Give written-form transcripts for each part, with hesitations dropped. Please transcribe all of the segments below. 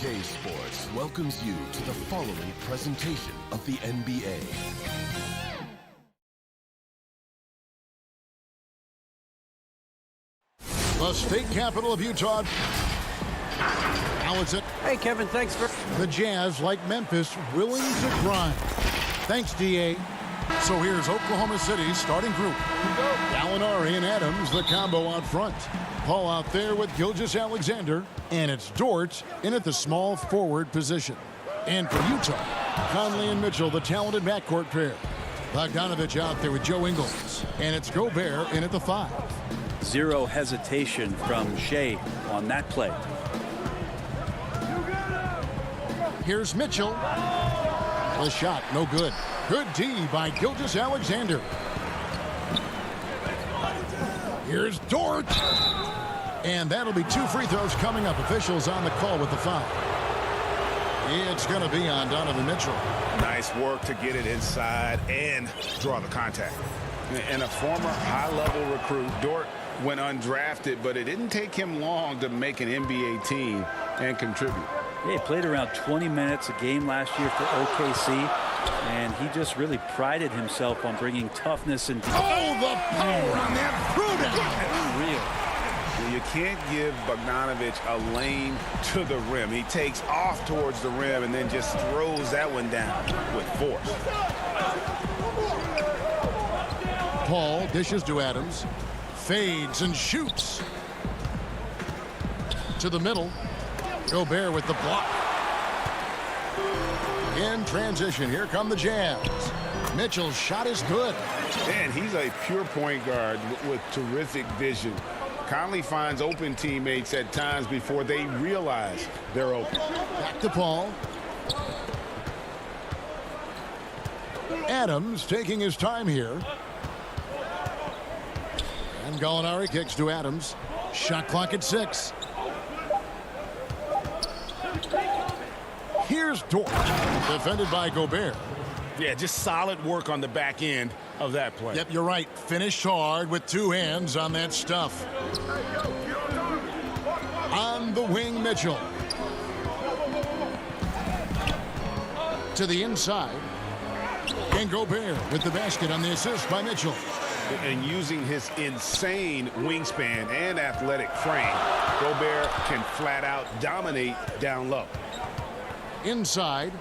OK Sports welcomes you to the following presentation of the NBA. The state capital of Utah. Now it's it. Hey, Kevin, thanks for... The Jazz, like Memphis, willing to grind. Thanks, D.A. So here's Oklahoma City's starting group. Gallinari and Adams, the combo out front. Paul out there with Gilgeous-Alexander. And it's Dort in at the small forward position. And for Utah, Conley and Mitchell, the talented backcourt pair. Bogdanovich out there with Joe Ingles. And it's Gobert in at the 5. Zero hesitation from Shea on that play. Here's Mitchell. The shot, no good. Good D by Gilgeous-Alexander. Here's Dort. And that'll be 2 free throws coming up. Officials on the call with the foul. It's going to be on Donovan Mitchell. Nice work to get it inside and draw the contact. And a former high-level recruit, Dort went undrafted, but it didn't take him long to make an NBA team and contribute. Yeah, he played around 20 minutes a game last year for OKC, and he just really prided himself on bringing toughness and... Oh, the power on that throwdown! Unreal. Well, you can't give Bogdanovich a lane to the rim. He takes off towards the rim and then just throws that one down with force. Paul dishes to Adams. Fades and shoots. To the middle. Gobert with the block. In transition, here come the Jazz. Mitchell's shot is good. And he's a pure point guard with terrific vision. Conley finds open teammates at times before they realize they're open. Back to Paul. Adams taking his time here. And Gallinari kicks to Adams. Shot clock at 6. Here's Dort, defended by Gobert. Yeah, just solid work on the back end of that play. Yep, you're right. Finished hard with 2 hands on that stuff. On the wing, Mitchell. To the inside. And Gobert with the basket on the assist by Mitchell. And using his insane wingspan and athletic frame, Gobert can flat out dominate down low. Inside.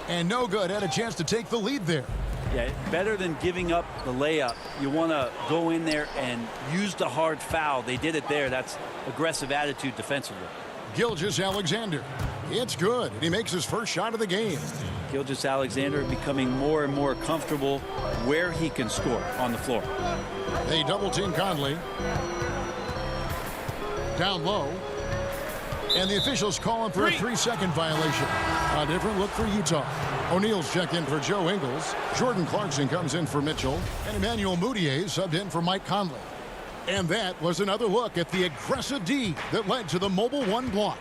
And no good. Had a chance to take the lead there. Yeah, better than giving up the layup. You want to go in there and use the hard foul. They did it there. That's aggressive attitude defensively. Gilgeous-Alexander. It's good. And he makes his first shot of the game. Gilgeous-Alexander becoming more and more comfortable where he can score on the floor. They double team Conley. Down low. And the officials calling for a 3-second violation. A different look for Utah. O'Neal's checked in for Joe Ingles. Jordan Clarkson comes in for Mitchell. And Emmanuel Mudiay subbed in for Mike Conley. And that was another look at the aggressive D that led to the mobile 1 block.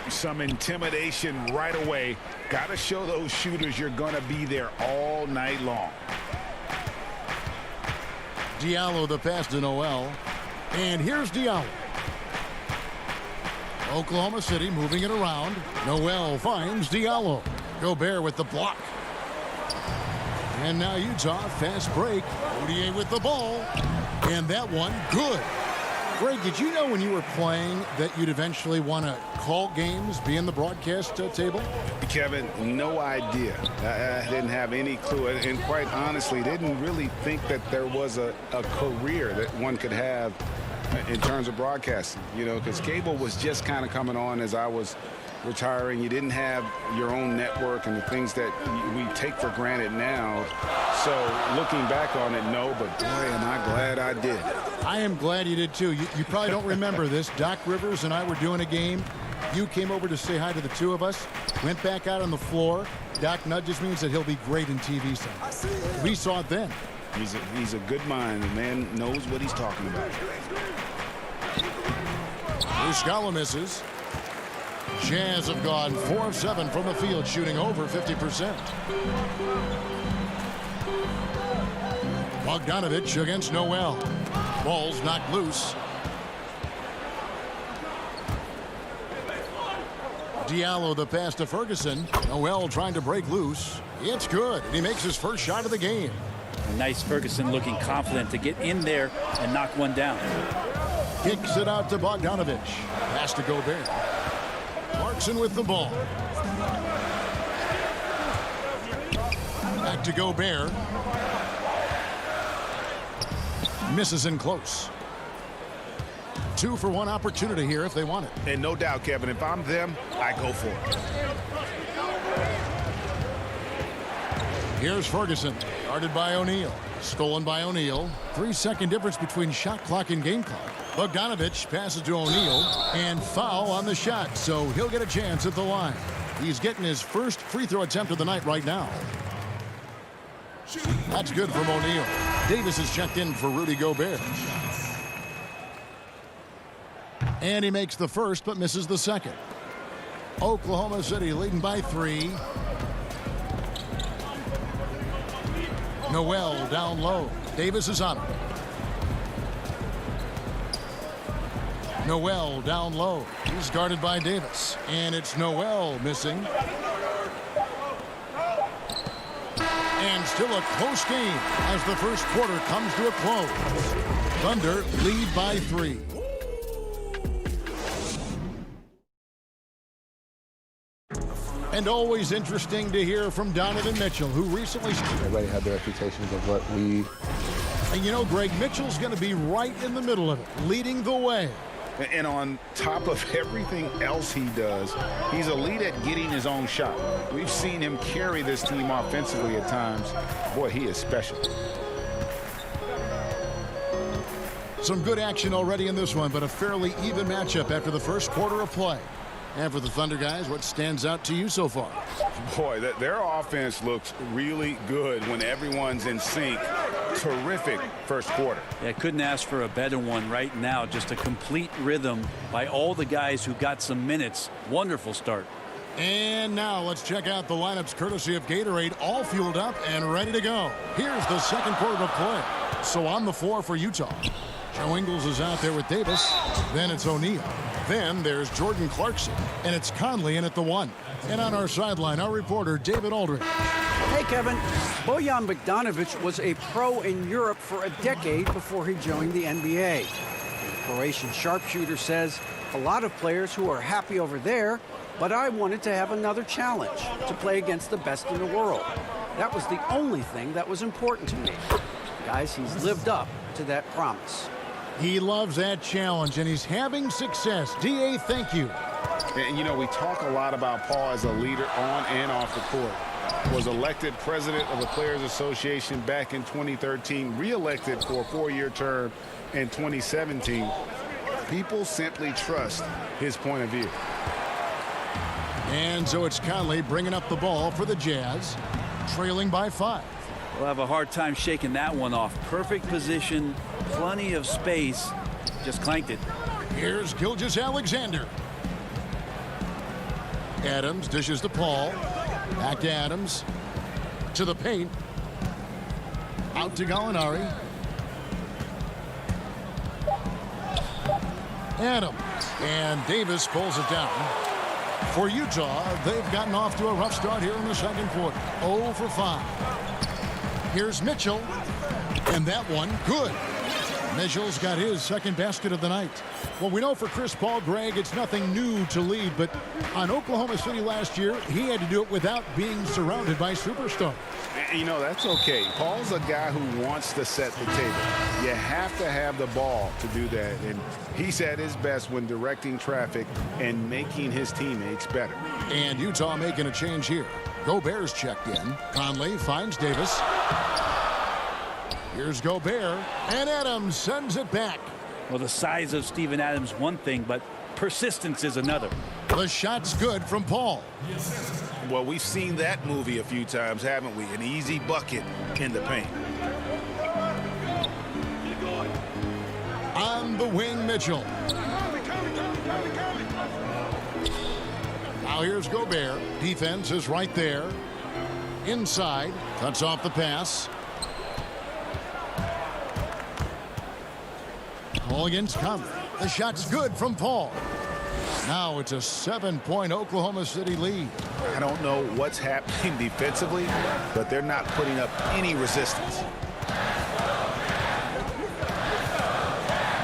Some intimidation right away. Got to show those shooters you're going to be there all night long. Diallo the pass to Noel. And here's Diallo. Oklahoma City moving it around. Noel finds Diallo. Gobert with the block. And now Utah, fast break. Mudiay with the ball. And that one, good. Greg, did you know when you were playing that you'd eventually want to call games, be in the broadcast table? Kevin, no idea. I didn't have any clue. And quite honestly, didn't really think that there was a career that one could have in terms of broadcasting, you know, because cable was just kind of coming on as I was retiring. You didn't have your own network and the things that we take for granted now. So looking back on it, no, but boy, am I glad I did. I am glad you did too. You probably don't remember this. Doc Rivers and I were doing a game. You came over to say hi to the 2 of us, went back out on the floor. Doc nudges me and said he'll be great in TV someday. We saw it then. He's a good mind. The man knows what he's talking about. Muscala misses. Jazz have gone 4 of 7 from the field, shooting over 50%. Bogdanovich against Noel. Ball's knocked loose. Diallo the pass to Ferguson. Noel trying to break loose. It's good, and he makes his first shot of the game. Nice Ferguson looking confident to get in there and knock one down. Kicks it out to Bogdanovich. Pass to Gobert. Clarkson with the ball. Back to Gobert. Misses in close. 2-for-1 opportunity here if they want it. And no doubt, Kevin, if I'm them, I go for it. Here's Ferguson, guarded by O'Neal. Stolen by O'Neal. 3-second difference between shot clock and game clock. Bogdanovich passes to O'Neal, and foul on the shot, so he'll get a chance at the line. He's getting his first free throw attempt of the night right now. That's good from O'Neal. Davis is checked in for Rudy Gobert. And he makes the first, but misses the second. Oklahoma City leading by 3. Noel down low. Davis is on him. Noel down low. He's guarded by Davis. And it's Noel missing. And still a close game as the first quarter comes to a close. Thunder lead by 3. And always interesting to hear from Donovan Mitchell, who recently... Everybody had their expectations of what we... And you know, Greg, Mitchell's going to be right in the middle of it, leading the way. And on top of everything else he does, he's elite at getting his own shot. We've seen him carry this team offensively at times. Boy, he is special. Some good action already in this one, but a fairly even matchup after the first quarter of play. And for the Thunder guys, what stands out to you so far? Boy, their offense looks really good when everyone's in sync. Terrific first quarter. Yeah, couldn't ask for a better one right now. Just a complete rhythm by all the guys who got some minutes. Wonderful start. And now let's check out the lineups courtesy of Gatorade, all fueled up and ready to go. Here's the second quarter of play. So on the floor for Utah, Joe Ingles is out there with Davis. Then it's O'Neal. Then there's Jordan Clarkson, and it's Conley in at the 1. And on our sideline, our reporter, David Aldridge. Hey, Kevin. Bojan Bogdanovic was a pro in Europe for a decade before he joined the NBA. The Croatian sharpshooter says, a lot of players who are happy over there, but I wanted to have another challenge, to play against the best in the world. That was the only thing that was important to me. Guys, he's lived up to that promise. He loves that challenge, and he's having success. D.A., thank you. And, you know, we talk a lot about Paul as a leader on and off the court. Was elected president of the Players Association back in 2013, re-elected for a 4-year term in 2017. People simply trust his point of view. And so it's Conley bringing up the ball for the Jazz, trailing by 5. We'll have a hard time shaking that one off. Perfect position, plenty of space. Just clanked it. Here's Gilgeous-Alexander. Adams dishes to Paul. Back to Adams. To the paint. Out to Gallinari. Adams. And Davis pulls it down. For Utah, they've gotten off to a rough start here in the second quarter. 0 for 5. Here's Mitchell, and that one, good. Mitchell's got his second basket of the night. Well, we know for Chris Paul, Greg, it's nothing new to lead, but on Oklahoma City last year, he had to do it without being surrounded by superstars. You know, that's okay. Paul's a guy who wants to set the table. You have to have the ball to do that, and he's at his best when directing traffic and making his teammates better. And Utah making a change here. Gobert's checked in. Conley finds Davis. Here's Gobert, and Adams sends it back. Well, the size of Steven Adams, one thing, but persistence is another. The shot's good from Paul. Well, we've seen that movie a few times, haven't we? An easy bucket in the paint. On the wing, Mitchell. Now here's Gobert. Defense is right there. Inside. Cuts off the pass. Paul against Conley. The shot's good from Paul. Now it's a 7-point Oklahoma City lead. I don't know what's happening defensively, but they're not putting up any resistance.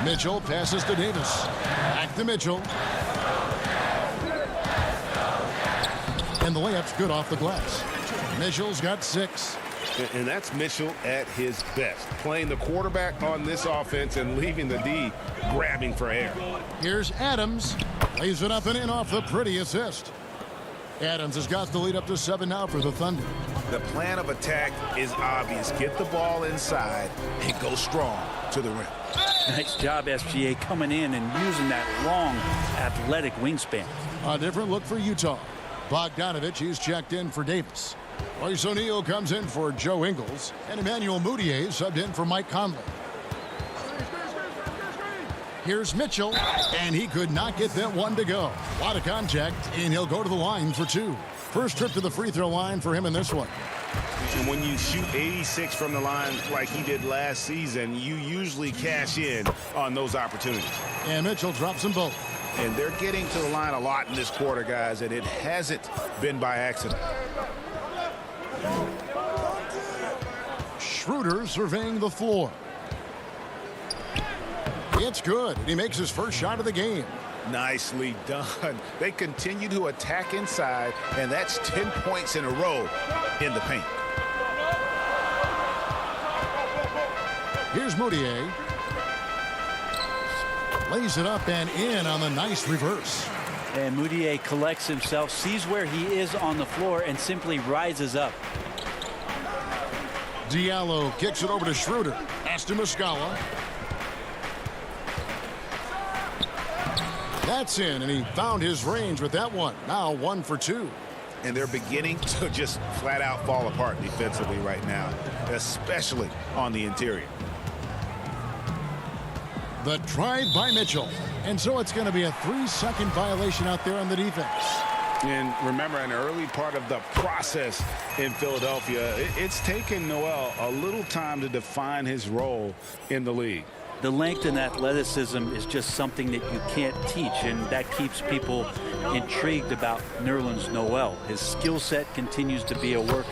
Mitchell passes to Davis. Back to Mitchell. And the layup's good off the glass. Mitchell's got 6. And that's Mitchell at his best, playing the quarterback on this offense and leaving the D grabbing for air. Here's Adams. Lays it up and in off the pretty assist. Adams has got the lead up to 7 now for the Thunder. The plan of attack is obvious. Get the ball inside and go strong to the rim. Nice job, SGA, coming in and using that long, athletic wingspan. A different look for Utah. Bogdanovich, he's checked in for Davis. Royce O'Neal comes in for Joe Ingles. And Emmanuel Mudiay subbed in for Mike Conley. Here's Mitchell, and he could not get that one to go. A lot of contact, and he'll go to the line for 2. First trip to the free throw line for him in this one. And when you shoot 86 from the line like he did last season, you usually cash in on those opportunities. And Mitchell drops them both. And they're getting to the line a lot in this quarter, guys, and it hasn't been by accident. Schroeder surveying the floor. It's good, and he makes his first shot of the game. Nicely done. They continue to attack inside, and that's 10 points in a row in the paint. Here's Mudiay. Lays it up and in on the nice reverse. And Mudiay collects himself, sees where he is on the floor, and simply rises up. Diallo kicks it over to Schroeder. Pass to Muscala. That's in, and he found his range with that one. Now 1 for 2. And they're beginning to just flat out fall apart defensively right now, especially on the interior. The drive by Mitchell. And so it's going to be a 3-second violation out there on the defense. And remember, an early part of the process in Philadelphia, it's taken Noel a little time to define his role in the league. The length and athleticism is just something that you can't teach, and that keeps people intrigued about Nerlens Noel. His skill set continues to be a work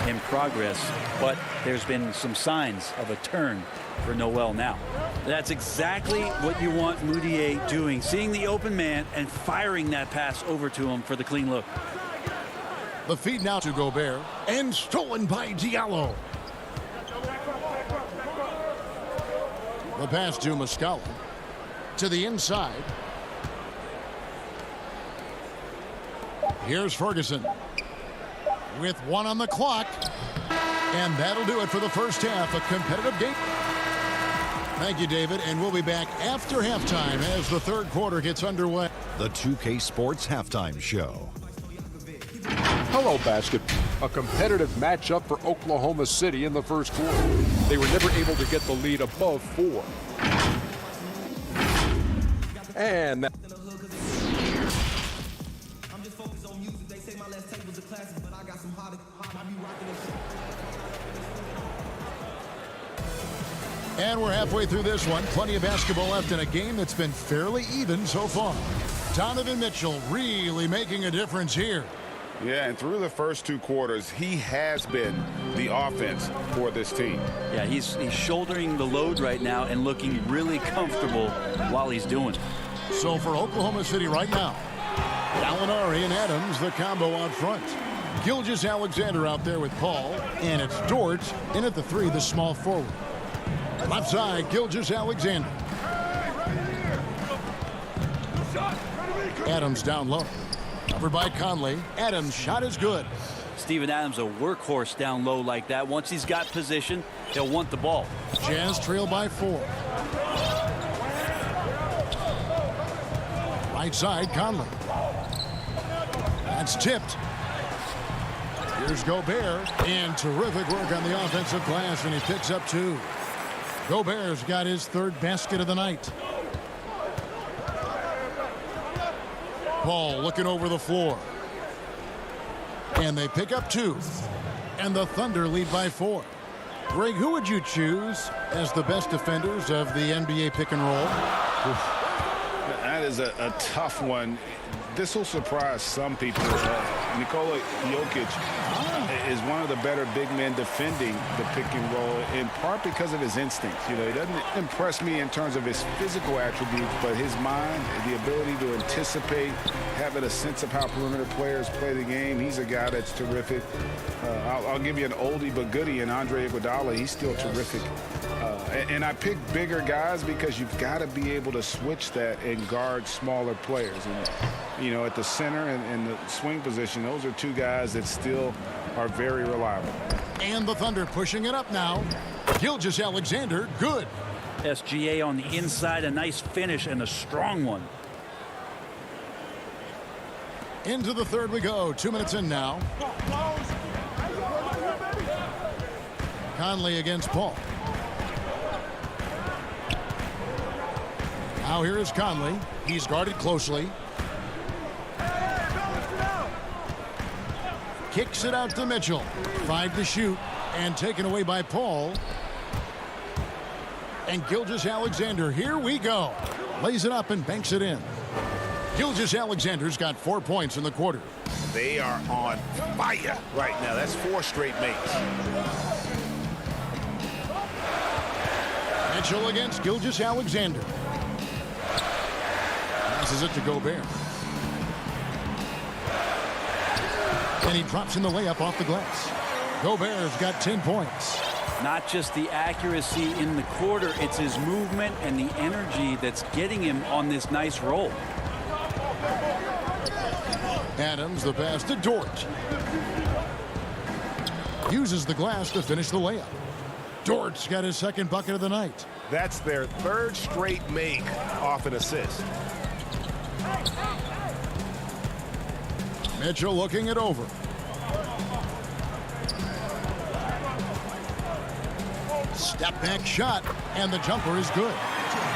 in progress, but there's been some signs of a turn for Noel now. That's exactly what you want Mudiay doing, seeing the open man and firing that pass over to him for the clean look. The feed now to Gobert, and stolen by Diallo. The pass to Muscala. To the inside. Here's Ferguson. With 1 on the clock. And that'll do it for the first half. A competitive game. Thank you, David. And we'll be back after halftime as the third quarter gets underway. The 2K Sports Halftime Show. Hello, basket. A competitive matchup for Oklahoma City in the first quarter. They were never able to get the lead above 4. And that And we're halfway through this one. Plenty of basketball left in a game that's been fairly even so far. Donovan Mitchell really making a difference here. Yeah, and through the first 2 quarters, he has been the offense for this team. Yeah, he's shouldering the load right now and looking really comfortable while he's doing it. So for Oklahoma City right now, Gallinari and Adams, the combo out front. Gilgeous-Alexander out there with Paul, and it's Dort in at the 3, the small forward. Left side, Gilgeous-Alexander. Adams down low. Covered by Conley. Adams' shot is good. Steven Adams, a workhorse down low like that. Once he's got position, he'll want the ball. Jazz trail by 4. Right side, Conley. That's tipped. Here's Gobert. And terrific work on the offensive glass, and he picks up 2. Gobert's got his 3rd basket of the night. Paul looking over the floor. And they pick up 2. And the Thunder lead by 4. Greg, who would you choose as the best defenders of the NBA pick and roll? That is a tough one. This will surprise some people. Nikola Jokic is one of the better big men defending the pick and roll, in part because of his instincts. You know, he doesn't impress me in terms of his physical attributes, but his mind, the ability to anticipate, having a sense of how perimeter players play the game. He's a guy that's terrific. I'll give you an oldie but goodie in Andre Iguodala. He's still terrific. And I pick bigger guys because you've got to be able to switch that and guard smaller players. And, you know, at the center and the swing position, those are two guys that still are very reliable. And the Thunder pushing it up now. Gilgeous-Alexander, good. SGA on the inside, a nice finish and a strong one. Into the third we go. 2 minutes in now. Conley against Paul. Now here is Conley. He's guarded closely. Kicks it out to Mitchell. 5 to shoot. And taken away by Paul. And Gilgeous-Alexander, here we go. Lays it up and banks it in. Gilgeous-Alexander's got 4 points in the quarter. They are on fire right now. That's 4 straight makes. Mitchell against Gilgeous-Alexander. Passes it to Gobert. And he drops in the layup off the glass. Gobert's got 10 points. Not just the accuracy in the quarter, it's his movement and the energy that's getting him on this nice roll. Adams, the pass to Dort. Uses the glass to finish the layup. Dort's got his second bucket of the night. That's their 3rd straight make off an assist. Mitchell looking it over. Step back shot, and the jumper is good.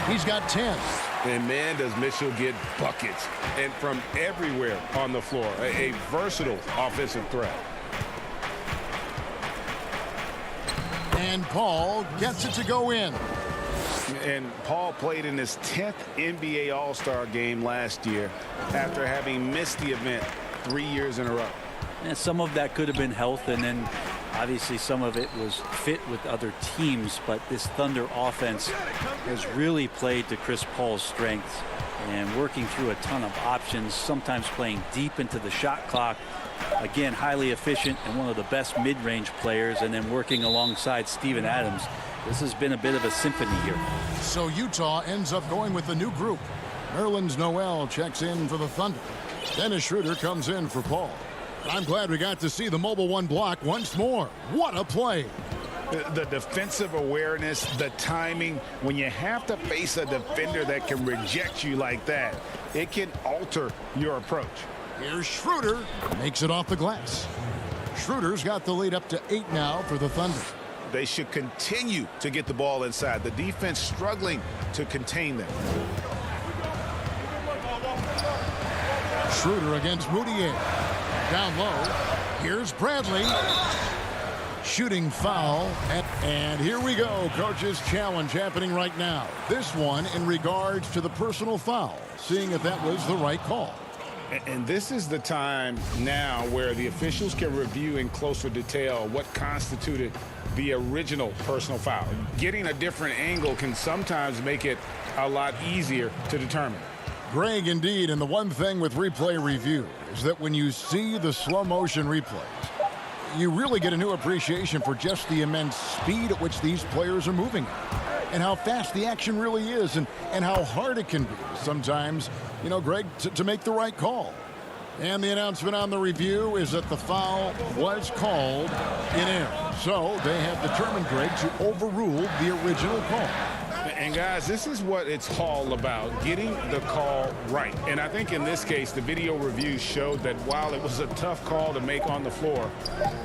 He's got 10. And man, does Mitchell get buckets, and from everywhere on the floor. A versatile offensive threat. And Paul gets it to go in. And Paul played in his 10th NBA All-Star game last year after having missed the event 3 years in a row. And some of that could have been health, and then obviously some of it was fit with other teams, but this Thunder offense has really played to Chris Paul's strengths and working through a ton of options, sometimes playing deep into the shot clock. Again, highly efficient and one of the best mid-range players, and then working alongside Steven Adams. This has been a bit of a symphony here. So Utah ends up going with the new group. Nerlens Noel checks in for the Thunder. Dennis Schroeder comes in for Paul. I'm glad we got to see the Mobile One block once more. What a play. The defensive awareness, the timing, when you have to face a defender that can reject you like that, it can alter your approach. Here's Schroeder. Makes it off the glass. Schroeder's got the lead up to 8 now for the Thunder. They should continue to get the ball inside. The defense struggling to contain them. Schroeder against Moutier. Down low. Here's Bradley. Shooting foul. And here we go. Coach's challenge happening right now. This one in regards to the personal foul. Seeing if that was the right call. And this is the time now where the officials can review in closer detail what constituted the original personal foul. Getting a different angle can sometimes make it a lot easier to determine. Greg, indeed, and the one thing with replay review is that when you see the slow motion replays, you really get a new appreciation for just the immense speed at which these players are moving and how fast the action really is and how hard it can be sometimes, you know, Greg, to make the right call. And the announcement on the review is that the foul was called in air. So they have determined, Greg, to overrule the original call. And guys, this is what it's all about, getting the call right. And I think in this case, the video review showed that while it was a tough call to make on the floor,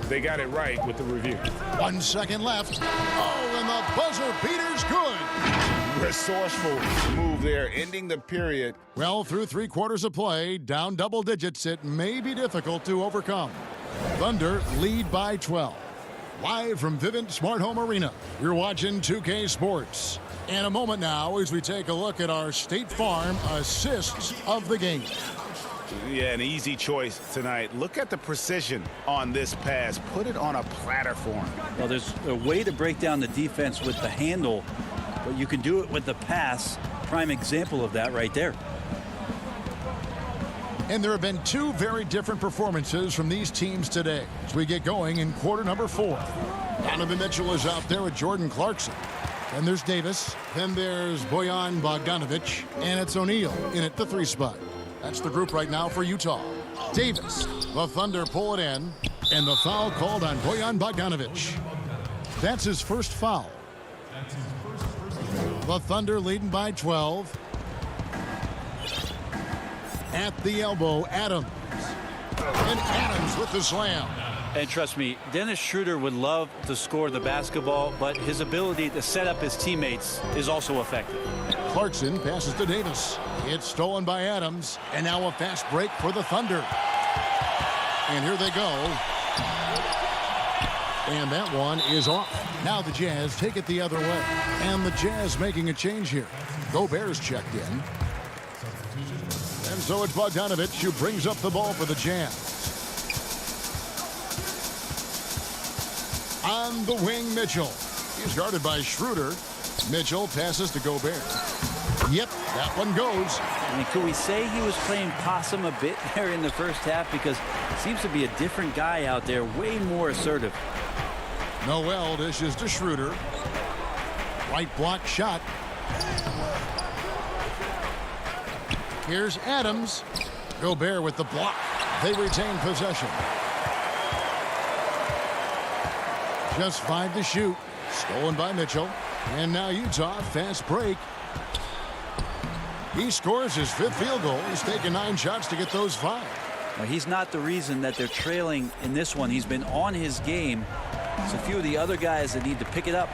they got it right with the review. 1 second left. Oh, and the buzzer beater's good. Resourceful move there, ending the period. Well, through 3 quarters of play, down double digits, it may be difficult to overcome. Thunder lead by 12. Live from Vivint Smart Home Arena, you're watching 2K Sports. In a moment now, as we take a look at our State Farm assists of the game. Yeah, an easy choice tonight. Look at the precision on this pass. Put it on a platter for him. Well, there's a way to break down the defense with the handle, but you can do it with the pass. Prime example of that right there. And there have been two very different performances from these teams today as we get going in quarter number 4. Donovan Mitchell is out there with Jordan Clarkson. Then there's Davis. Then there's Bojan Bogdanovic. And it's O'Neal in at the 3 spot. That's the group right now for Utah. Davis. The Thunder pull it in. And the foul called on Bojan Bogdanovic. That's his first foul. The Thunder leading by 12. At the elbow, Adams. And Adams with the slam. And trust me, Dennis Schroeder would love to score the basketball, but his ability to set up his teammates is also effective. Clarkson passes to Davis. It's stolen by Adams. And now a fast break for the Thunder. And here they go. And that one is off. Now the Jazz take it the other way. And the Jazz making a change here. Gobert's checked in. And so it's Bogdanovic who brings up the ball for the Jazz. On the wing, Mitchell. He's guarded by Schroeder. Mitchell passes to Gobert. Yep, that one goes. I mean, could we say he was playing possum a bit there in the first half? Because it seems to be a different guy out there, way more assertive. Noel dishes to Schroeder. Right block shot. Here's Adams. Gobert with the block. They retain possession. Just 5 to shoot. Stolen by Mitchell. And now Utah, fast break. He scores his 5th field goal. He's taken 9 shots to get those 5. Well, he's not the reason that they're trailing in this one. He's been on his game. It's a few of the other guys that need to pick it up.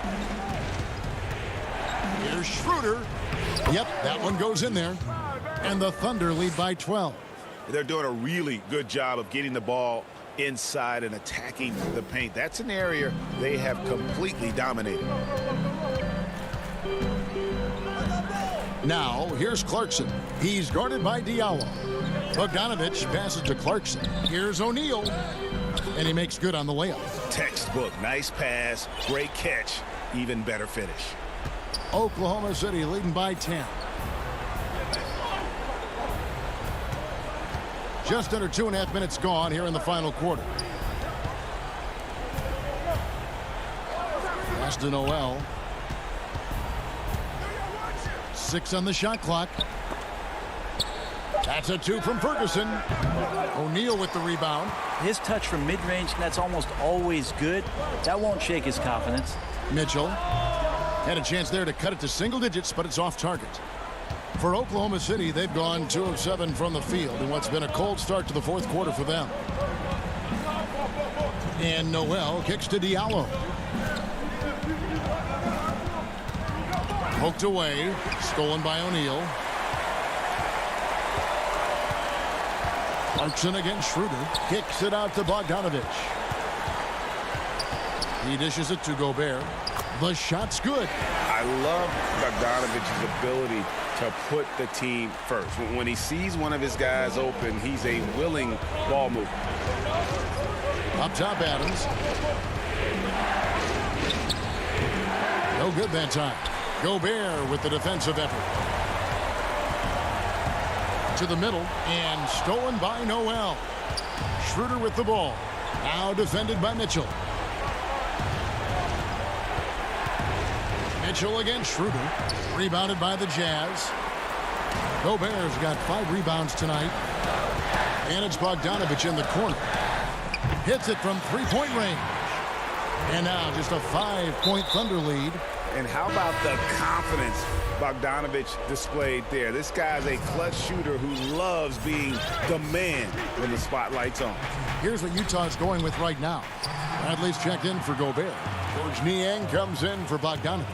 Here's Schroeder. Yep, that one goes in there. And the Thunder lead by 12. They're doing a really good job of getting the ball inside and attacking the paint. That's an area they have completely dominated. Now, here's Clarkson. He's guarded by Diallo. Bogdanovic passes to Clarkson. Here's O'Neal. And he makes good on the layup. Textbook. Nice pass. Great catch. Even better finish. Oklahoma City leading by 10. Just under 2.5 minutes gone here in the final quarter. Pass to Noel. 6 on the shot clock. That's a 2 from Ferguson. O'Neal with the rebound. His touch from mid-range, that's almost always good. That won't shake his confidence. Mitchell had a chance there to cut it to single digits, but it's off target. For Oklahoma City, they've gone 2 of 7 from the field in what's been a cold start to the 4th quarter for them. And Noel kicks to Diallo. Poked away, stolen by O'Neal. Clarkson against Schroeder. Kicks it out to Bogdanovic. He dishes it to Gobert. The shot's good. I love Bogdanovic's ability to put the team first. When he sees one of his guys open, he's a willing ball mover. Up top, Adams. No good that time. Gobert with the defensive effort. To the middle and stolen by Noel. Schroeder with the ball. Now defended by Mitchell. Mitchell against Schroeder. Rebounded by the Jazz. Gobert's got 5 rebounds tonight. And it's Bogdanovic in the corner. Hits it from 3-point range. And now just a 5-point Thunder lead. And how about the confidence Bogdanovic displayed there? This guy's a clutch shooter who loves being the man when the spotlight's on. Here's what Utah's going with right now. Bradley's checked in for Gobert. George Niang comes in for Bogdanovic.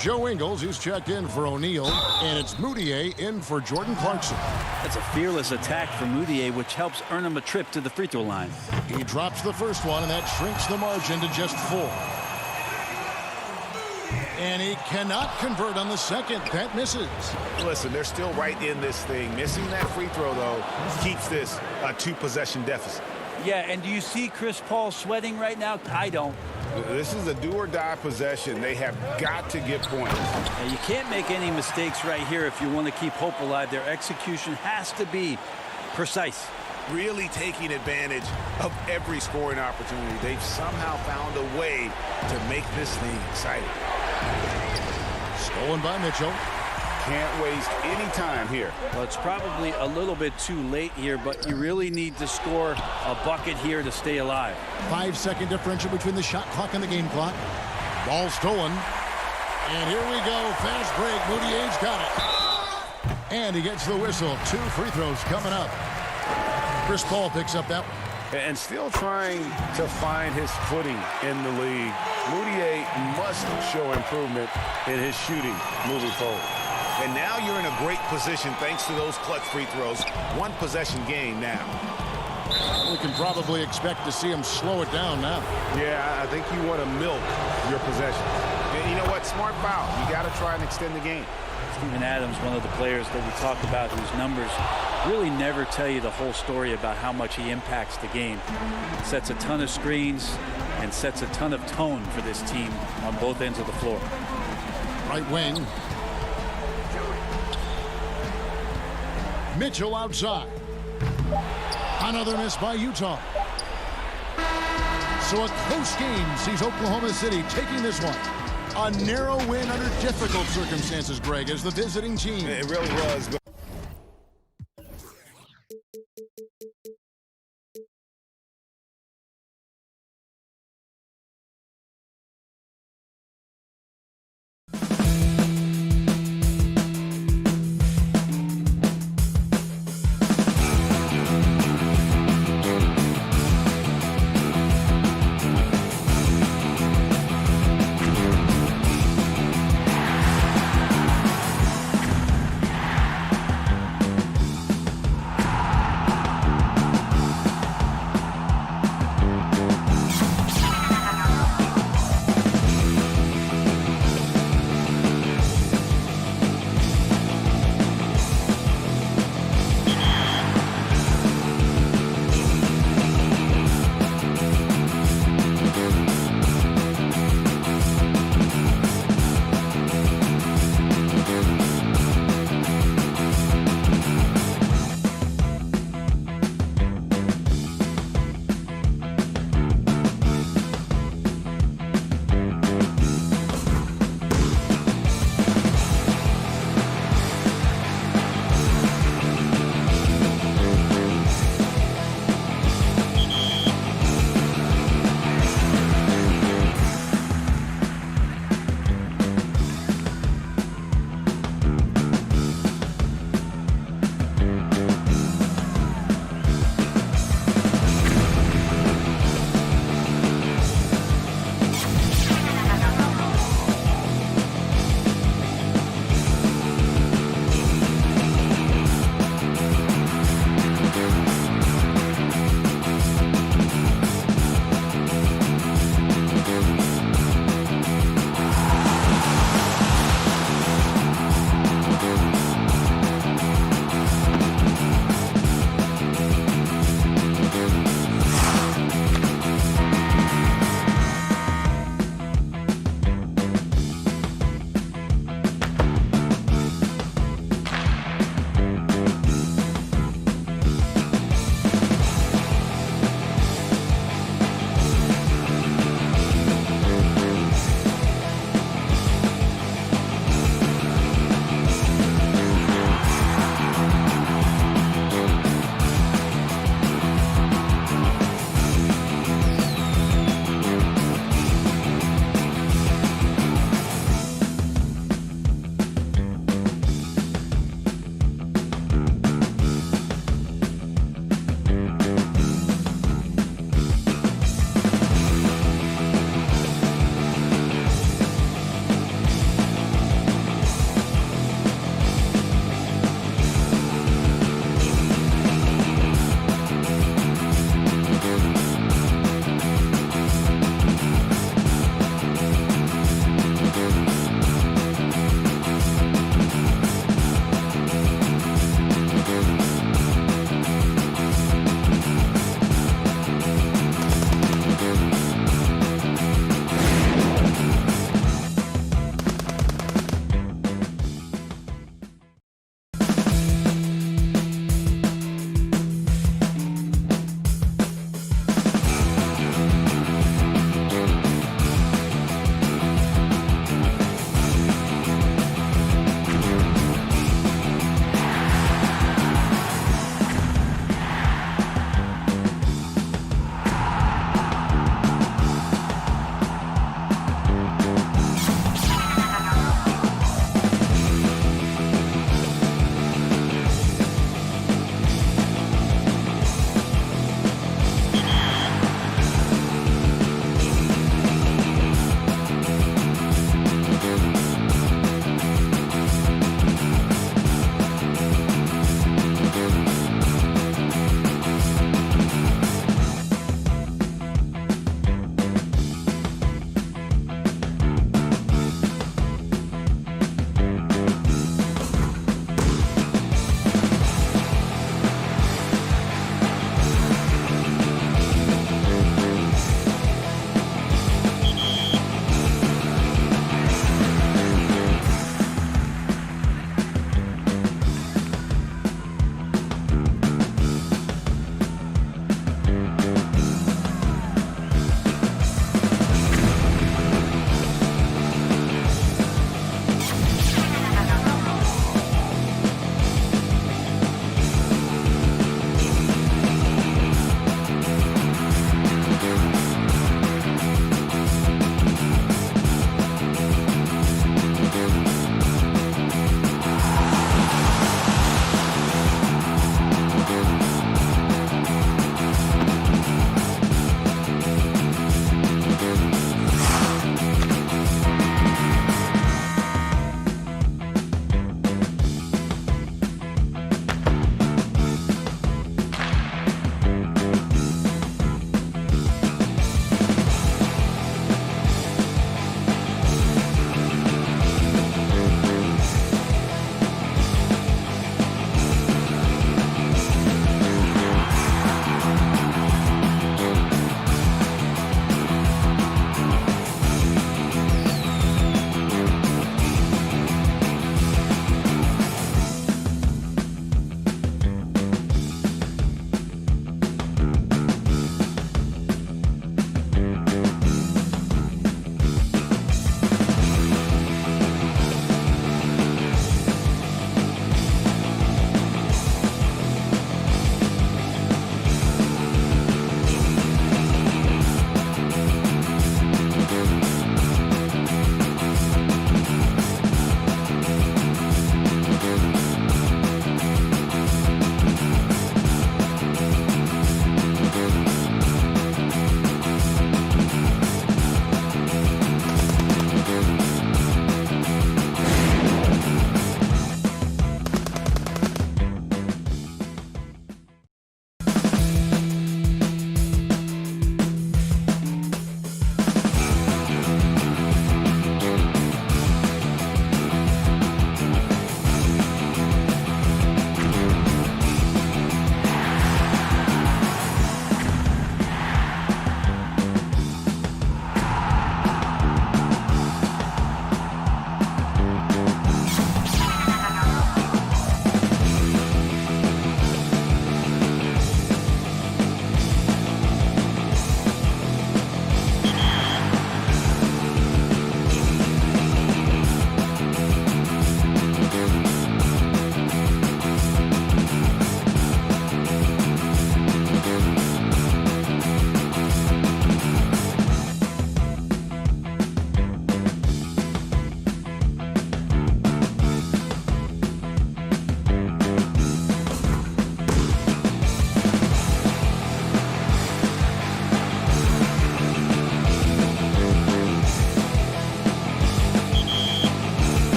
Joe Ingles, he's checked in for O'Neal, and it's Moutier in for Jordan Clarkson. That's a fearless attack for Moutier, which helps earn him a trip to the free throw line. He drops the first one, and that shrinks the margin to just 4. And he cannot convert on the second. That misses. Listen, they're still right in this thing. Missing that free throw, though, keeps this a 2-possession deficit. Yeah, and do you see Chris Paul sweating right now? I don't. This is a do-or-die possession. They have got to get points. Now, you can't make any mistakes right here if you want to keep hope alive. Their execution has to be precise. Really taking advantage of every scoring opportunity. They've somehow found a way to make this thing exciting. Stolen by Mitchell. Can't waste any time here. Well, it's probably a little bit too late here, but you really need to score a bucket here to stay alive. 5-second differential between the shot clock and the game clock. Ball stolen. And here we go. Fast break. Moutier's got it. And he gets the whistle. 2 free throws coming up. Chris Paul picks up that one. And still trying to find his footing in the league. Moutier must show improvement in his shooting moving forward. And now you're in a great position thanks to those clutch free throws. 1-possession game now. We can probably expect to see him slow it down now. Yeah, I think you want to milk your possession. And you know what? Smart foul. You got to try and extend the game. Steven Adams, one of the players that we talked about whose numbers really never tell you the whole story about how much he impacts the game. Sets a ton of screens and sets a ton of tone for this team on both ends of the floor. Right wing. Mitchell outside. Another miss by Utah. So a close game sees Oklahoma City taking this one. A narrow win under difficult circumstances, Greg, as the visiting team. It really was.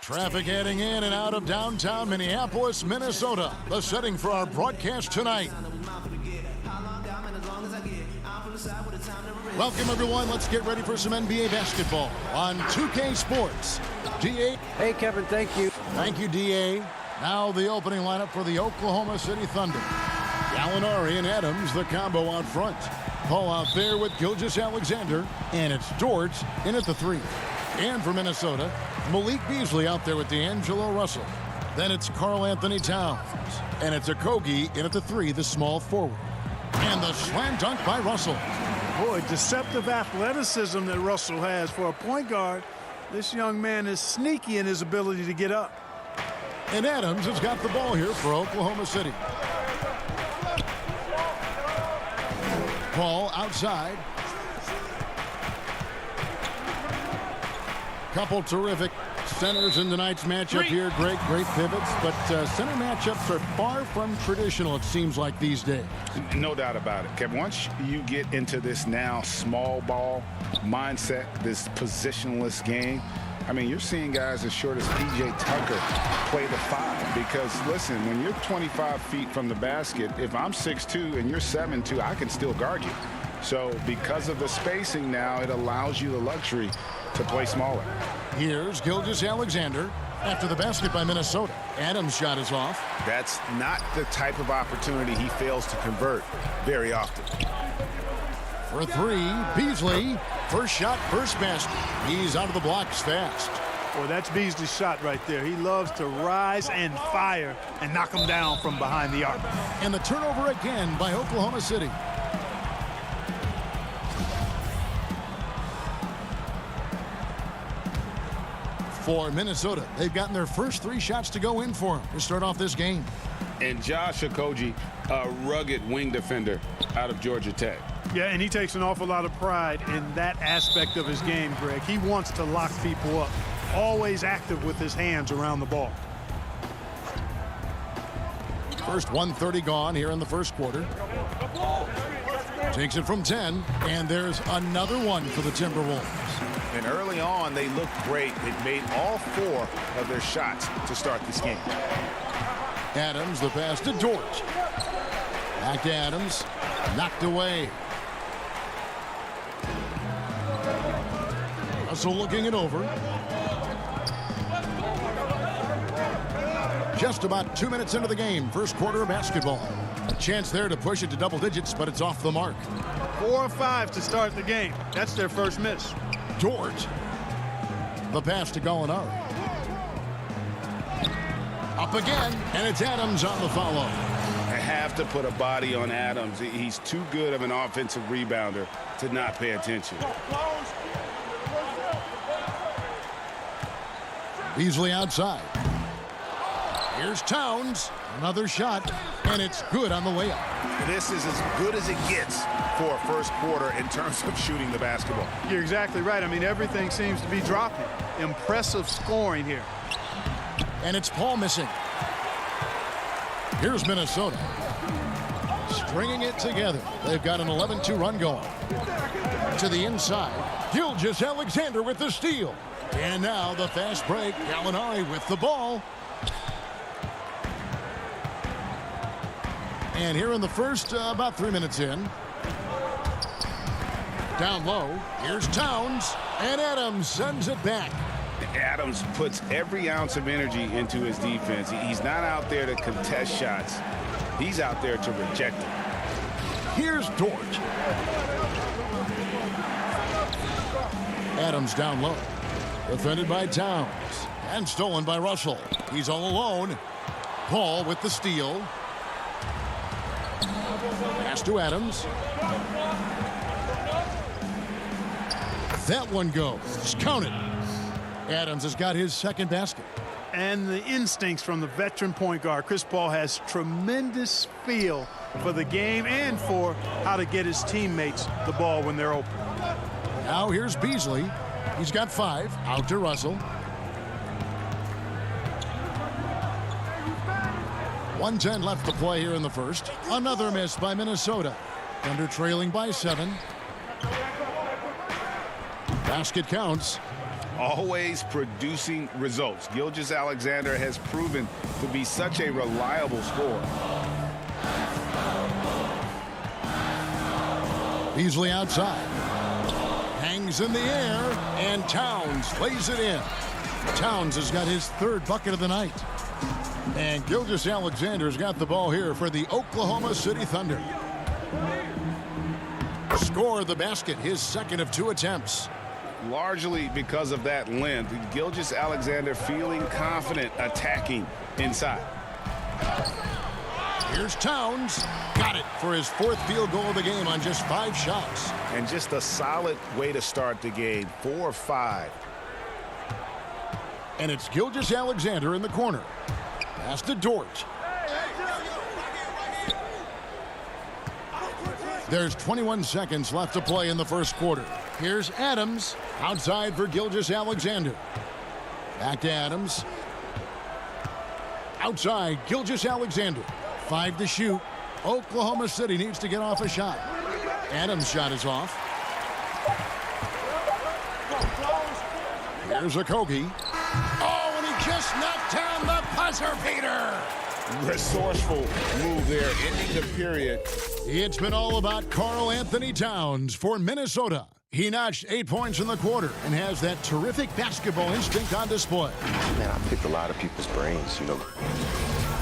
Traffic heading in and out of downtown Minneapolis, Minnesota. The setting for our broadcast tonight. Welcome, everyone. Let's get ready for some NBA basketball on 2K Sports. DA. Hey, Kevin, thank you. Thank you, DA. Now the opening lineup for the Oklahoma City Thunder. Gallinari and Adams, the combo out front. Paul out there with Gilgeous-Alexander, and it's George in at the 3. And for Minnesota, Malik Beasley out there with D'Angelo Russell. Then it's Karl Anthony Towns, and it's Okogie in at the 3, the small forward. And the slam dunk by Russell. Boy, deceptive athleticism that Russell has for a point guard. This young man is sneaky in his ability to get up. And Adams has got the ball here for Oklahoma City. Paul outside. Couple terrific centers in tonight's matchup here. Great pivots, but center matchups are far from traditional, it seems like, these days. No doubt about it, Kevin. Once you get into this now small ball mindset, this positionless game, I mean, you're seeing guys as short as P.J. Tucker play the 5 because, listen, when you're 25 feet from the basket, if I'm 6'2" and you're 7'2", I can still guard you. So because of the spacing now, it allows you the luxury to play smaller. Here's Gilgeous-Alexander after the basket by Minnesota. Adams' shot is off. That's not the type of opportunity he fails to convert very often. For 3, Beasley. First shot, first basket. He's out of the blocks fast. Boy, that's Beasley's shot right there. He loves to rise and fire and knock him down from behind the arc. And the turnover again by Oklahoma City. For Minnesota, they've gotten their first 3 shots to go in for them to start off this game. And Josh Okogie, a rugged wing defender out of Georgia Tech. Yeah, and he takes an awful lot of pride in that aspect of his game, Greg. He wants to lock people up, always active with his hands around the ball. First 1:30 gone here in the first quarter. Takes it from 10, and there's another one for the Timberwolves. And early on, they looked great. They made all 4 of their shots to start this game. Adams, the pass to George. Back to Adams. Knocked away. Russell looking it over. Just about 2 minutes into the game. First quarter of basketball. A chance there to push it to double digits, but it's off the mark. 4 or 5 to start the game. That's their first miss. George. The pass to Gallinari. Up again, and it's Adams on the follow. I have to put a body on Adams. He's too good of an offensive rebounder to not pay attention. Beasley outside. Here's Towns. Another shot, and it's good on the layup. This is as good as it gets for a first quarter in terms of shooting the basketball. You're exactly right. I mean, everything seems to be dropping. Impressive scoring here. And it's Paul missing. Here's Minnesota. Stringing it together. They've got an 11-2 run going. To the inside. Gilgeous-Alexander with the steal. And now the fast break. Gallinari with the ball. And here in the first, about 3 minutes in. Down low. Here's Towns. And Adams sends it back. Adams puts every ounce of energy into his defense. He's not out there to contest shots. He's out there to reject them. Here's George. Adams down low. Defended by Towns. And stolen by Russell. He's all alone. Paul with the steal. Pass to Adams. That one goes. Count it. Adams has got his second basket. And the instincts from the veteran point guard. Chris Paul has tremendous feel for the game and for how to get his teammates the ball when they're open. Now here's Beasley. He's got 5. Out to Russell. 1:10 left to play here in the first. Another miss by Minnesota. Thunder trailing by 7. Basket counts. always producing results. Gilgeous-Alexander has proven to be such a reliable scorer. Beasley outside. Hangs in the air, and Towns lays it in. Towns has got his third bucket of the night. And Gilgeous-Alexander's got the ball here for the Oklahoma City Thunder. Score the basket, his second of 2 attempts. Largely because of that length, Gilgeous-Alexander feeling confident attacking inside. Here's Towns. Got it for his 4th field goal of the game on just 5 shots. And just a solid way to start the game, 4 of 5. And it's Gilgeous-Alexander in the corner. Pass to Dort. There's 21 seconds left to play in the first quarter. Here's Adams outside for Gilgeous-Alexander. Back to Adams. Outside, Gilgeous-Alexander. 5 to shoot. Oklahoma City needs to get off a shot. Adams' shot is off. Here's Okogie. Oh, and he just knocked down the buzzer beater. Resourceful move there, ending the period. It's been all about Karl Anthony Towns for Minnesota. He notched 8 points in the quarter and has that terrific basketball instinct on display. Man, I picked a lot of people's brains, you know.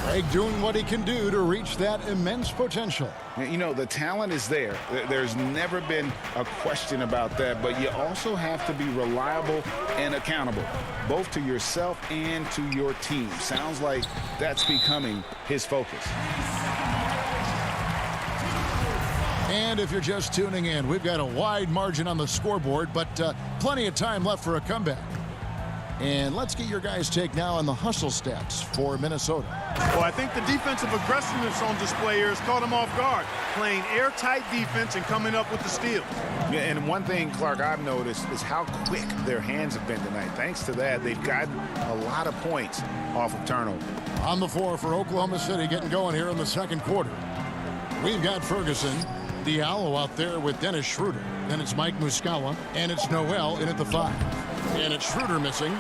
Greg doing what he can do to reach that immense potential. You know, the talent is there. There's never been a question about that, but you also have to be reliable and accountable, both to yourself and to your team. Sounds like that's becoming his focus. And if you're just tuning in, we've got a wide margin on the scoreboard, but plenty of time left for a comeback. And let's get your guys' take now on the hustle stats for Minnesota. Well, I think the defensive aggressiveness on display here has caught them off guard, playing airtight defense and coming up with the steals. Yeah, and one thing, Clark, I've noticed is how quick their hands have been tonight. Thanks to that, they've gotten a lot of points off of turnover. On the floor for Oklahoma City getting going here in the second quarter. We've got Ferguson, Diallo out there with Dennis Schroeder. Then it's Mike Muscala, and it's Noel in at the 5. And it's Schroeder missing.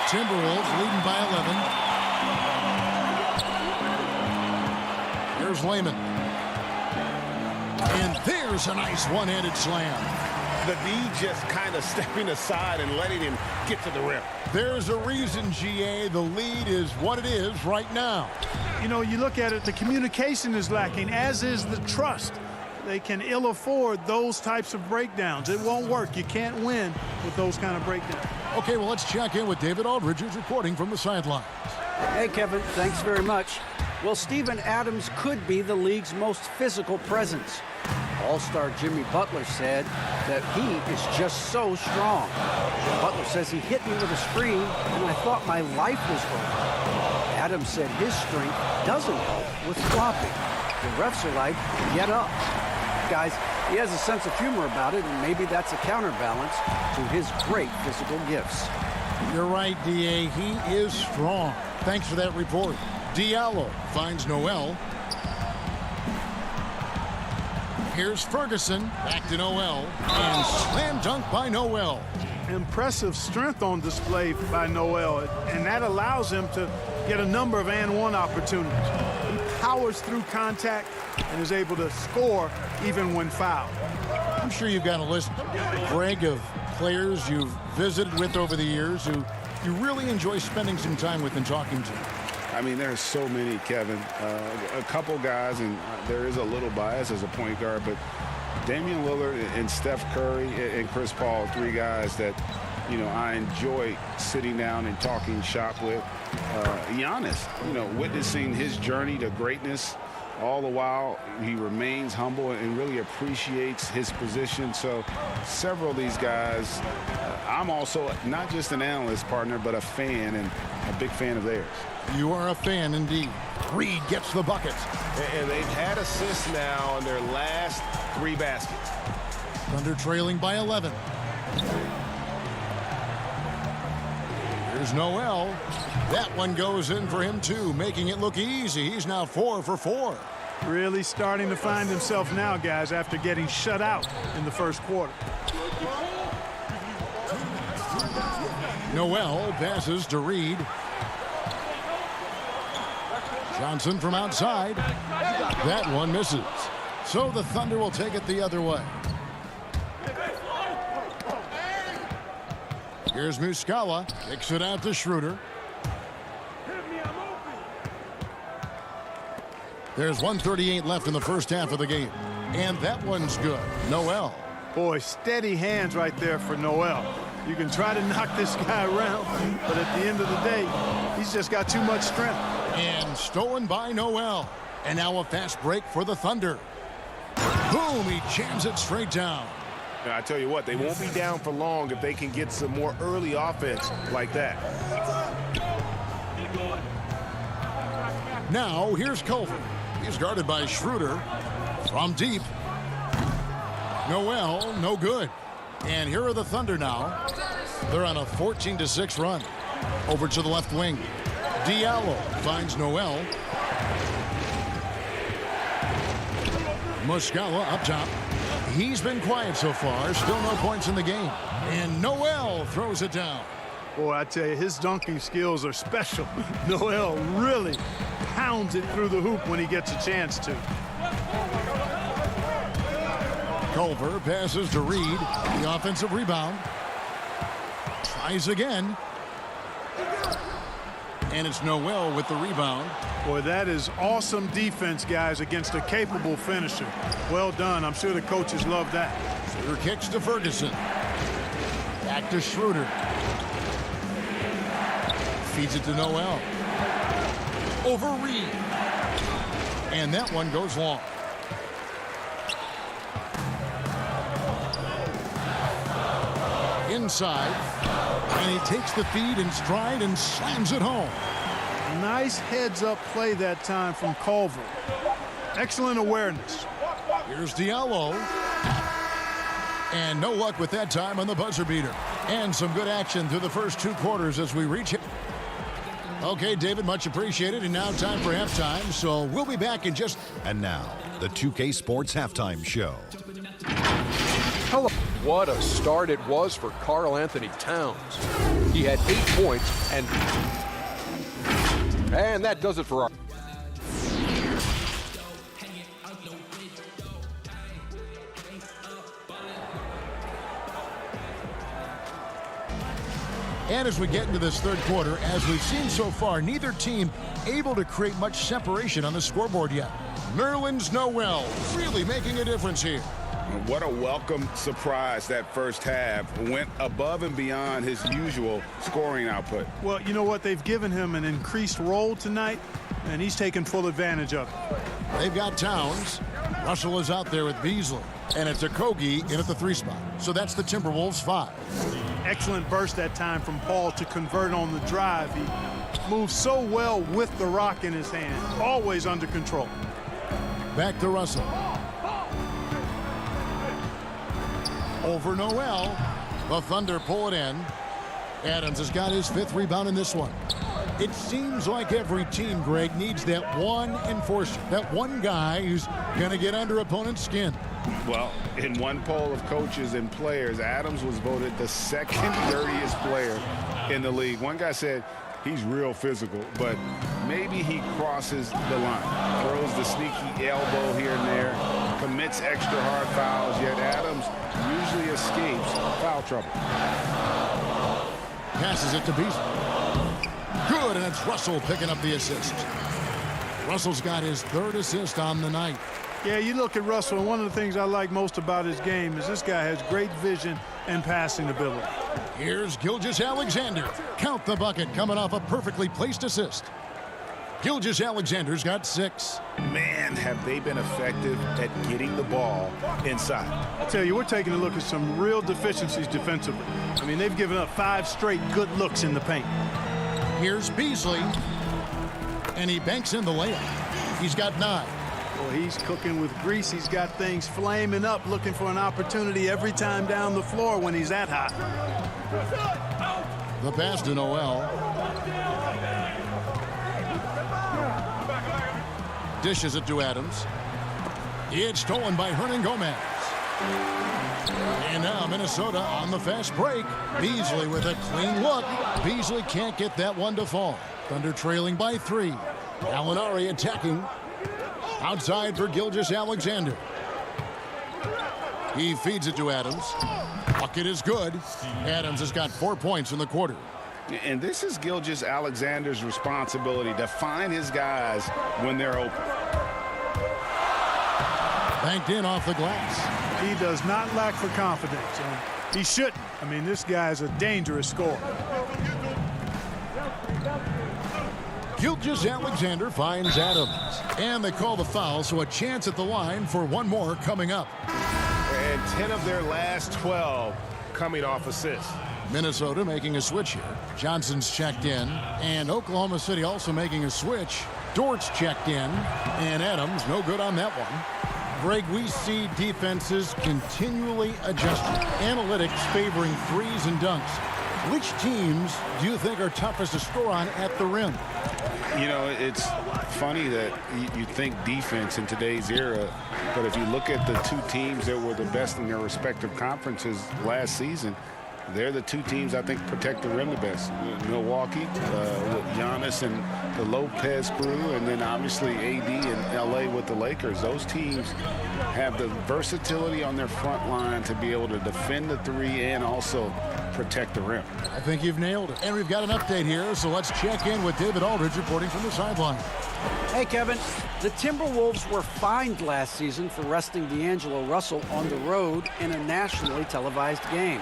Timberwolves leading by 11. Here's Layman. And there's a nice one-handed slam. The D just kind of stepping aside and letting him get to the rim. There's a reason, GA, the lead is what it is right now. You know, you look at it, the communication is lacking, as is the trust. They can ill afford those types of breakdowns. It won't work. You can't win with those kind of breakdowns. Okay, well, let's check in with David Aldridge, who's reporting from the sidelines. Hey, Kevin, thanks very much. Well, Steven Adams could be the league's most physical presence. All-star Jimmy Butler said that he is just so strong. Butler says he hit me with a screen, and I thought my life was over. Adams said his strength doesn't help with flopping. The refs are like, get up. Guys, he has a sense of humor about it, and maybe that's a counterbalance to his great physical gifts. You're right, D.A. He is strong. Thanks for that report. Diallo finds Noel. Here's Ferguson. Back to Noel. And slam dunk by Noel. Impressive strength on display by Noel, and that allows him to get a number of and-one opportunities. He powers through contact and is able to score even when fouled. I'm sure you've got a list, Greg, of players you've visited with over the years who you really enjoy spending some time with and talking to. I mean, there's so many, Kevin. A couple guys, and there is a little bias as a point guard, but Damian Lillard and Steph Curry and Chris Paul, 3 guys that, you know, I enjoy sitting down and talking shop with. Giannis, you know, witnessing his journey to greatness. All the while, he remains humble and really appreciates his position. So several of these guys, I'm also not just an analyst, partner, but a fan, and a big fan of theirs. You are a fan indeed. Reed gets the bucket. And they've had assists now on their last 3 baskets. Thunder trailing by 11. Here's Noel. That one goes in for him too, making it look easy. He's now 4 for 4. Really starting to find himself now, guys, after getting shut out in the first quarter. Noel passes to Reed. Johnson from outside. That one misses. So the Thunder will take it the other way. Here's Muscala. Kicks it out to Schroeder. There's 1:38 left in the first half of the game. And that one's good. Noel. Boy, steady hands right there for Noel. You can try to knock this guy around, but at the end of the day, he's just got too much strength. And stolen by Noel. And now a fast break for the Thunder. Boom, he jams it straight down. Now, I tell you what, they won't be down for long if they can get some more early offense like that. Now, here's Culver. He's guarded by Schroeder. From deep. Noel, no good. And here are the Thunder now. They're on a 14-6 run. Over to the left wing. Diallo finds Noel. Muscala up top. He's been quiet so far. Still no points in the game. And Noel throws it down. Boy, I tell you, his dunking skills are special. Noel really pounds it through the hoop when he gets a chance to. Culver passes to Reed. The offensive rebound. Tries again. And it's Noel with the rebound. Boy, that is awesome defense, guys, against a capable finisher. Well done. I'm sure the coaches love that. Schroeder kicks to Ferguson. Back to Schroeder. Feeds it to Noel. Over Reed. And that one goes long. Inside. And he takes the feed in stride and slams it home. Nice heads-up play that time from Culver. Excellent awareness. Here's Diallo. And no luck with that time on the buzzer beater. And some good action through the first two quarters as we reach it. Okay, David, much appreciated. And now time for halftime. So we'll be back in just... And now, the 2K Sports Halftime Show. Hello. What a start it was for Karl Anthony Towns. He had 8 points, and that does it for our... And as we get into this third quarter, as we've seen so far, neither team able to create much separation on the scoreboard yet. Nerlens Noel really making a difference here. What a welcome surprise that first half. Went above and beyond his usual scoring output. Well, you know what? They've given him an increased role tonight, and he's taken full advantage of it. They've got Towns. Russell is out there with Beasley. And it's Okogie in at the 3 spot. So that's the Timberwolves 5. Excellent burst that time from Paul to convert on the drive. He moves so well with the rock in his hand. Always under control. Back to Russell. Over Noel. The Thunder pull it in. Adams has got his 5th rebound in this one. It seems like every team, Greg, needs that one enforcer, that one guy who's going to get under opponent's skin. Well, in one poll of coaches and players, Adams was voted the 2nd dirtiest player in the league. One guy said he's real physical, but maybe he crosses the line. Throws the sneaky elbow here and there, commits extra hard fouls, yet Adams usually escapes foul trouble. Passes it to Beasley. Good, and it's Russell picking up the assist. Russell's got his 3rd assist on the night. Yeah, you look at Russell, and one of the things I like most about his game is this guy has great vision and passing ability. Here's Gilgeous-Alexander. Count the bucket coming off a perfectly placed assist. Gilgeous-Alexander's got 6. Man, have they been effective at getting the ball inside. I tell you, we're taking a look at some real deficiencies defensively. I mean, they've given up 5 straight good looks in the paint. Here's Beasley. And he banks in the layup. He's got 9. Well, he's cooking with grease. He's got things flaming up, looking for an opportunity every time down the floor when he's that hot. The pass to Noel. Dishes it to Adams. It's stolen by Hernan Gomez. And now Minnesota on the fast break. Beasley with a clean look. Beasley can't get that one to fall. Thunder trailing by 3. Gallinari attacking. Outside for Gilgeous-Alexander. He feeds it to Adams. Bucket is good. Adams has got 4 points in the quarter. And this is Gilgeous-Alexander's responsibility to find his guys when they're open. Banked in off the glass. He does not lack for confidence, and he shouldn't. I mean, this guy's a dangerous scorer. Gilgeous-Alexander finds Adams. And they call the foul, so a chance at the line for one more coming up. And 10 of their last 12 coming off assists. Minnesota making a switch here. Johnson's checked in. And Oklahoma City also making a switch. Dort's checked in. And Adams, no good on that one. Greg, we see defenses continually adjusting. Analytics favoring threes and dunks. Which teams do you think are toughest to score on at the rim? You know, it's funny that you think defense in today's era, but if you look at the two teams that were the best in their respective conferences last season, they're the two teams I think protect the rim the best. Milwaukee with Giannis and the Lopez crew, and then obviously AD and LA with the Lakers. Those teams have the versatility on their front line to be able to defend the three and also protect the rim. I think you've nailed it. And we've got an update here, so let's check in with David Aldridge reporting from the sideline. Hey, Kevin. The Timberwolves were fined last season for resting D'Angelo Russell on the road in a nationally televised game.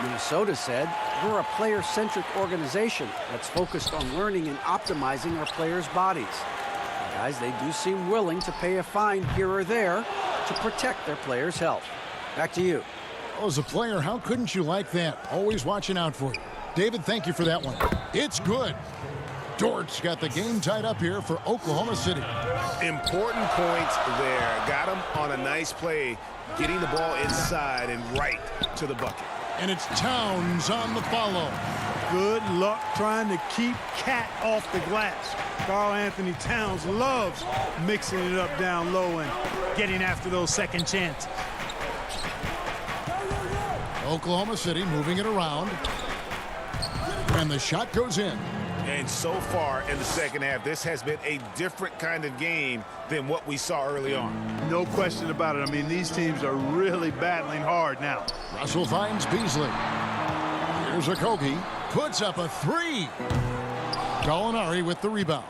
Minnesota said, we're a player-centric organization that's focused on learning and optimizing our players' bodies. And guys, they do seem willing to pay a fine here or there to protect their players' health. Back to you. Oh, as a player, how couldn't you like that? Always watching out for you. David, thank you for that one. It's good. Dort's got the game tied up here for Oklahoma City. Important points there. Got him on a nice play, getting the ball inside and right to the bucket. And it's Towns on the follow. Good luck trying to keep Cat off the glass. Karl-Anthony Towns loves mixing it up down low and getting after those second chances. Oklahoma City moving it around. And the shot goes in. And so far in the second half, this has been a different kind of game than what we saw early on. No question about it. I mean, these teams are really battling hard now. Russell finds Beasley. Here's Okogie. Puts up a three. Gallinari with the rebound.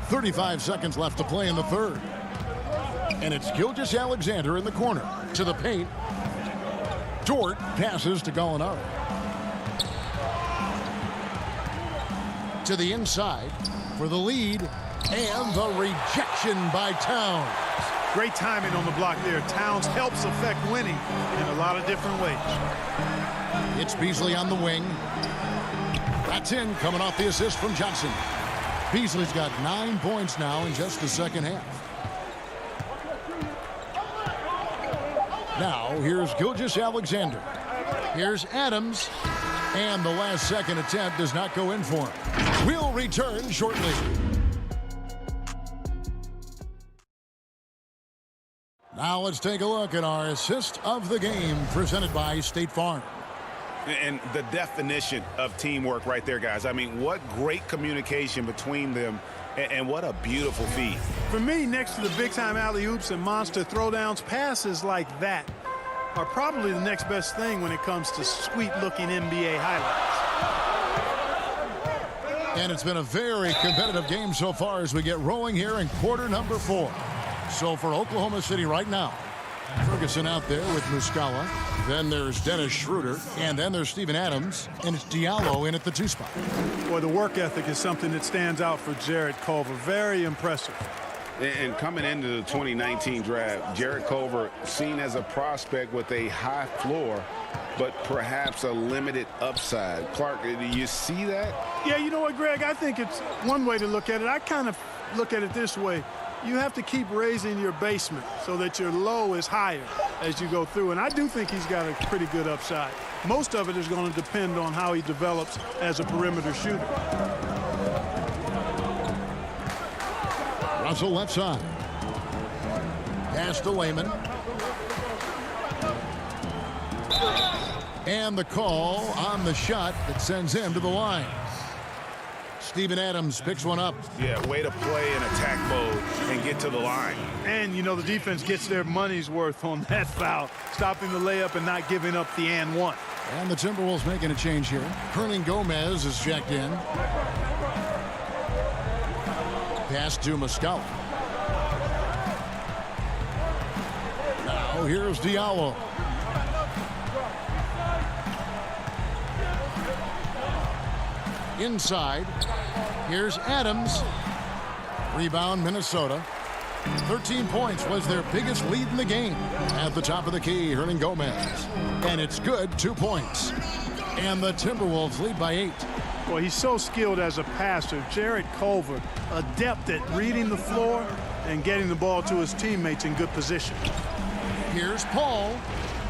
35 seconds left to play in the third. And it's Gilgeous-Alexander in the corner. To the paint. Dort passes to Gallinari. To the inside for the lead, and the rejection by Towns. Great timing on the block there. Towns helps affect winning in a lot of different ways. It's Beasley on the wing. That's in, coming off the assist from Johnson. Beasley's got 9 points now in just the second half. Now, here's Gilgeous-Alexander. Here's Adams. And the last second attempt does not go in for him. We'll return shortly. Now let's take a look at our assist of the game presented by State Farm. And the definition of teamwork right there, guys. I mean, what great communication between them, and what a beautiful feed. For me, next to the big-time alley-oops and monster throwdowns, passes like that are probably the next best thing when it comes to sweet-looking NBA highlights. And it's been a very competitive game so far as we get rolling here in quarter number 4. So for Oklahoma City right now, Ferguson out there with Muscala. Then there's Dennis Schroeder. And then there's Steven Adams. And it's Diallo in at the 2 spot. Boy, the work ethic is something that stands out for Jarrett Culver. Very impressive. And coming into the 2019 draft, Jarrett Culver seen as a prospect with a high floor, but perhaps a limited upside. Clark, do you see that? Yeah, you know what, Greg? I think it's one way to look at it. I kind of look at it this way. You have to keep raising your basement so that your low is higher as you go through. And I do think he's got a pretty good upside. Most of it is going to depend on how he develops as a perimeter shooter. Russell left side. Pass to Layman. And the call on the shot that sends him to the line. Steven Adams picks one up. Yeah, way to play in attack mode and get to the line. And, you know, the defense gets their money's worth on that foul, stopping the layup and not giving up the and one. And the Timberwolves making a change here. Hernan Gomez is checked in. Pass to Muscala. Now here's Diallo. Inside. Here's Adams. Rebound, Minnesota. 13 points was their biggest lead in the game. At the top of the key, Hernan Gomez. And it's good, 2 points. And the Timberwolves lead by 8. Well, he's so skilled as a passer. Jarrett Culver, adept at reading the floor and getting the ball to his teammates in good position. Here's Paul.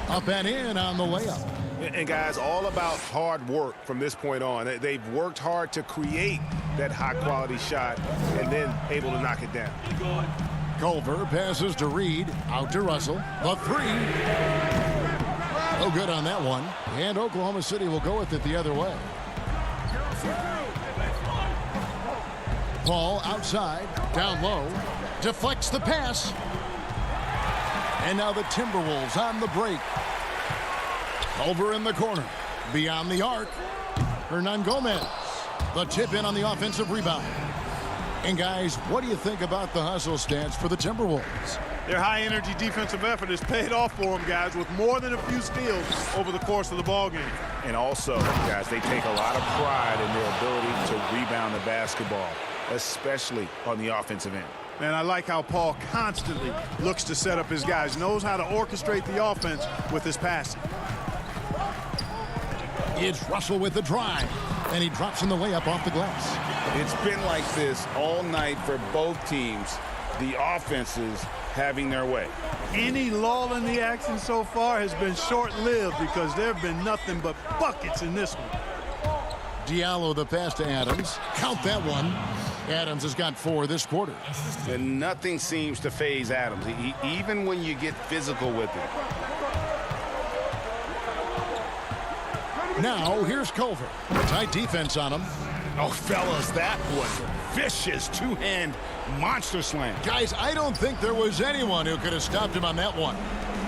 Up and in on the layup. And guys, all about hard work from this point on. They've worked hard to create that high-quality shot and then able to knock it down. Culver passes to Reed, out to Russell. The three. No good on that one. And Oklahoma City will go with it the other way. Paul outside, down low, deflects the pass. And now the Timberwolves on the break. Over in the corner, beyond the arc, Hernan Gomez. The tip in on the offensive rebound. And guys, what do you think about the hustle stance for the Timberwolves? Their high-energy defensive effort has paid off for them, guys, with more than a few steals over the course of the ballgame. And also, guys, they take a lot of pride in their ability to rebound the basketball, especially on the offensive end. And I like how Paul constantly looks to set up his guys, knows how to orchestrate the offense with his passing. It's Russell with the drive, and he drops in the layup off the glass. It's been like this all night for both teams. The offenses having their way. Any lull in the action so far has been short-lived because there have been nothing but buckets in this one. Diallo the pass to Adams. Count that one. Adams has got 4 this quarter. And nothing seems to faze Adams, even when you get physical with him. Now, here's Culver. Tight defense on him. Oh, fellas, that was vicious two-hand monster slam. Guys, I don't think there was anyone who could have stopped him on that one.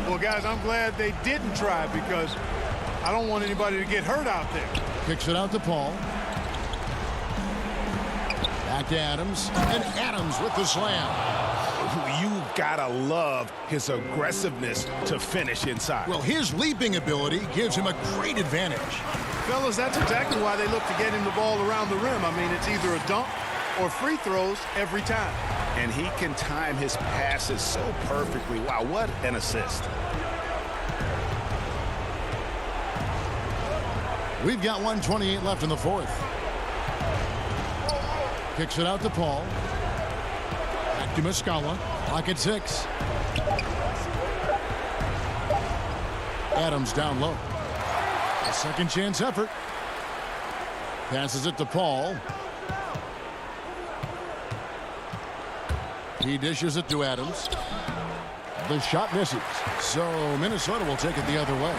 Well, guys, I'm glad they didn't try because I don't want anybody to get hurt out there. Kicks it out to Paul. Back to Adams. And Adams with the slam. You gotta love his aggressiveness to finish inside. Well, his leaping ability gives him a great advantage. Fellas, that's exactly why they look to get him the ball around the rim. I mean, it's either a dunk or free throws every time. And he can time his passes so perfectly. Wow, what an assist. We've got 1:28 left in the fourth. Kicks it out to Paul. Back to Muscala. Clock at 6. Adams down low. A second chance effort. Passes it to Paul. He dishes it to Adams. The shot misses. So Minnesota will take it the other way.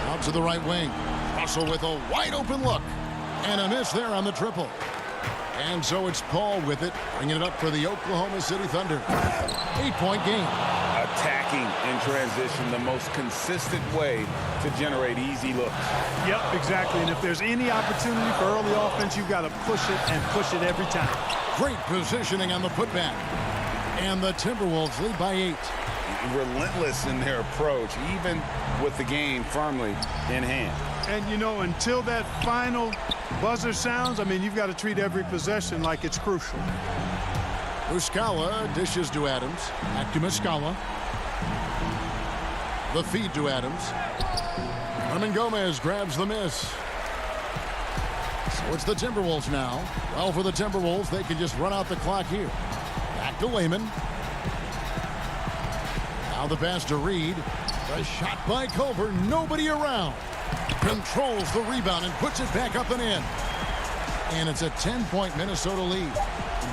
Out to the right wing. Russell with a wide open look. And a miss there on the triple. And so it's Paul with it, bringing it up for the Oklahoma City Thunder. 8-point game. Attacking in transition, the most consistent way to generate easy looks. Yep, exactly. And if there's any opportunity for early offense, you've got to push it and push it every time. Great positioning on the putback. And the Timberwolves lead by 8. Relentless in their approach, even with the game firmly in hand. And, you know, until that final buzzer sounds, I mean, you've got to treat every possession like it's crucial. Muscala dishes to Adams. Back to Muscala. The feed to Adams. Hernan Gomez grabs the miss. So it's the Timberwolves now. Well, for the Timberwolves, they can just run out the clock here. Back to Lehman. Now the pass to Reed. The shot by Culver. Nobody around. Controls the rebound and puts it back up and in. And it's a 10-point Minnesota lead.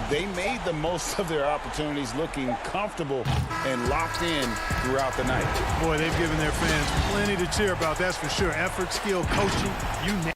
they made the most of their opportunities, looking comfortable and locked in throughout the night. Boy, they've given their fans plenty to cheer about, that's for sure. Effort, skill, coaching, you name it.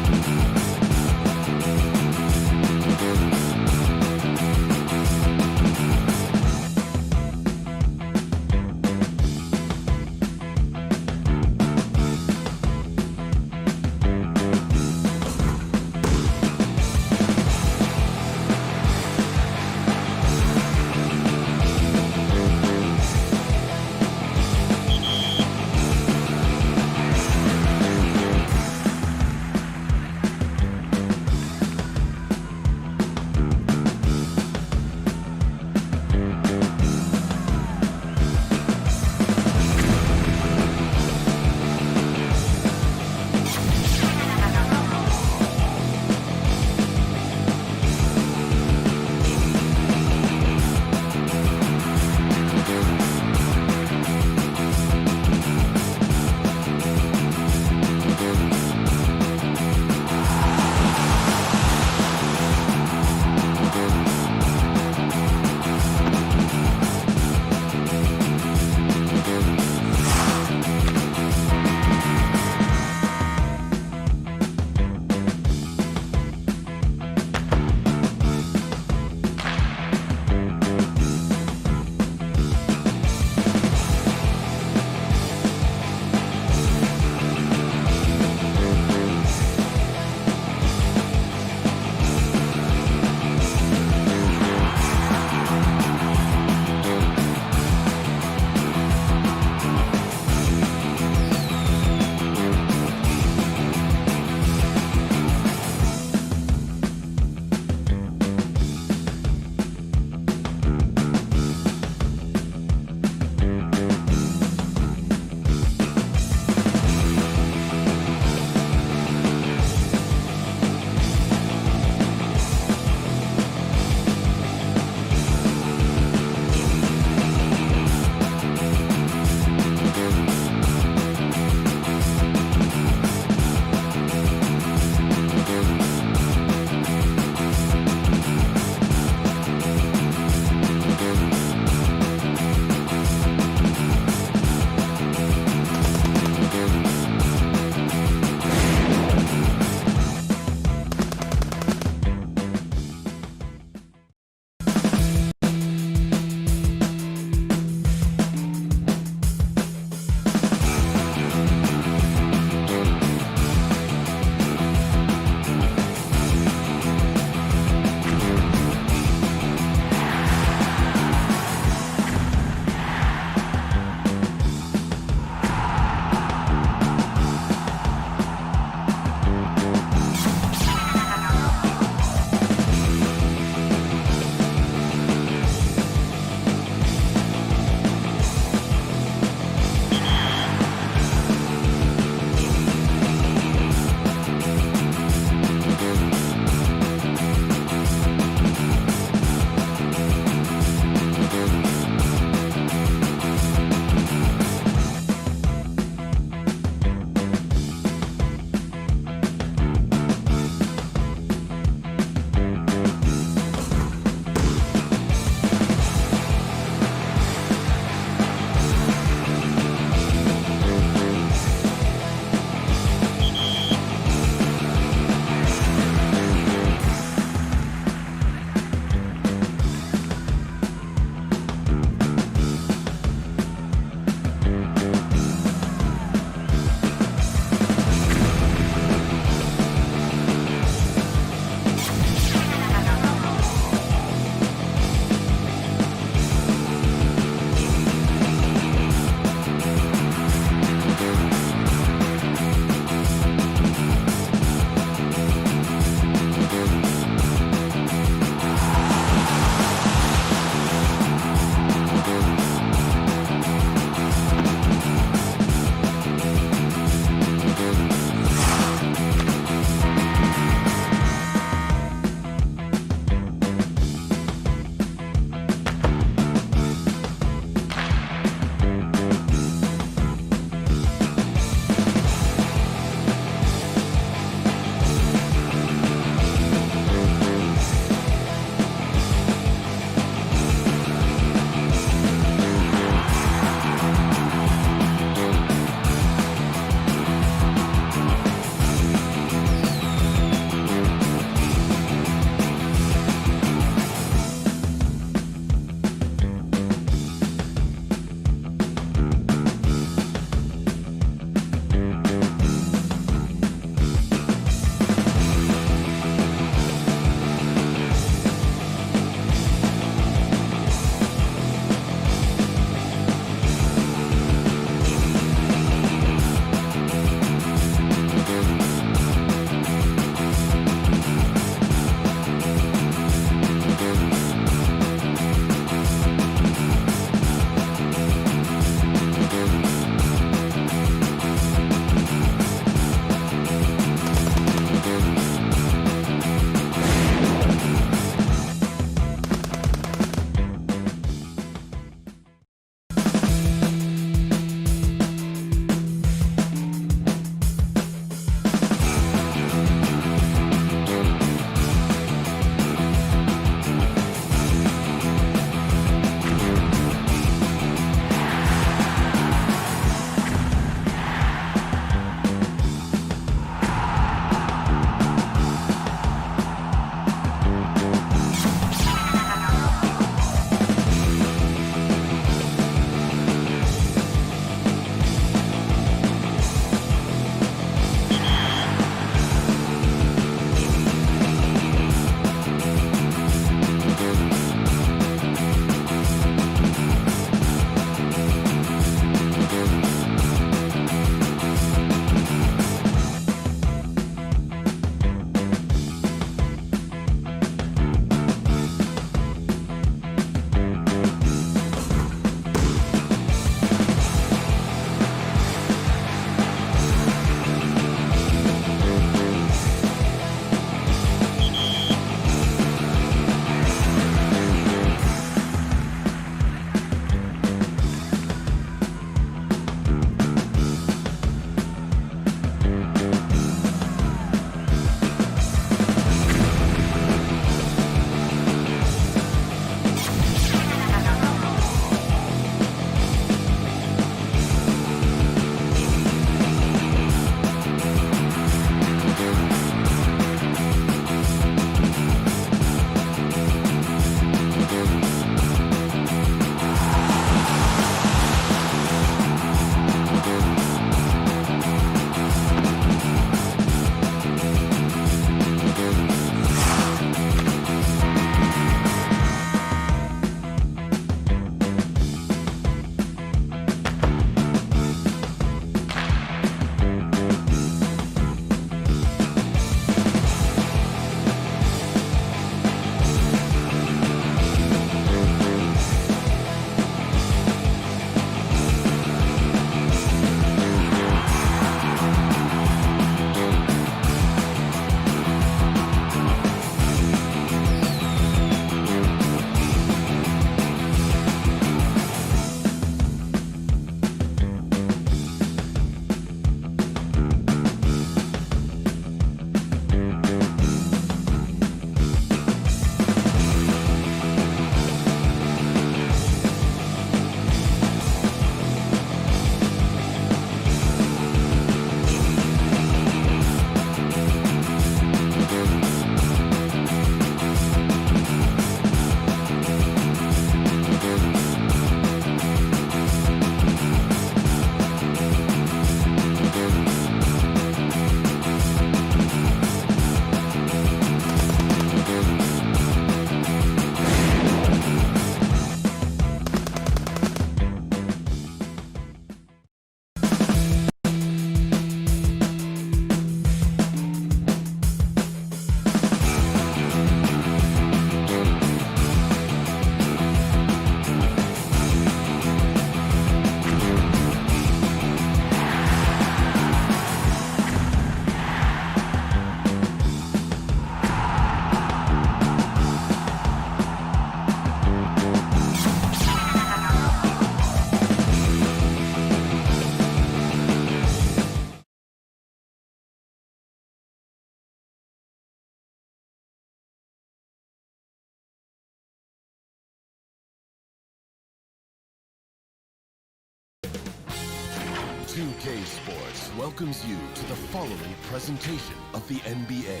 2K Sports welcomes you to the following presentation of the NBA.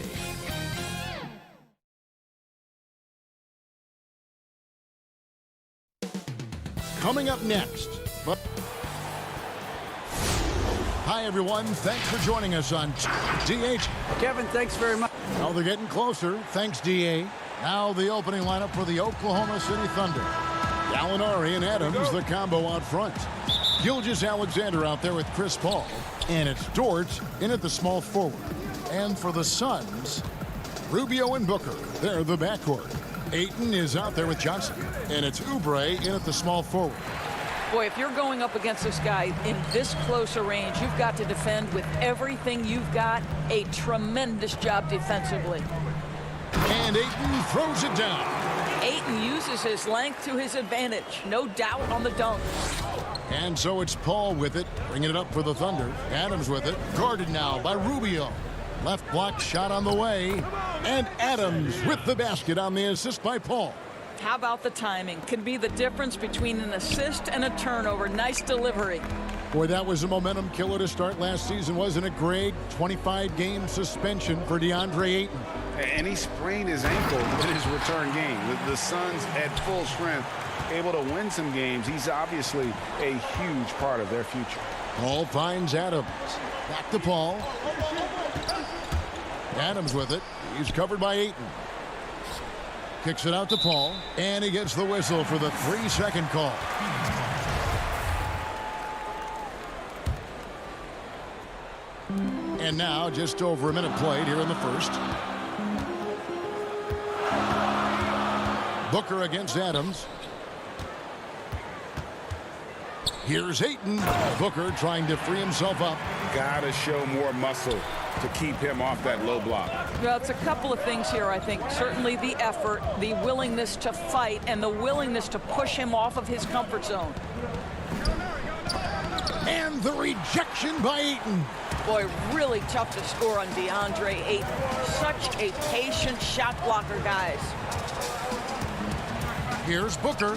Coming up next. Hi, everyone. Thanks for joining us on DH. Kevin, thanks very much. Now they're getting closer. Thanks, DA. Now the opening lineup for the Oklahoma City Thunder. Gallinari and Adams, the combo out front. Gilgeous-Alexander out there with Chris Paul. And it's Dort in at the small forward. And for the Suns, Rubio and Booker. They're the backcourt. Ayton is out there with Johnson. And it's Oubre in at the small forward. Boy, if you're going up against this guy in this close a range, you've got to defend with everything you've got. A tremendous job defensively. And Ayton throws it down. Ayton uses his length to his advantage. No doubt on the dunk. And so it's Paul with it, bringing it up for the Thunder. Adams with it, guarded now by Rubio. Left block shot on the way. And Adams with the basket on the assist by Paul. How about the timing? Can be the difference between an assist and a turnover. Nice delivery. Boy, that was a momentum killer to start last season, wasn't it, Greg? 25-game suspension for DeAndre Ayton. And he sprained his ankle in his return game. The Suns at full strength, able to win some games. He's obviously a huge part of their future. Paul finds Adams. Back to Paul. Adams with it. He's covered by Ayton. Kicks it out to Paul. And he gets the whistle for the 3-second call. And now just over a minute played here in the first. Booker against Adams. Here's Ayton. Booker trying to free himself up. Gotta show more muscle to keep him off that low block. Well, it's a couple of things here, I think. Certainly the effort, the willingness to fight, and the willingness to push him off of his comfort zone. And the rejection by Ayton. Boy, really tough to score on DeAndre Ayton. Such a patient shot blocker, guys. Here's Booker.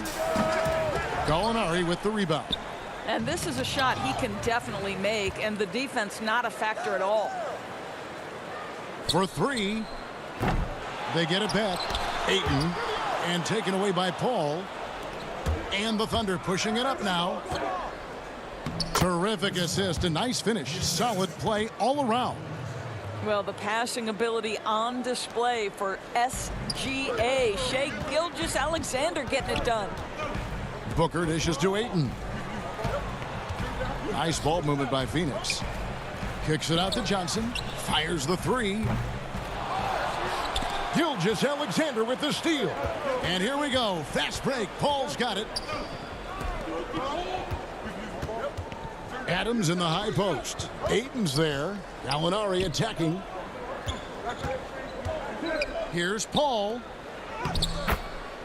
Gallinari with the rebound. And this is a shot he can definitely make, and the defense not a factor at all. For three. They get it back. Ayton. And taken away by Paul. And the Thunder pushing it up now. Terrific assist. A nice finish. Solid play all around. Well, the passing ability on display for SGA. Shai Gilgeous-Alexander getting it done. Booker dishes to Ayton. Nice ball movement by Phoenix. Kicks it out to Johnson. Fires the three. Gilgeous-Alexander with the steal. And here we go. Fast break. Paul's got it. Adams in the high post. Ayton's there. Gallinari attacking. Here's Paul.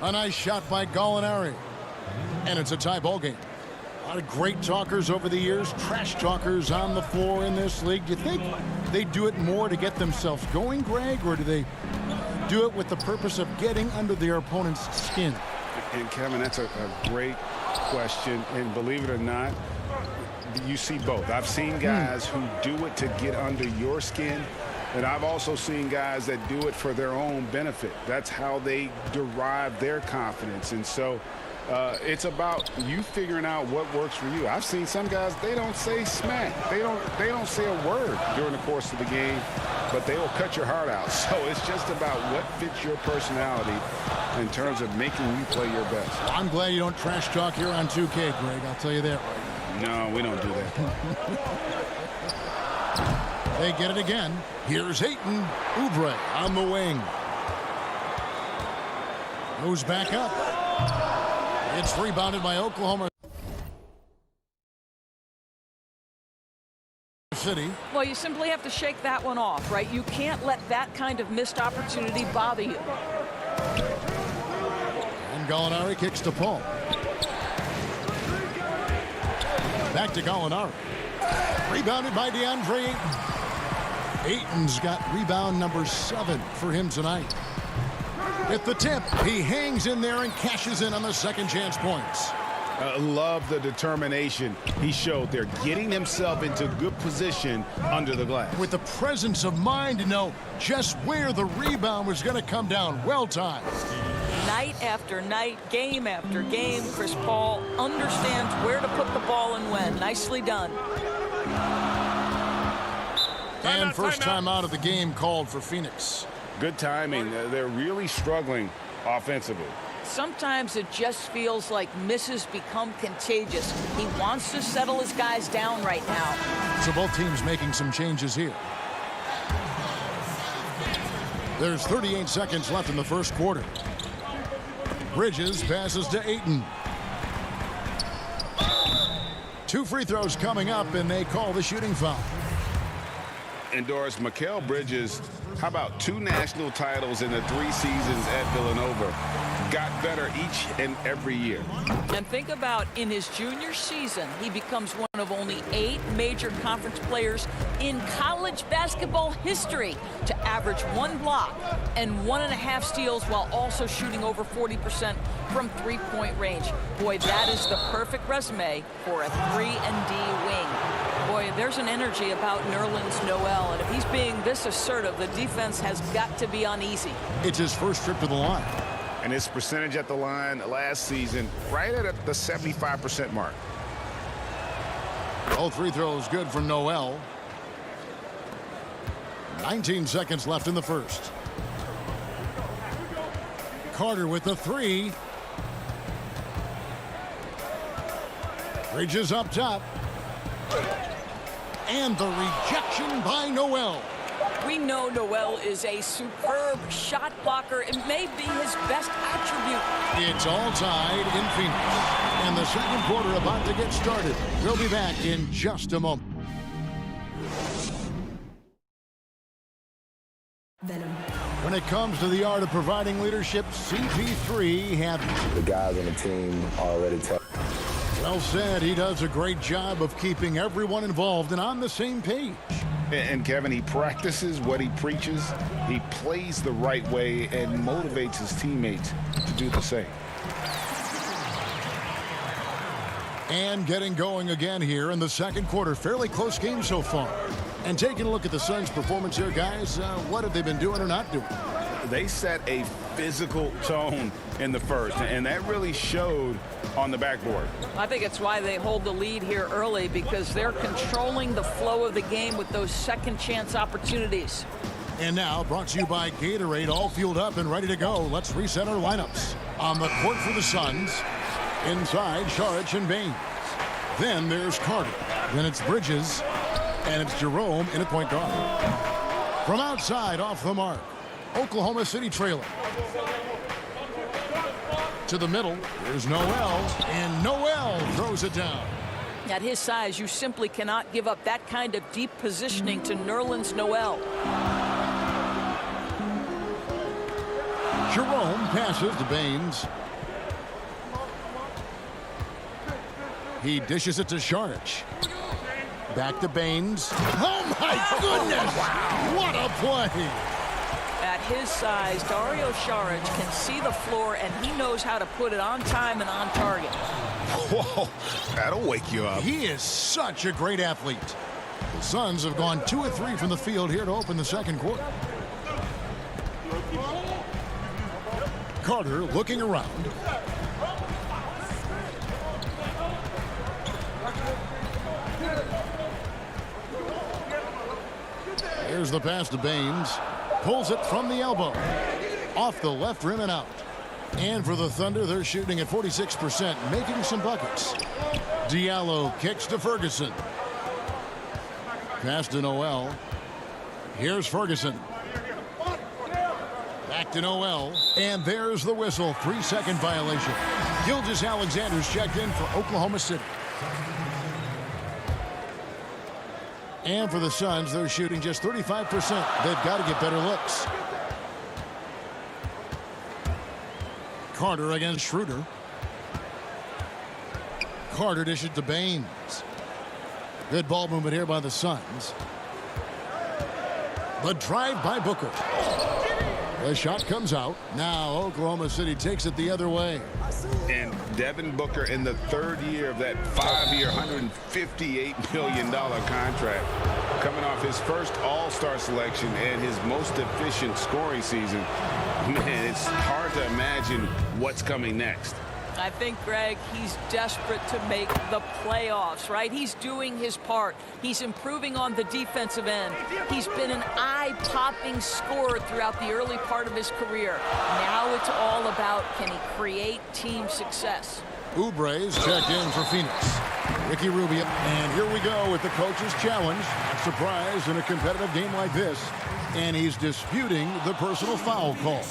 A nice shot by Gallinari. And it's a tie ball game. A lot of great talkers over the years, trash talkers on the floor in this league. Do you think they do it more to get themselves going, Greg, or do they do it with the purpose of getting under their opponent's skin? And Kevin, that's a great question. And believe it or not, you see both. I've seen guys who do it to get under your skin, and I've also seen guys that do it for their own benefit. That's how they derive their confidence. And so it's about you figuring out what works for you. I've seen some guys, they don't say smack. They don't say a word during the course of the game, but they will cut your heart out. So it's just about what fits your personality in terms of making you play your best. Well, I'm glad you don't trash talk here on 2K, Greg. I'll tell you that right. No, we don't do that. They get it again. Here's Ayton. Oubre on the wing. Goes back up. It's rebounded by Oklahoma City. Well, you simply have to shake that one off, right? You can't let that kind of missed opportunity bother you. And Gallinari kicks to Paul. Back to Gallinari. Rebounded by DeAndre Ayton. Ayton's got rebound number 7 for him tonight. With the tip, he hangs in there and cashes in on the second chance points. Love the determination he showed there, getting himself into good position under the glass. With the presence of mind to know just where the rebound was going to come down. Well timed. Night after night, game after game, Chris Paul understands where to put the ball and when. Nicely done. And first time out of the game called for Phoenix. Good timing. They're really struggling offensively. Sometimes it just feels like misses become contagious. He wants to settle his guys down right now. So both teams making some changes here. There's 38 seconds left in the first quarter. Bridges passes to Ayton. 2 free throws coming up, and they call the shooting foul. And Doris, Mikal Bridges, how about 2 national titles in the 3 seasons at Villanova? Got better each and every year. And think about in his junior season, he becomes one of only 8 major conference players in college basketball history to average 1 block and 1.5 steals while also shooting over 40% from 3-point range. Boy, that is the perfect resume for a 3-and-D wing. Boy, there's an energy about Nerlens Noel, and if he's being this assertive, the defense has got to be uneasy. It's his first trip to the line. And his percentage at the line last season, right at the 75% mark. All free throws good from Noel. 19 seconds left in the first. Carter with the 3. Bridges up top. And the rejection by Noel. We know Noel is a superb shot blocker. It may be his best attribute. It's all tied in Phoenix. And the second quarter about to get started. We'll be back in just a moment. When it comes to the art of providing leadership, CP3 had the guys on the team already tell. Well said. He does a great job of keeping everyone involved and on the same page. And Kevin, he practices what he preaches. He plays the right way and motivates his teammates to do the same. And getting going again here in the second quarter. Fairly close game so far. And taking a look at the Suns' performance here, guys, what have they been doing or not doing? They set a physical tone in the first, and that really showed on the backboard. I think it's why they hold the lead here early, because they're controlling the flow of the game with those second chance opportunities. And now, brought to you by Gatorade, all fueled up and ready to go. Let's reset our lineups. On the court for the Suns, inside, Saric and Baines. Then there's Carter. Then it's Bridges. And it's Jerome in at point guard. From outside, off the mark, Oklahoma City trailing. To the middle, there's Noel, and Noel throws it down. At his size, you simply cannot give up that kind of deep positioning to Nerlens Noel. Jerome passes to Baines. He dishes it to Saric. Back to Baines. Oh, my goodness! Wow. What a play! At his size, Dario Saric can see the floor, and he knows how to put it on time and on target. Whoa, that'll wake you up. He is such a great athlete. The Suns have gone 2 of 3 from the field here to open the second quarter. Carter looking around. Here's the pass to Baines. Pulls it from the elbow. Off the left rim and out. And for the Thunder, they're shooting at 46%, making some buckets. Diallo kicks to Ferguson. Pass to Noel. Here's Ferguson. Back to Noel. And there's the whistle. 3-second violation. Gilgeous-Alexander's checked in for Oklahoma City. And for the Suns, they're shooting just 35%. They've got to get better looks. Carter against Schroeder. Carter dishes to Baines. Good ball movement here by the Suns. The drive by Booker. The shot comes out. Now Oklahoma City takes it the other way. And Devin Booker in the third year of that 5-year, $158 million contract, coming off his first All-Star selection and his most efficient scoring season. Man, it's hard to imagine what's coming next. I think, Greg, he's desperate to make the playoffs, right? He's doing his part. He's improving on the defensive end. He's been an eye-popping scorer throughout the early part of his career. Now it's all about, can he create team success? Oubre's checked in for Phoenix. Ricky Rubio. And here we go with the coach's challenge. Not surprised in a competitive game like this. And he's disputing the personal foul call.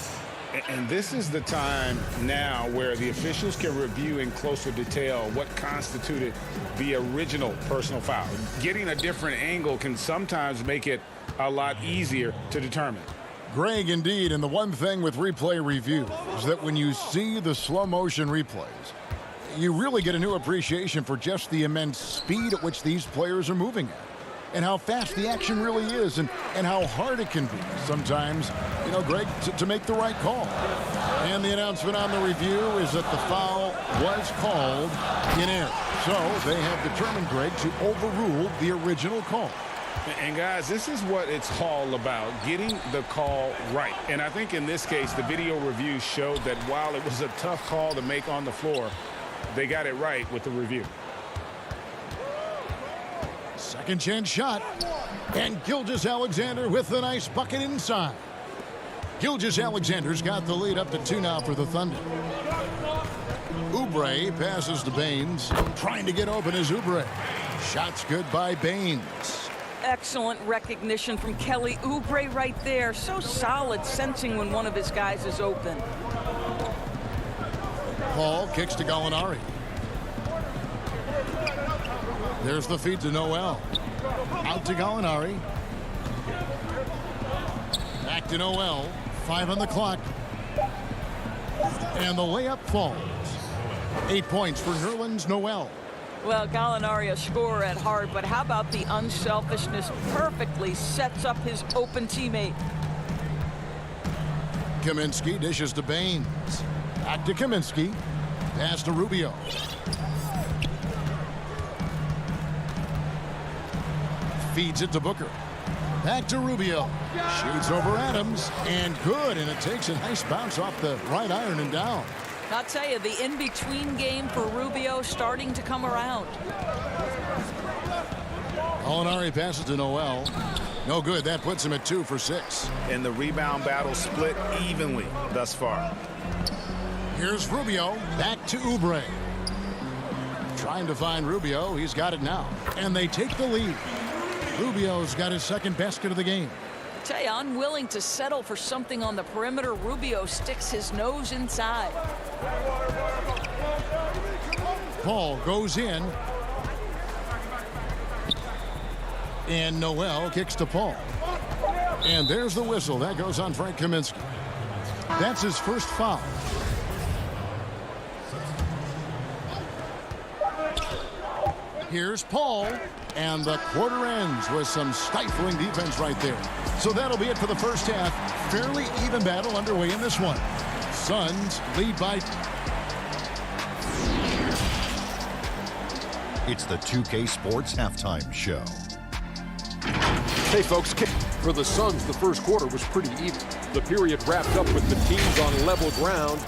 And this is the time now where the officials can review in closer detail what constituted the original personal foul. Getting a different angle can sometimes make it a lot easier to determine. Greg, indeed, and the one thing with replay review is that when you see the slow motion replays, you really get a new appreciation for just the immense speed at which these players are moving at. And how fast the action really is, and how hard it can be sometimes, you know, Greg, to make the right call. And the announcement on the review is that the foul was called in error. So they have determined, Greg, to overrule the original call. And guys, this is what it's all about, getting the call right. And I think in this case, the video review showed that while it was a tough call to make on the floor, they got it right with the review. Second chance shot. And Gilgeous-Alexander with a nice bucket inside. Gilgeous-Alexander's got the lead up to 2 now for the Thunder. Oubre passes to Baines. Trying to get open is Oubre. Shot's good by Baines. Excellent recognition from Kelly Oubre right there. So solid, sensing when one of his guys is open. Paul kicks to Gallinari. There's the feed to Noel. Out to Gallinari. Back to Noel. 5 on the clock. And the layup falls. 8 points for Nerlens Noel. Well, Gallinari a scorer at heart, but how about the unselfishness? Perfectly sets up his open teammate. Kaminsky dishes to Baines. Back to Kaminsky. Pass to Rubio. Feeds it to Booker. Back to Rubio. Shoots over Adams. And good. And it takes a nice bounce off the right iron and down. I'll tell you, the in-between game for Rubio starting to come around. Gallinari passes to Noel. No good. That puts him at 2 for 6. And the rebound battle split evenly thus far. Here's Rubio. Back to Oubre. Trying to find Rubio. He's got it now. And they take the lead. Rubio's got his second basket of the game. I tell you, unwilling to settle for something on the perimeter. Rubio sticks his nose inside. Paul goes in. And Noel kicks to Paul. And there's the whistle. That goes on Frank Kaminsky. That's his first foul. Here's Paul. And the quarter ends with some stifling defense right there. So that'll be it for the first half. Fairly even battle underway in this one. Suns lead by... It's the 2K Sports Halftime Show. Hey, folks, for the Suns, the first quarter was pretty even. The period wrapped up with the teams on level ground.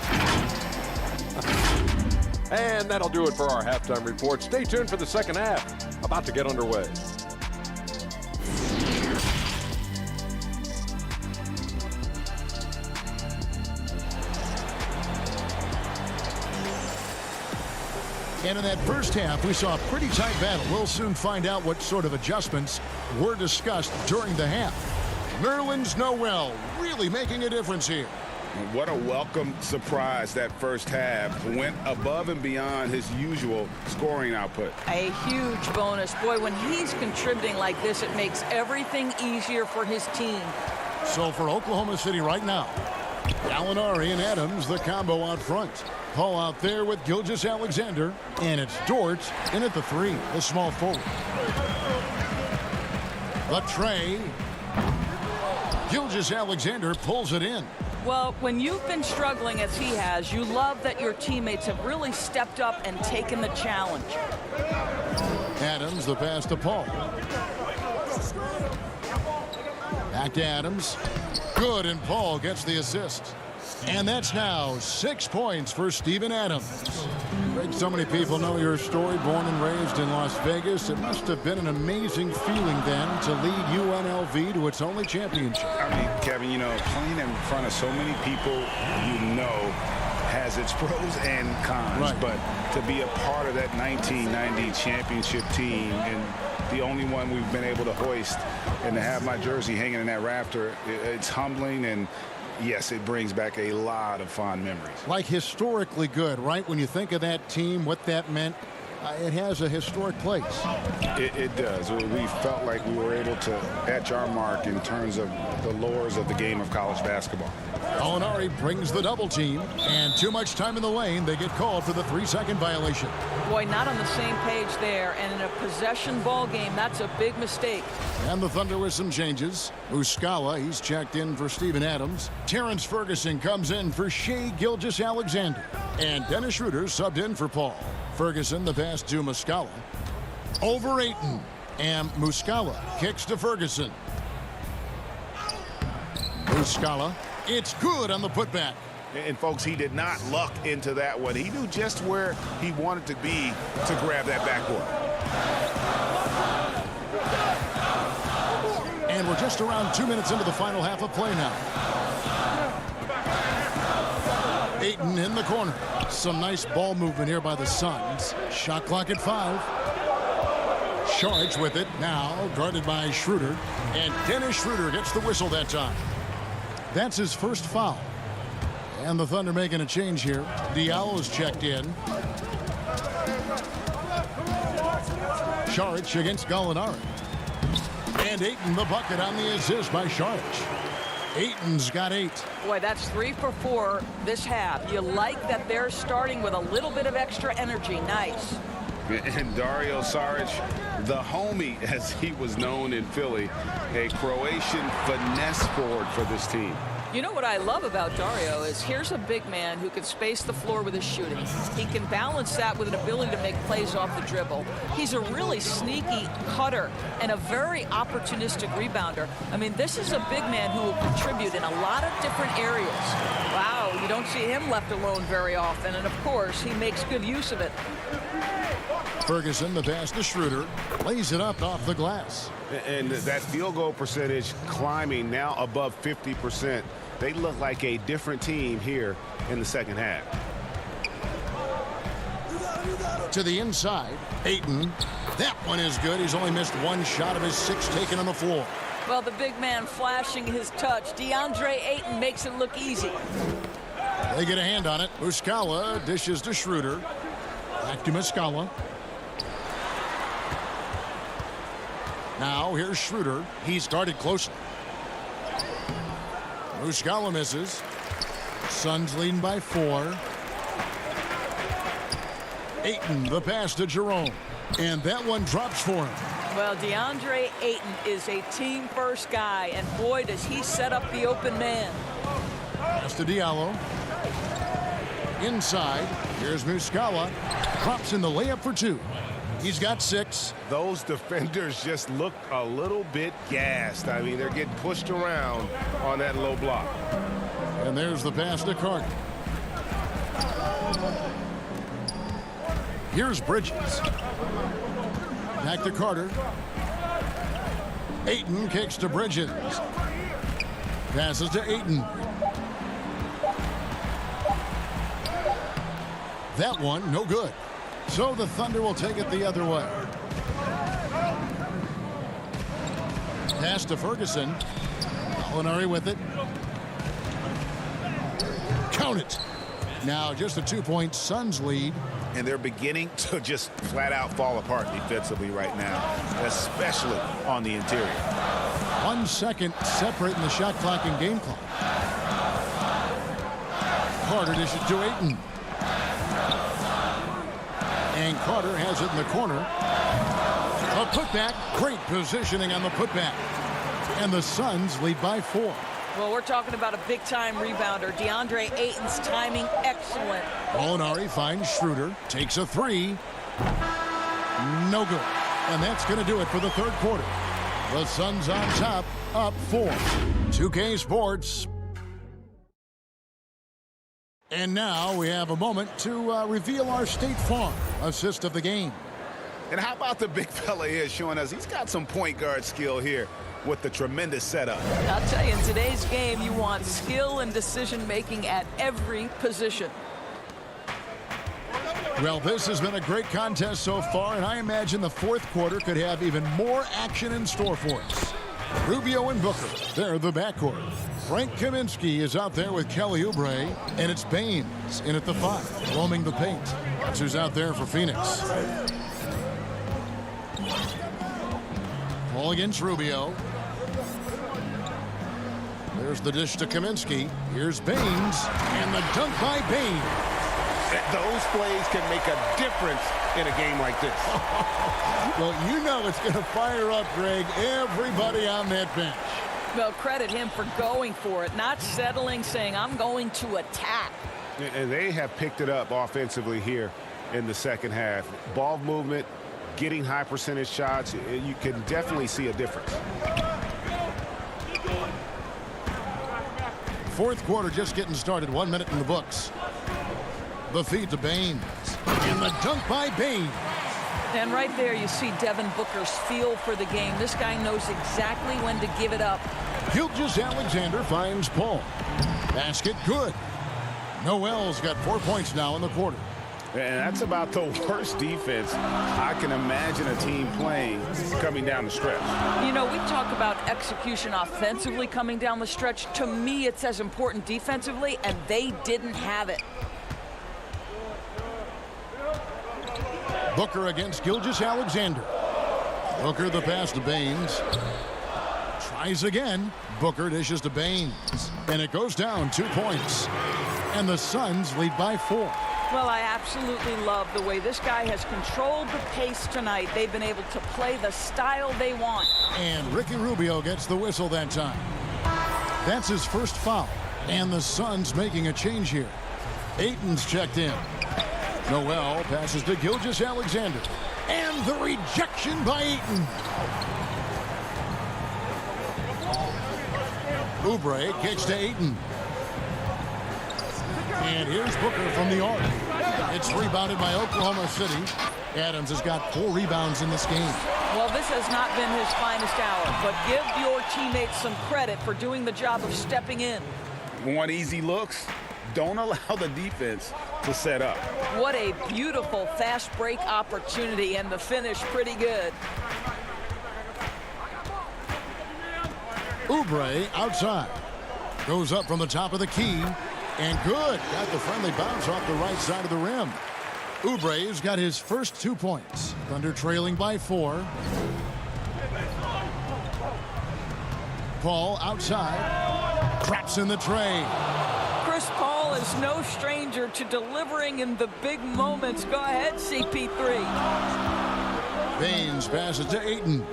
And that'll do it for our halftime report. Stay tuned for the second half. About to get underway. And in that first half, we saw a pretty tight battle. We'll soon find out what sort of adjustments were discussed during the half. Nerlens Noel really making a difference here. What a welcome surprise that first half. Went above and beyond his usual scoring output. A huge bonus. Boy, when he's contributing like this, it makes everything easier for his team. So for Oklahoma City right now, Gallinari and Adams, the combo out front. Paul out there with Gilgeous-Alexander. And it's Dort in at the 3, the small forward. The tray. Gilgeous-Alexander pulls it in. Well, when you've been struggling as he has, you love that your teammates have really stepped up and taken the challenge. Adams, the pass to Paul. Back to Adams. Good, and Paul gets the assist. And that's now 6 points for Steven Adams. Greg, so many people know your story. Born and raised in Las Vegas. It must have been an amazing feeling then to lead UNLV to its only championship. I mean, Kevin, you know, playing in front of so many people you know has its pros and cons. Right. But to be a part of that 1990 championship team and the only one we've been able to hoist and to have my jersey hanging in that rafter, it's humbling, and yes, it brings back a lot of fond memories. Like historically good, right? When you think of that team, what that meant, it has a historic place. It does. We felt like we were able to etch our mark in terms of the lures of the game of college basketball. Gallinari brings the double team, and too much time in the lane. They get called for the 3-second violation. Boy, not on the same page there, and in a possession ball game, that's a big mistake. And the Thunder with some changes. Muscala, he's checked in for Steven Adams. Terrence Ferguson comes in for Shai Gilgeous-Alexander. And Dennis Schroeder subbed in for Paul. Ferguson, the pass to Muscala. Over Ayton. And Muscala kicks to Ferguson. Muscala. It's good on the putback. And, folks, he did not luck into that one. He knew just where he wanted to be to grab that backboard. And we're just around 2 minutes into the final half of play now. Ayton in the corner. Some nice ball movement here by the Suns. Shot clock at 5. Sharge with it. Now guarded by Schroeder. And Dennis Schroeder gets the whistle that time. That's his first foul. And the Thunder making a change here. Diallo's checked in. Sharge against Gallinari. And Ayton the bucket on the assist by Sharge. Ayton's got 8. Boy, that's 3 for 4 this half. You like that they're starting with a little bit of extra energy. Nice. And Dario Saric, the homie, as he was known in Philly, a Croatian finesse forward for this team. You know what I love about Dario is here's a big man who can space the floor with his shooting. He can balance that with an ability to make plays off the dribble. He's a really sneaky cutter and a very opportunistic rebounder. I mean, this is a big man who will contribute in a lot of different areas. Wow, you don't see him left alone very often, and of course, he makes good use of it. Ferguson, the pass to Schroeder, lays it up off the glass. And that field goal percentage climbing now above 50%. They look like a different team here in the second half. To the inside, Ayton. That one is good. He's only missed 1 shot of his 6 taken on the floor. Well, the big man flashing his touch. DeAndre Ayton makes it look easy. They get a hand on it. Muscala dishes to Schroeder. Back to Muscala. Now here's Schroeder. He started closely. Muscala misses. Suns leading by 4. Ayton, the pass to Jerome. And that one drops for him. Well, DeAndre Ayton is a team-first guy, and boy, does he set up the open man. Pass to Diallo. Inside, here's Muscala. Drops in the layup for 2. He's got 6. Those defenders just look a little bit gassed. I mean, they're getting pushed around on that low block. And there's the pass to Carter. Here's Bridges. Back to Carter. Ayton kicks to Bridges. Passes to Ayton. That one, no good. So the Thunder will take it the other way. Pass to Ferguson. Gallinari with it. Count it. Now just a 2-point Suns lead. And they're beginning to just flat out fall apart defensively right now, especially on the interior. 1 second separating the shot clock and game clock. Carter dishes to Ayton. And Carter has it in the corner. A putback. Great positioning on the putback. And the Suns lead by 4. Well, we're talking about a big-time rebounder. DeAndre Ayton's timing, excellent. Molinari finds Schroeder, takes a three. No good. And that's going to do it for the third quarter. The Suns on top, up 4. 2K Sports. And now we have a moment to reveal our State Farm assist of the game. And how about the big fella here showing us he's got some point guard skill here with the tremendous setup. I'll tell you, in today's game, you want skill and decision-making at every position. Well, this has been a great contest so far, and I imagine the fourth quarter could have even more action in store for us. Rubio and Booker, they're the backcourt. Frank Kaminsky is out there with Kelly Oubre, and it's Baines in at the 5, roaming the paint. That's who's out there for Phoenix. Ball against Rubio. There's the dish to Kaminsky. Here's Baines, and the dunk by Baines. Those plays can make a difference in a game like this. Well, you know it's going to fire up, Greg, everybody on that bench. Well, credit him for going for it, not settling, saying, I'm going to attack. And they have picked it up offensively here in the second half. Ball movement, getting high percentage shots, you can definitely see a difference. Fourth quarter just getting started. 1 minute in the books. The feed to Baines. And the dunk by Baines. And right there you see Devin Booker's feel for the game. This guy knows exactly when to give it up. Gilgeous-Alexander finds Paul. Basket good. Noel's got 4 points now in the quarter. And that's about the worst defense I can imagine a team playing coming down the stretch. You know, we talk about execution offensively coming down the stretch. To me, it's as important defensively, and they didn't have it. Booker against Gilgeous-Alexander. Booker the pass to Baines. Tries again. Booker dishes to Baines. And it goes down 2 points. And the Suns lead by 4. Well, I absolutely love the way this guy has controlled the pace tonight. They've been able to play the style they want. And Ricky Rubio gets the whistle that time. That's his first foul. And the Suns making a change here. Ayton's checked in. Noel passes to Gilgeous-Alexander. And the rejection by Ayton. Oubre kicks to Ayton. And here's Booker from the arc. It's rebounded by Oklahoma City. Adams has got 4 rebounds in this game. Well, this has not been his finest hour, but give your teammates some credit for doing the job of stepping in. Want easy looks? Don't allow the defense to set up. What a beautiful fast break opportunity, and the finish pretty good. Oubre outside. Goes up from the top of the key. And good. Got the friendly bounce off the right side of the rim. Oubre's got his first 2 points. Thunder trailing by 4. Paul outside. Traps in the tray. Chris Paul is no stranger to delivering in the big moments. Go ahead, CP3. Baines passes to Ayton.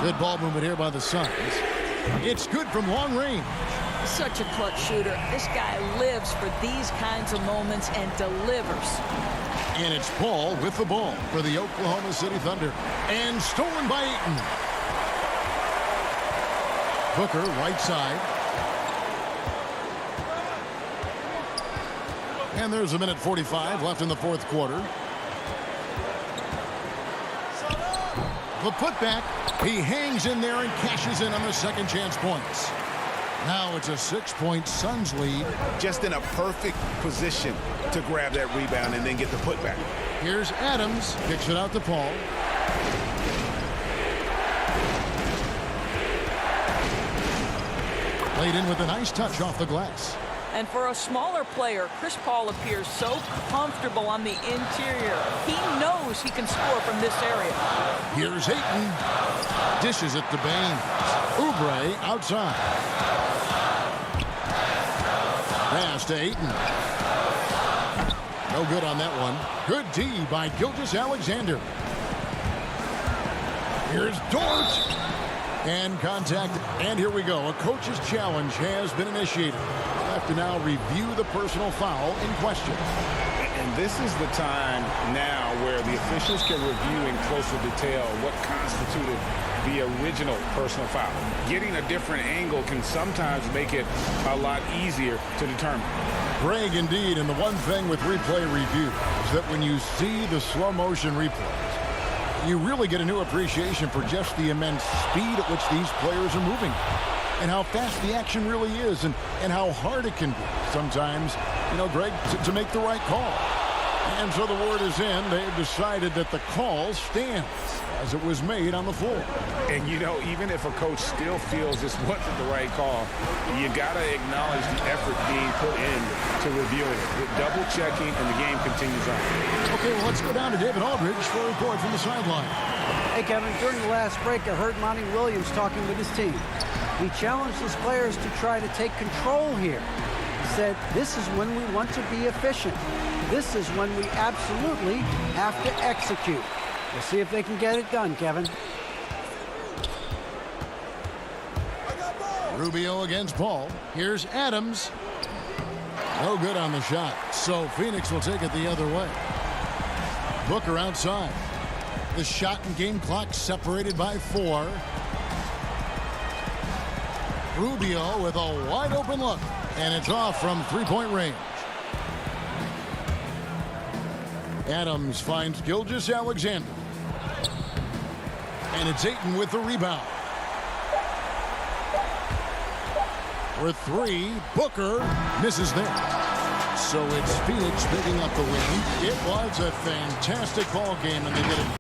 Good ball movement here by the Suns. It's good from long range. Such a clutch shooter. This guy lives for these kinds of moments and delivers. And it's Paul with the ball for the Oklahoma City Thunder. And stolen by Ayton. Booker, right side. And there's a minute 45 left in the fourth quarter. The putback. He hangs in there and cashes in on the second chance points. Now it's a 6-point Suns lead. Just in a perfect position to grab that rebound and then get the putback. Here's Adams. Kicks it out to Paul. Played in with a nice touch off the glass. And for a smaller player, Chris Paul appears so comfortable on the interior. He knows he can score from this area. Here's Ayton. Dishes it to Baines. Oubre outside. Pass to Ayton. No good on that one. Good D by Gilgeous-Alexander. Here's Dort. And contact, and here we go. A coach's challenge has been initiated. We'll have to now review the personal foul in question. And this is the time now where the officials can review in closer detail what constituted the original personal foul. Getting a different angle can sometimes make it a lot easier to determine. Greg, indeed, and the one thing with replay review is that when you see the slow motion replays, you really get a new appreciation for just the immense speed at which these players are moving and how fast the action really is and how hard it can be sometimes, you know, Greg, to make the right call. And so the word is in. They've decided that the call stands as it was made on the floor. And, you know, even if a coach still feels this wasn't the right call, you got to acknowledge the effort being put in to reviewing it. With double checking, and the game continues on. Okay, well, let's go down to David Aldridge for a report from the sideline. Hey, Kevin, during the last break, I heard Monty Williams talking with his team. He challenged his players to try to take control here. He said, this is when we want to be efficient. This is when we absolutely have to execute. We'll see if they can get it done, Kevin. Rubio against Paul. Here's Adams. No good on the shot. So Phoenix will take it the other way. Booker outside. The shot and game clock separated by 4. Rubio with a wide open look. And it's off from three-point range. Adams finds Gilgeous-Alexander. And it's Ayton with the rebound. For 3, Booker misses there. So it's Phoenix picking up the win. It was a fantastic ball game, and they did it.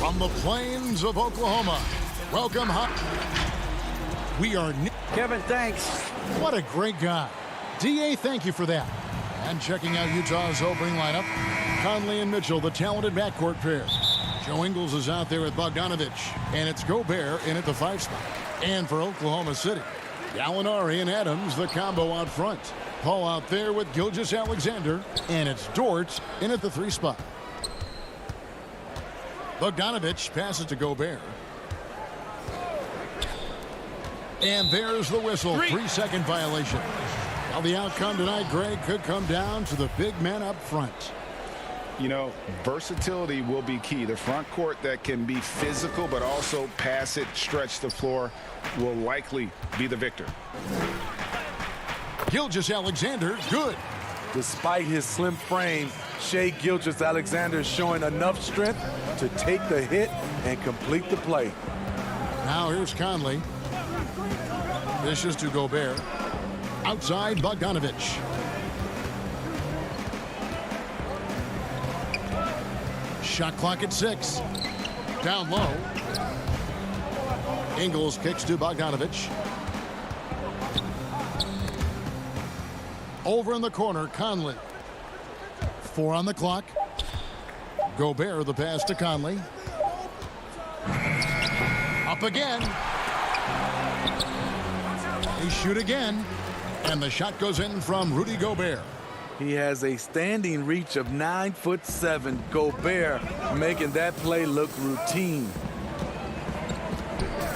From the plains of Oklahoma, welcome home. We are... Kevin, thanks. What a great guy. D.A., thank you for that. And checking out Utah's opening lineup, Conley and Mitchell, the talented backcourt pair. Joe Ingles is out there with Bogdanovich, and it's Gobert in at the 5 spot. And for Oklahoma City, Gallinari and Adams, the combo out front. Paul out there with Gilgeous-Alexander, and it's Dort in at the 3 spot. Bogdanovich passes to Gobert. And there's the whistle, 3-second violation. Now the outcome tonight, Greg, could come down to the big men up front. You know, versatility will be key. The front court that can be physical but also pass it, stretch the floor will likely be the victor. Gilgeous-Alexander, good. Despite his slim frame, Shai Gilgeous-Alexander is showing enough strength to take the hit and complete the play. Now here's Conley. Dishes to Gobert. Outside, Bogdanovich. Shot clock at 6. Down low. Ingles kicks to Bogdanovich. Over in the corner, Conley. 4 on the clock. Gobert, the pass to Conley. Up again. They shoot again. And the shot goes in from Rudy Gobert. He has a standing reach of 9'7". Gobert making that play look routine.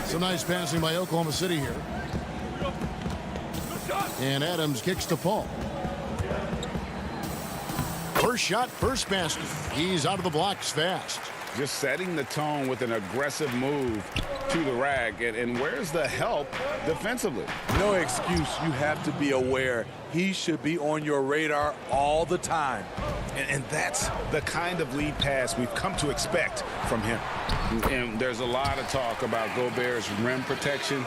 Some nice passing by Oklahoma City here. And Adams kicks to Paul. First shot, first basket. He's out of the blocks fast. Just setting the tone with an aggressive move to the rack. And where's the help defensively? No excuse. You have to be aware. He should be on your radar all the time. And that's the kind of lead pass we've come to expect from him. And there's a lot of talk about Gobert's rim protection,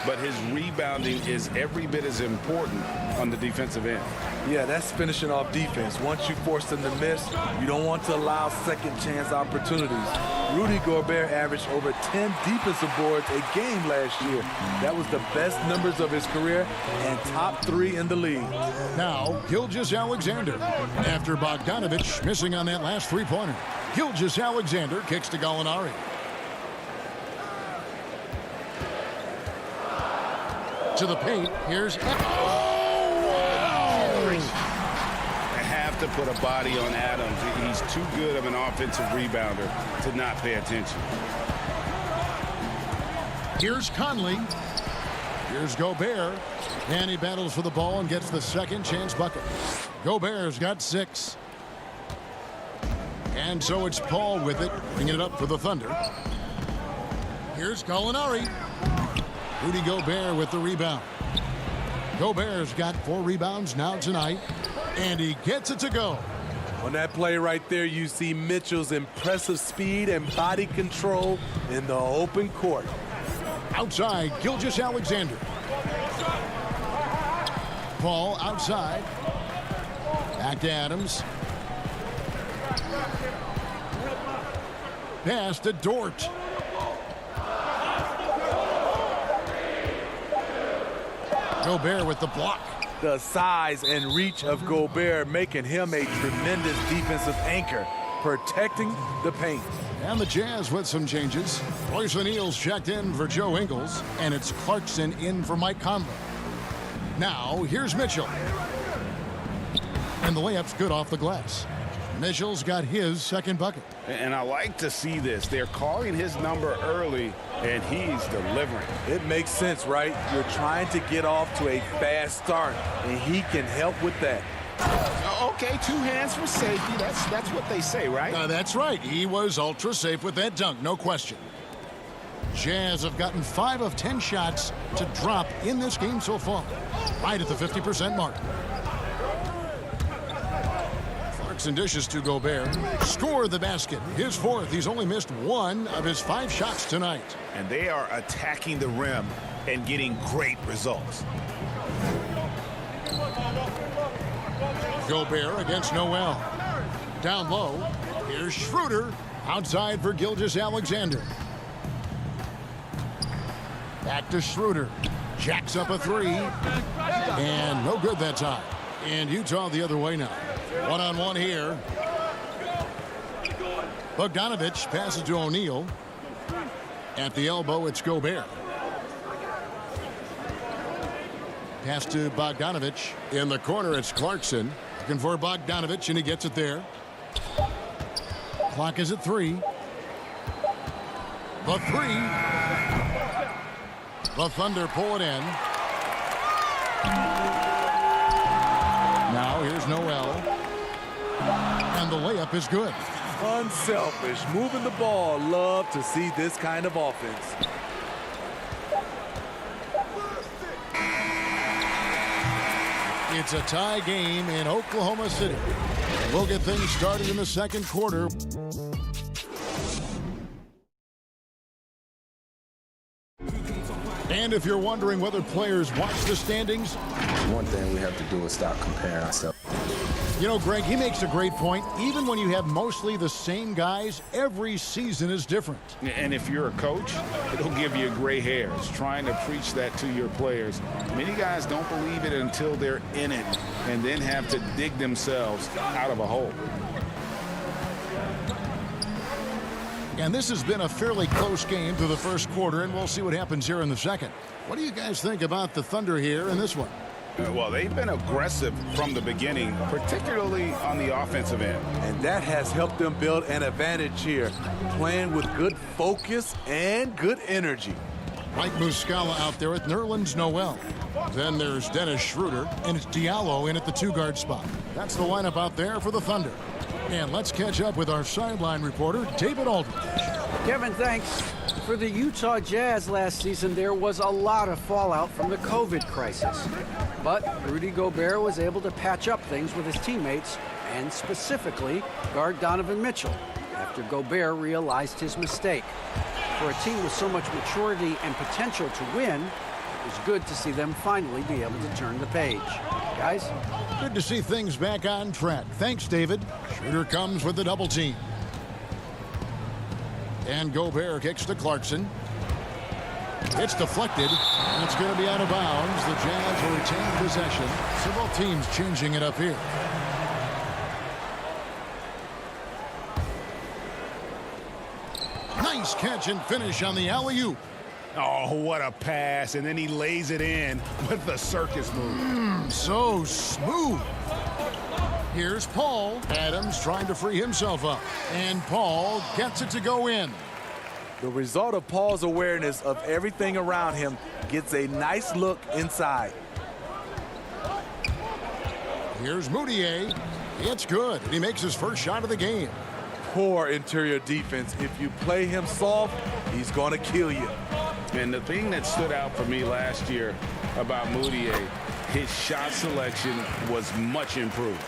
but his rebounding is every bit as important on the defensive end. Yeah, that's finishing off defense. Once you force them to miss, you don't want to allow second chance opportunities. Rudy Gobert averaged over 10 defensive boards a game last year. That was the best numbers of his career and top 3 in the league. Now, Gilgeous-Alexander. After Bogdanovich missing on that last 3-pointer. Gilgeous-Alexander kicks to Gallinari. To the paint, here's... I have to put a body on Adams. He's too good of an offensive rebounder to not pay attention. Here's Conley. Here's Gobert. And he battles for the ball and gets the second chance bucket. Gobert's got 6. And so it's Paul with it, bringing it up for the Thunder. Here's Gallinari. Rudy Gobert with the rebound. Gobert's got 4 rebounds now tonight, and he gets it to go. On that play right there, you see Mitchell's impressive speed and body control in the open court. Outside, Gilgeous-Alexander. Paul outside. Back to Adams. Pass to Dort. Gobert with the block. The size and reach of Gobert making him a tremendous defensive anchor, protecting the paint. And the Jazz with some changes. Royce O'Neal's checked in for Joe Ingles, and it's Clarkson in for Mike Conley. Now, here's Mitchell. And the layup's good off the glass. Mitchell's got his second bucket. And I like to see this. They're calling his number early, and he's delivering. It makes sense, right? You're trying to get off to a fast start, and he can help with that. Okay, 2 hands for safety. That's what they say, right? That's right. He was ultra safe with that dunk, no question. Jazz have gotten 5 of 10 shots to drop in this game so far, right at the 50% mark. Clarkson dishes to Gobert. Score the basket. His 4th. He's only missed 1 of his 5 shots tonight. And they are attacking the rim and getting great results. Gobert against Noel. Down low. Here's Schroeder. Outside for Gilgeous-Alexander. Back to Schroeder. Jacks up a three. And no good that time. And Utah the other way now. One-on-one here. Bogdanovich passes to O'Neal. At the elbow, it's Gobert. Pass to Bogdanovich. In the corner, it's Clarkson. Looking for Bogdanovich, and he gets it there. Clock is at 3. The 3. The Thunder pull it in. Now here's Noel. And the layup is good. Unselfish, moving the ball. Love to see this kind of offense. It's a tie game in Oklahoma City. We'll get things started in the second quarter. And if you're wondering whether players watch the standings, One thing we have to do is stop comparing ourselves. you know, Greg, he makes a great point. Even when you have mostly the same guys, every season is different. And if you're a coach, it'll give you gray hairs trying to preach that to your players. Many guys don't believe it until they're in it and then have to dig themselves out of a hole. And this has been a fairly close game through the first quarter, and we'll see what happens here in the second. What do you guys think about the Thunder here in this one? Well, they've been aggressive from the beginning, particularly on the offensive end. And that has helped them build an advantage here, playing with good focus and good energy. Mike Muscala out there with Nerlens Noel. Then there's Dennis Schroeder, and it's Diallo in at the 2-guard spot. That's the lineup out there for the Thunder. And let's catch up with our sideline reporter, David Aldridge. Kevin, thanks. For the Utah Jazz last season, there was a lot of fallout from the COVID crisis. But Rudy Gobert was able to patch up things with his teammates, and specifically guard Donovan Mitchell, after Gobert realized his mistake. For a team with so much maturity and potential to win, it was good to see them finally be able to turn the page. Guys? Good to see things back on track. Thanks, David. Schroeder comes with the double team. And Gobert kicks to Clarkson. It's deflected, and it's going to be out of bounds. The Jazz will retain possession. Several teams changing it up here. Nice catch and finish on the alley-oop. Oh, what a pass. And then he lays it in with the circus move. So smooth. Here's Paul. Adams trying to free himself up. And Paul gets it to go in. The result of Paul's awareness of everything around him gets a nice look inside. Here's Moutier. It's good. He makes his first shot of the game. Poor interior defense. If you play him soft, he's going to kill you. And the thing that stood out for me last year about Moutier, his shot selection was much improved.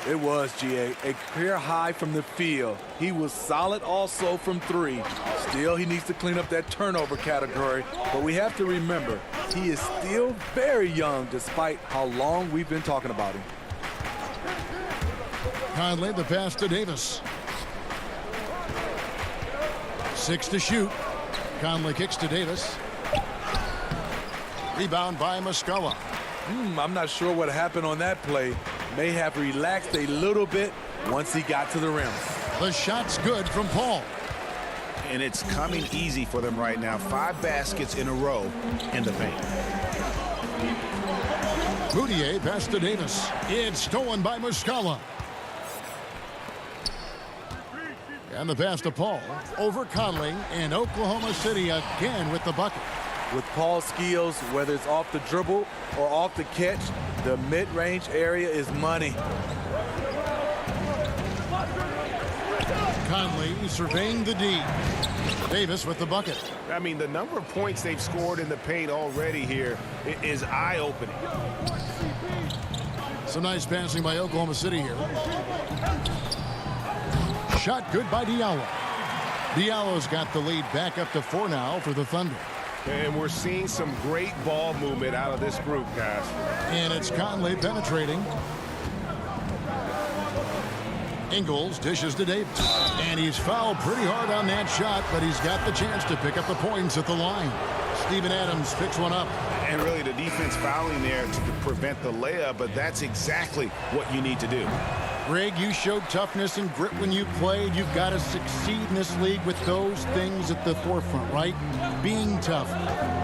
It was, GA, a career high from the field. He was solid also from 3. Still, he needs to clean up that turnover category. But we have to remember, he is still very young despite how long we've been talking about him. Conley, the pass to Davis. 6 to shoot. Conley kicks to Davis. Rebound by Muscala. I'm not sure what happened on that play. May have relaxed a little bit once he got to the rim. The shot's good from Paul. And it's coming easy for them right now. 5 baskets in a row in the paint. Moutier pass to Davis. It's stolen by Muscala. And the pass to Paul over Conley, and Oklahoma City again with the bucket. With Paul's skills, whether it's off the dribble or off the catch, the mid-range area is money. Conley surveying the D. Davis with the bucket. I mean, the number of points they've scored in the paint already here is eye-opening. Some nice passing by Oklahoma City here. Shot good by Diallo. Diallo's got the lead back up to 4 now for the Thunder. And we're seeing some great ball movement out of this group, guys. And it's Conley penetrating. Ingles dishes to Davis. And he's fouled pretty hard on that shot, but he's got the chance to pick up the points at the line. Steven Adams picks one up. And really the defense fouling there to prevent the layup, but that's exactly what you need to do. Greg, you showed toughness and grit when you played. You've got to succeed in this league with those things at the forefront, right? Being tough,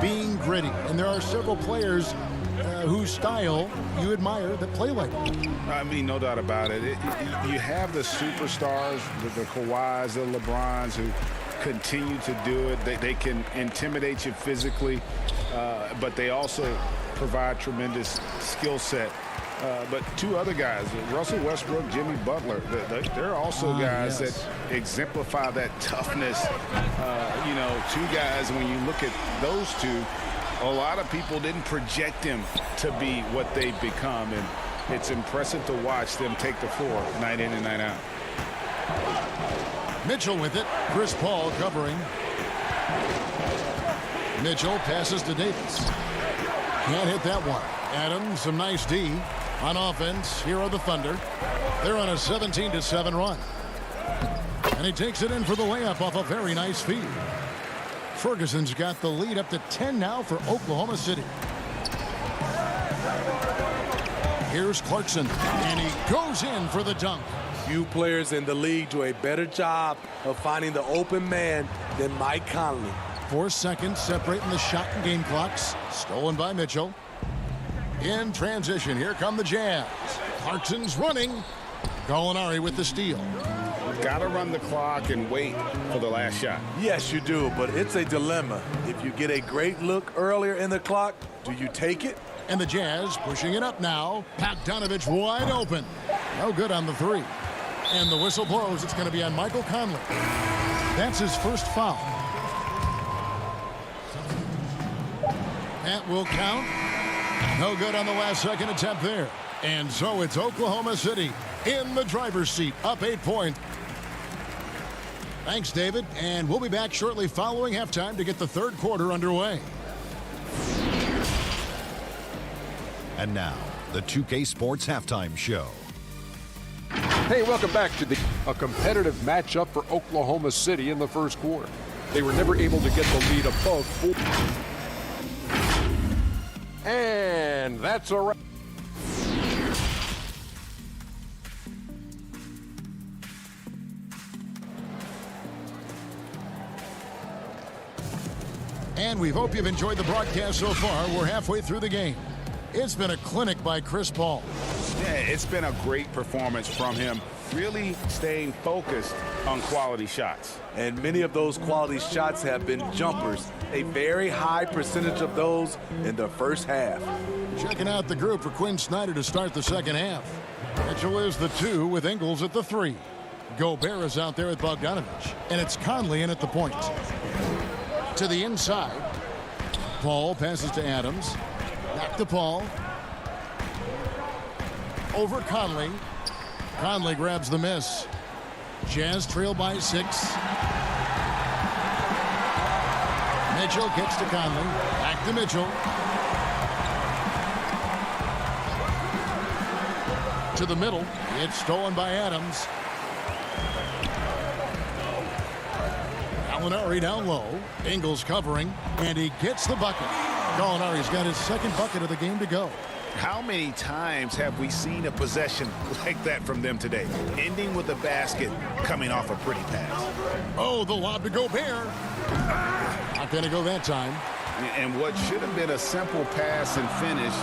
being gritty. And there are several players whose style you admire that play like that. I mean, no doubt about it. You have the superstars, the Kawhis, the LeBrons, who continue to do it. They can intimidate you physically, but they also provide tremendous skill set. But two other guys, Russell Westbrook, Jimmy Butler, they're also guys that exemplify that toughness. You know, two guys, when you look at those two, a lot of people didn't project them to be what they've become, and it's impressive to watch them take the floor night in and night out. Mitchell with it. Chris Paul covering. Mitchell passes to Davis. Can't hit that one. Adams, some nice D. On offense, here are the Thunder. They're on a 17-7 run. And he takes it in for the layup off a very nice feed. Ferguson's got the lead up to 10 now for Oklahoma City. Here's Clarkson, and he goes in for the dunk. Few players in the league do a better job of finding the open man than Mike Conley. 4 seconds separating the shot and game clocks. Stolen by Mitchell. In transition, here come the Jazz. Clarkson's running. Gallinari with the steal. Got to run the clock and wait for the last shot. Yes, you do, but it's a dilemma. If you get a great look earlier in the clock, do you take it? And the Jazz pushing it up now. Bogdanovich wide open. No good on the three. And the whistle blows. It's going to be on Michael Conley. That's his first foul. That will count. No good on the last second attempt there. And so it's Oklahoma City in the driver's seat, up 8 points. Thanks, David. And we'll be back shortly following halftime to get the third quarter underway. And now, the 2K Sports Halftime Show. Hey, welcome back to a competitive matchup for Oklahoma City in the first quarter. They were never able to get the lead above 4. And that's a wrap. And we hope you've enjoyed the broadcast so far. We're halfway through the game. It's been a clinic by Chris Paul. Yeah, it's been a great performance from him, really staying focused on quality shots. And many of those quality shots have been jumpers, a very high percentage of those in the first half. Checking out the group for Quinn Snyder to start the second half. Mitchell is the 2 with Ingles at the 3. Gobert is out there with Bogdanovich. And it's Conley in at the point. To the inside. Paul passes to Adams. Back to Paul. Over Conley. Conley grabs the miss. Jazz trail by 6. Mitchell gets to Conley. Back to Mitchell. To the middle. It's stolen by Adams. Gallinari down low. Ingles covering. And he gets the bucket. Gallinari's got his second bucket of the game to go. How many times have we seen a possession like that from them today? Ending with a basket, coming off a pretty pass. Oh, the lob to Gobert. Not going to go that time. And what should have been a simple pass and finish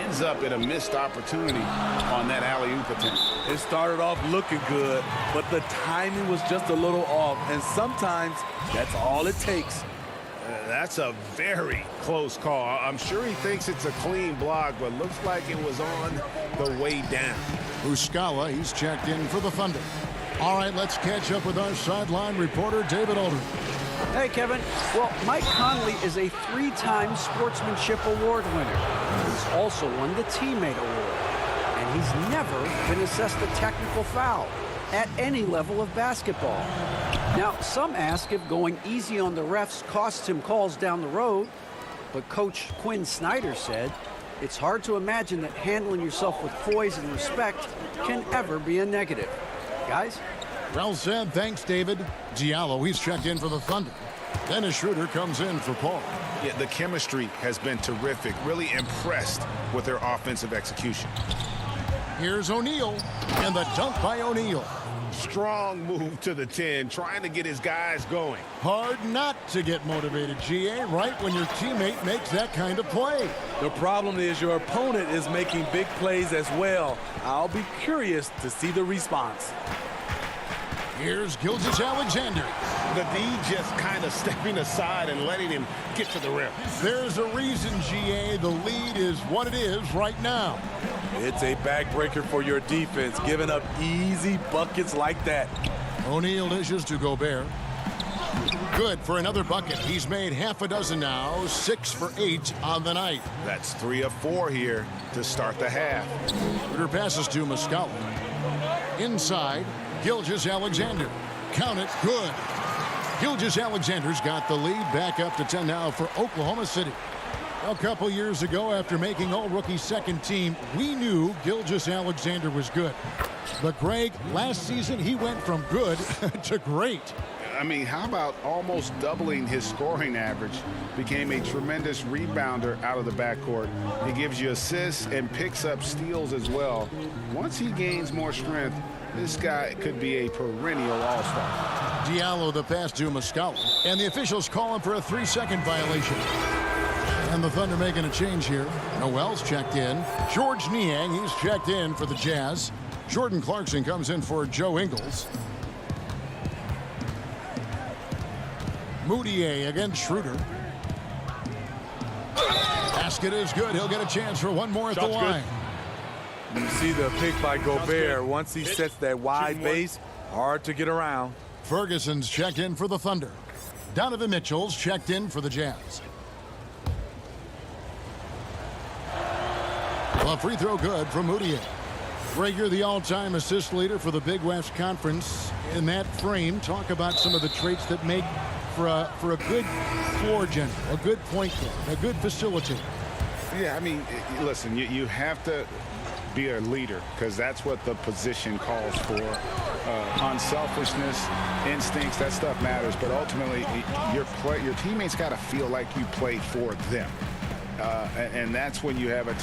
ends up in a missed opportunity on that alley-oop attempt. It started off looking good, but the timing was just a little off, and sometimes that's all it takes. That's a very close call. I'm sure he thinks it's a clean block, but looks like it was on the way down. Muscala, he's checked in for the Thunder. All right, let's catch up with our sideline reporter, David Aldridge. Hey, Kevin. Well, Mike Conley is a 3-time Sportsmanship Award winner. He's also won the Teammate Award. And he's never been assessed a technical foul at any level of basketball. Now, some ask if going easy on the refs costs him calls down the road. But Coach Quinn Snyder said, it's hard to imagine that handling yourself with poise and respect can ever be a negative. Guys? Well said. Thanks, David. Diallo, he's checked in for the Thunder. Dennis Schroeder comes in for Paul. Yeah, the chemistry has been terrific. Really impressed with their offensive execution. Here's O'Neal, and the dunk by O'Neal. Strong move to the 10, trying to get his guys going. Hard not to get motivated, GA, right when your teammate makes that kind of play. The problem is your opponent is making big plays as well. I'll be curious to see the response. Here's Gilgeous-Alexander. The D just kind of stepping aside and letting him get to the rim. There's a reason, GA, the lead is what it is right now. It's a backbreaker for your defense, giving up easy buckets like that. O'Neal dishes to Gobert. Good for another bucket. He's made half a dozen now, 6 for 8 on the night. That's 3 of 4 here to start the half. Schroeder passes to Muscala. Inside, Gilgeous-Alexander. Count it, good. Gilgeous-Alexander's got the lead, back up to 10 now for Oklahoma City. A couple years ago, after making all-rookie second team, we knew Gilgeous-Alexander was good. But, Greg, last season he went from good to great. I mean, how about almost doubling his scoring average? Became a tremendous rebounder out of the backcourt. He gives you assists and picks up steals as well. Once he gains more strength, this guy could be a perennial all-star. Diallo the pass to Muscala. And the officials call him for a 3-second violation. And the Thunder making a change here. Noel's checked in. George Niang, he's checked in for the Jazz. Jordan Clarkson comes in for Joe Ingles. Moutier against Schroeder. Basket is good. He'll get a chance for one more at the line. You see the pick by Gobert. Once he sets that wide base, hard to get around. Ferguson's checked in for the Thunder. Donovan Mitchell's checked in for the Jazz. A free throw good from Moutier. Greg, you're the all-time assist leader for the Big West Conference. In that frame, talk about some of the traits that make for a good floor general, a good point guard, a good facilitator. Yeah, I mean, listen, you have to be a leader because that's what the position calls for. Unselfishness, instincts, that stuff matters. But ultimately, your teammates got to feel like you played for them. And that's when you have a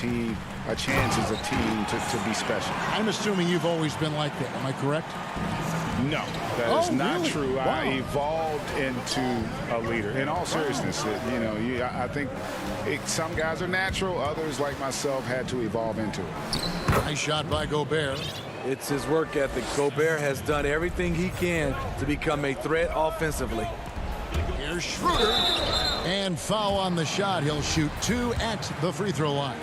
chance as a team to be special. I'm assuming you've always been like that. Am I correct? No, that is not really? true. Wow. I evolved into a leader. In all seriousness, I think some guys are natural. Others, like myself, had to evolve into it. Nice shot by Gobert. It's his work ethic. Gobert has done everything he can to become a threat offensively. Here's Schroeder. And foul on the shot. He'll shoot 2 at the free throw line.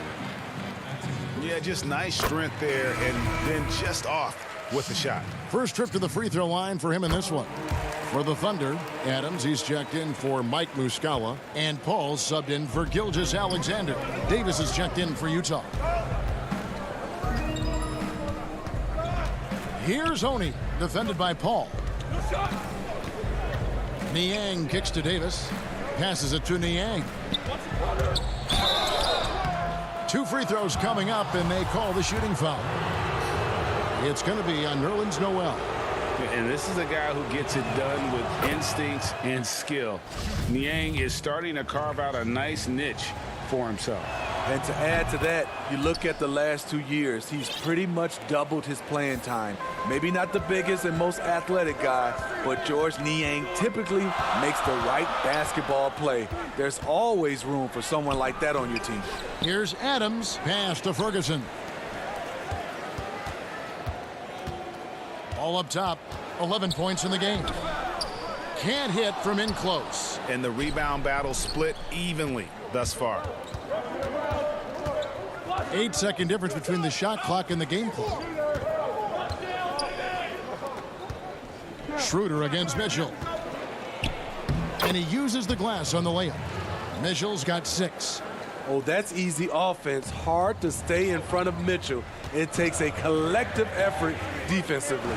Yeah, just nice strength there and then just off with the shot. First trip to the free throw line for him in this one. For the Thunder, Adams, he's checked in for Mike Muscala. And Paul subbed in for Gilgeous-Alexander. Davis is checked in for Utah. Here's Oni, defended by Paul. Niang kicks to Davis. Passes it to Niang. 2 free throws coming up, and they call the shooting foul. It's going to be on Nerlens Noel. And this is a guy who gets it done with instincts and skill. Niang is starting to carve out a nice niche for himself. And to add to that, you look at the last 2 years, he's pretty much doubled his playing time. Maybe not the biggest and most athletic guy, but George Niang typically makes the right basketball play. There's always room for someone like that on your team. Here's Adams, pass to Ferguson. All up top, 11 points in the game. Can't hit from in close. And the rebound battle split evenly thus far. 8-second difference between the shot clock and the game clock. Schroeder against Mitchell. And he uses the glass on the layup. Mitchell's got 6. Oh, that's easy offense. Hard to stay in front of Mitchell. It takes a collective effort defensively.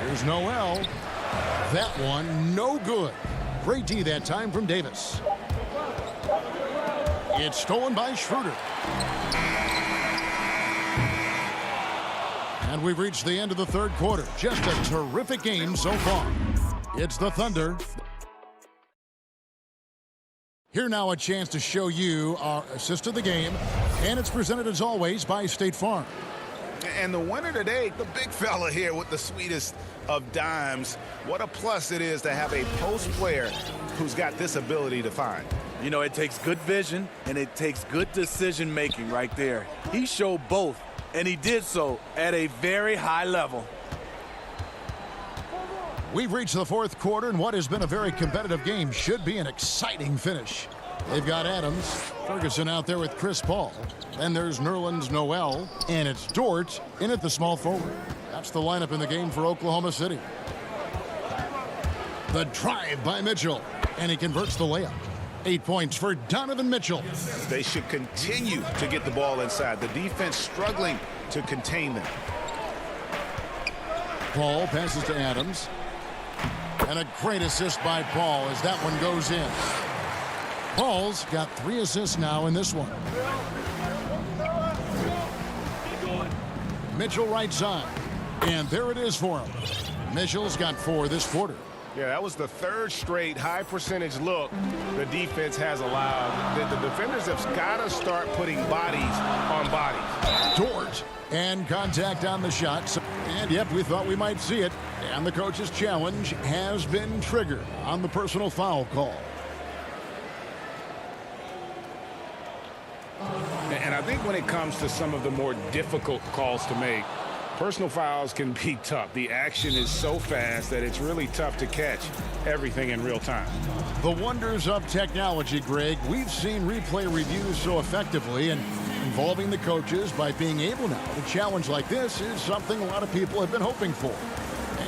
Here's Noel. That one, no good. Great D that time from Davis. It's stolen by Schroeder. And we've reached the end of the third quarter. Just a terrific game so far. It's the Thunder. Here now a chance to show you our assist of the game. And it's presented as always by State Farm. And the winner today, the big fella here with the sweetest of dimes. What a plus it is to have a post player who's got this ability to find. You know, it takes good vision and it takes good decision making right there. He showed both, and he did so at a very high level. We've reached the fourth quarter, and what has been a very competitive game should be an exciting finish. They've got Adams, Ferguson out there with Chris Paul. Then there's Nerlens Noel, and it's Dort in at the small forward. That's the lineup in the game for Oklahoma City. The drive by Mitchell, and he converts the layup. 8 points for Donovan Mitchell. They should continue to get the ball inside. The defense struggling to contain them. Paul passes to Adams. And a great assist by Paul as that one goes in. Paul's got 3 assists now in this one. Mitchell right side. And there it is for him. Mitchell's got 4 this quarter. Yeah, that was the third straight high percentage look the defense has allowed. The defenders have got to start putting bodies on bodies. Dort and contact on the shot. And yep, we thought we might see it. And the coach's challenge has been triggered on the personal foul call. And I think when it comes to some of the more difficult calls to make, personal fouls can be tough. The action is so fast that it's really tough to catch everything in real time. The wonders of technology, Greg. We've seen replay reviews so effectively, and involving the coaches by being able now to challenge like this is something a lot of people have been hoping for.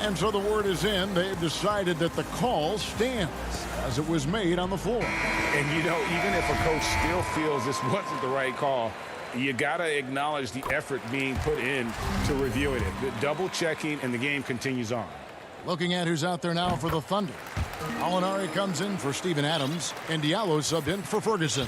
And so the word is in. They've decided that the call stands as it was made on the floor. And, you know, even if a coach still feels this wasn't the right call, you got to acknowledge the effort being put in to reviewing it. The double checking, and the game continues on. Looking at who's out there now for the Thunder. Alinari comes in for Steven Adams, and Diallo subbed in for Ferguson.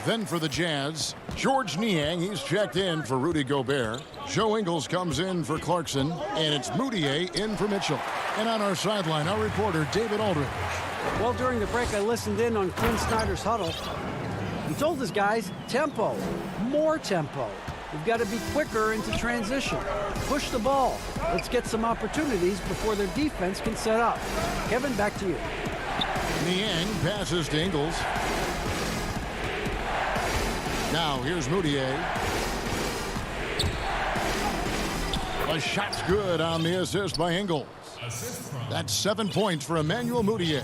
Then for the Jazz, George Niang, he's checked in for Rudy Gobert. Joe Ingles comes in for Clarkson, and it's Moutier in for Mitchell. And on our sideline, our reporter, David Aldridge. Well, during the break, I listened in on Quinn Snyder's huddle. He told his guys, tempo, more tempo. We've got to be quicker into transition. Push the ball. Let's get some opportunities before their defense can set up. Kevin, back to you. Niang passes to Ingles. Now here's Moutier. The shot's good on the assist by Ingles. That's 7 points for Emmanuel Moutier.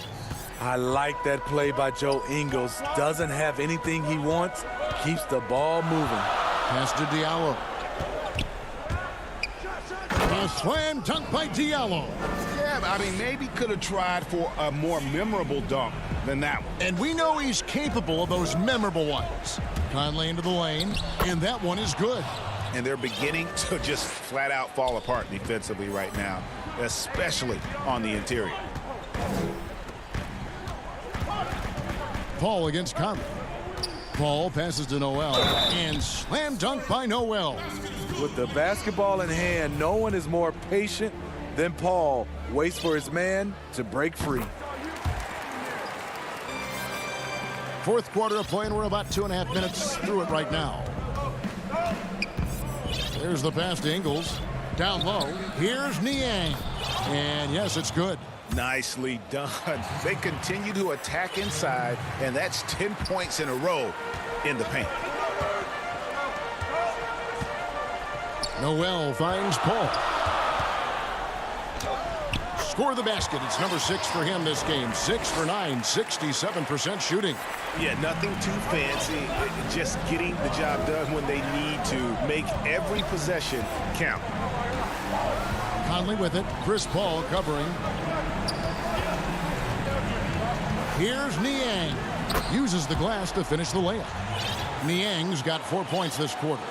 I like that play by Joe Ingles. Doesn't have anything he wants. Keeps the ball moving. Pass to Diallo. A slam dunk by Diallo. Yeah, I mean, maybe could have tried for a more memorable dunk than that one. And we know he's capable of those memorable ones. Conley into the lane, and that one is good. And they're beginning to just flat out fall apart defensively right now, especially on the interior. Paul against Conley. Paul passes to Noel, and slam dunk by Noel. With the basketball in hand, no one is more patient than Paul. Waits for his man to break free. Fourth quarter of play, and we're about 2.5 minutes through it right now. There's the pass to Ingles. Down low. Here's Niang. And yes, it's good. Nicely done. They continue to attack inside, and that's 10 points in a row in the paint. Noel finds Paul. Score the basket. It's number 6 for him this game. 6 for 9, 67% shooting. Yeah, nothing too fancy. Just getting the job done when they need to. Make every possession count. Conley with it. Chris Paul covering. Here's Niang. Uses the glass to finish the layup. Niang's got 4 points this quarter.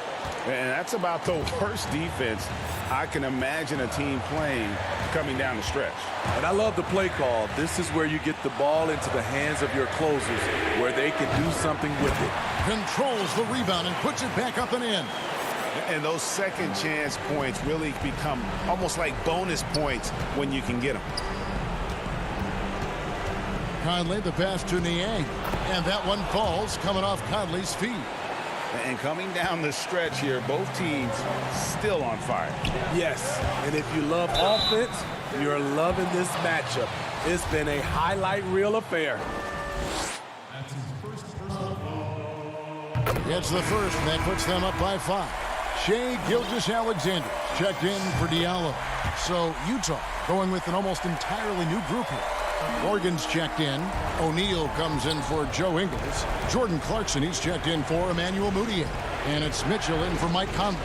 And that's about the worst defense I can imagine a team playing coming down the stretch. And I love the play call. This is where you get the ball into the hands of your closers, where they can do something with it. Controls the rebound and puts it back up and in. And those second chance points really become almost like bonus points when you can get them. Conley, the pass to Niang. And that one falls, coming off Conley's feet. And coming down the stretch here, both teams still on fire. Yes, and if you love offense, you're loving this matchup. It's been a highlight reel affair. It's the first, and that puts them up by 5. Shea Gilgeous-Alexander checked in for Diallo. So Utah going with an almost entirely new group here. Morgan's checked in. O'Neal comes in for Joe Ingles. Jordan Clarkson, he's checked in for Emmanuel Mudiay. And it's Mitchell in for Mike Conley.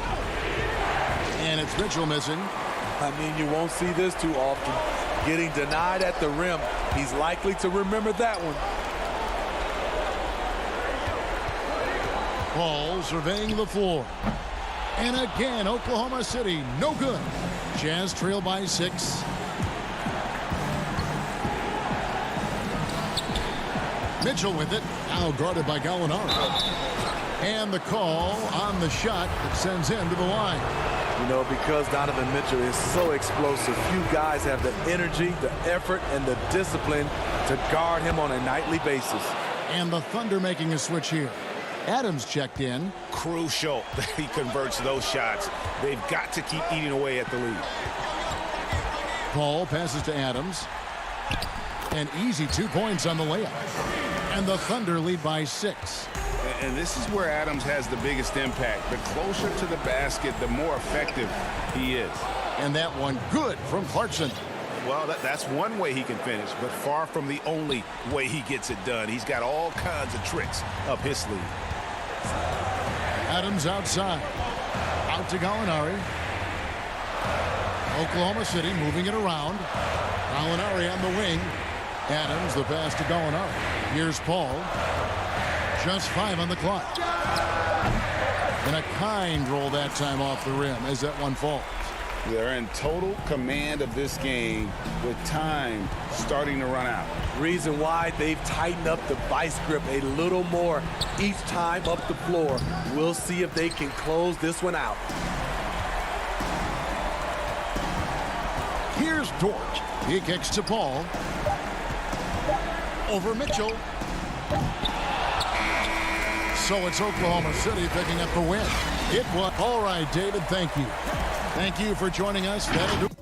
And it's Mitchell missing. I mean, you won't see this too often. Getting denied at the rim. He's likely to remember that one. Paul surveying the floor. And again, Oklahoma City, no good. Jazz trail by 6. Mitchell with it, now guarded by Gallinari. And the call on the shot that sends him to the line. You know, because Donovan Mitchell is so explosive, few guys have the energy, the effort, and the discipline to guard him on a nightly basis. And the Thunder making a switch here. Adams checked in. Crucial that he converts those shots. They've got to keep eating away at the lead. Paul passes to Adams. An easy 2 points on the layup. And the Thunder lead by 6. And this is where Adams has the biggest impact. The closer to the basket, the more effective he is. And that one good from Clarkson. Well, that's one way he can finish, but far from the only way he gets it done. He's got all kinds of tricks up his sleeve. Adams outside. Out to Gallinari. Oklahoma City moving it around. Gallinari on the wing. Adams, the pass to Gallinari. Here's Paul. Just 5 on the clock. And a kind roll that time off the rim as that one falls. They're in total command of this game with time starting to run out. Reason why they've tightened up the vice grip a little more each time up the floor. We'll see if they can close this one out. Here's Dort. He kicks to Paul. Over Mitchell. So it's Oklahoma City picking up the win. It was all right, David. Thank you. Thank you for joining us. That'll do.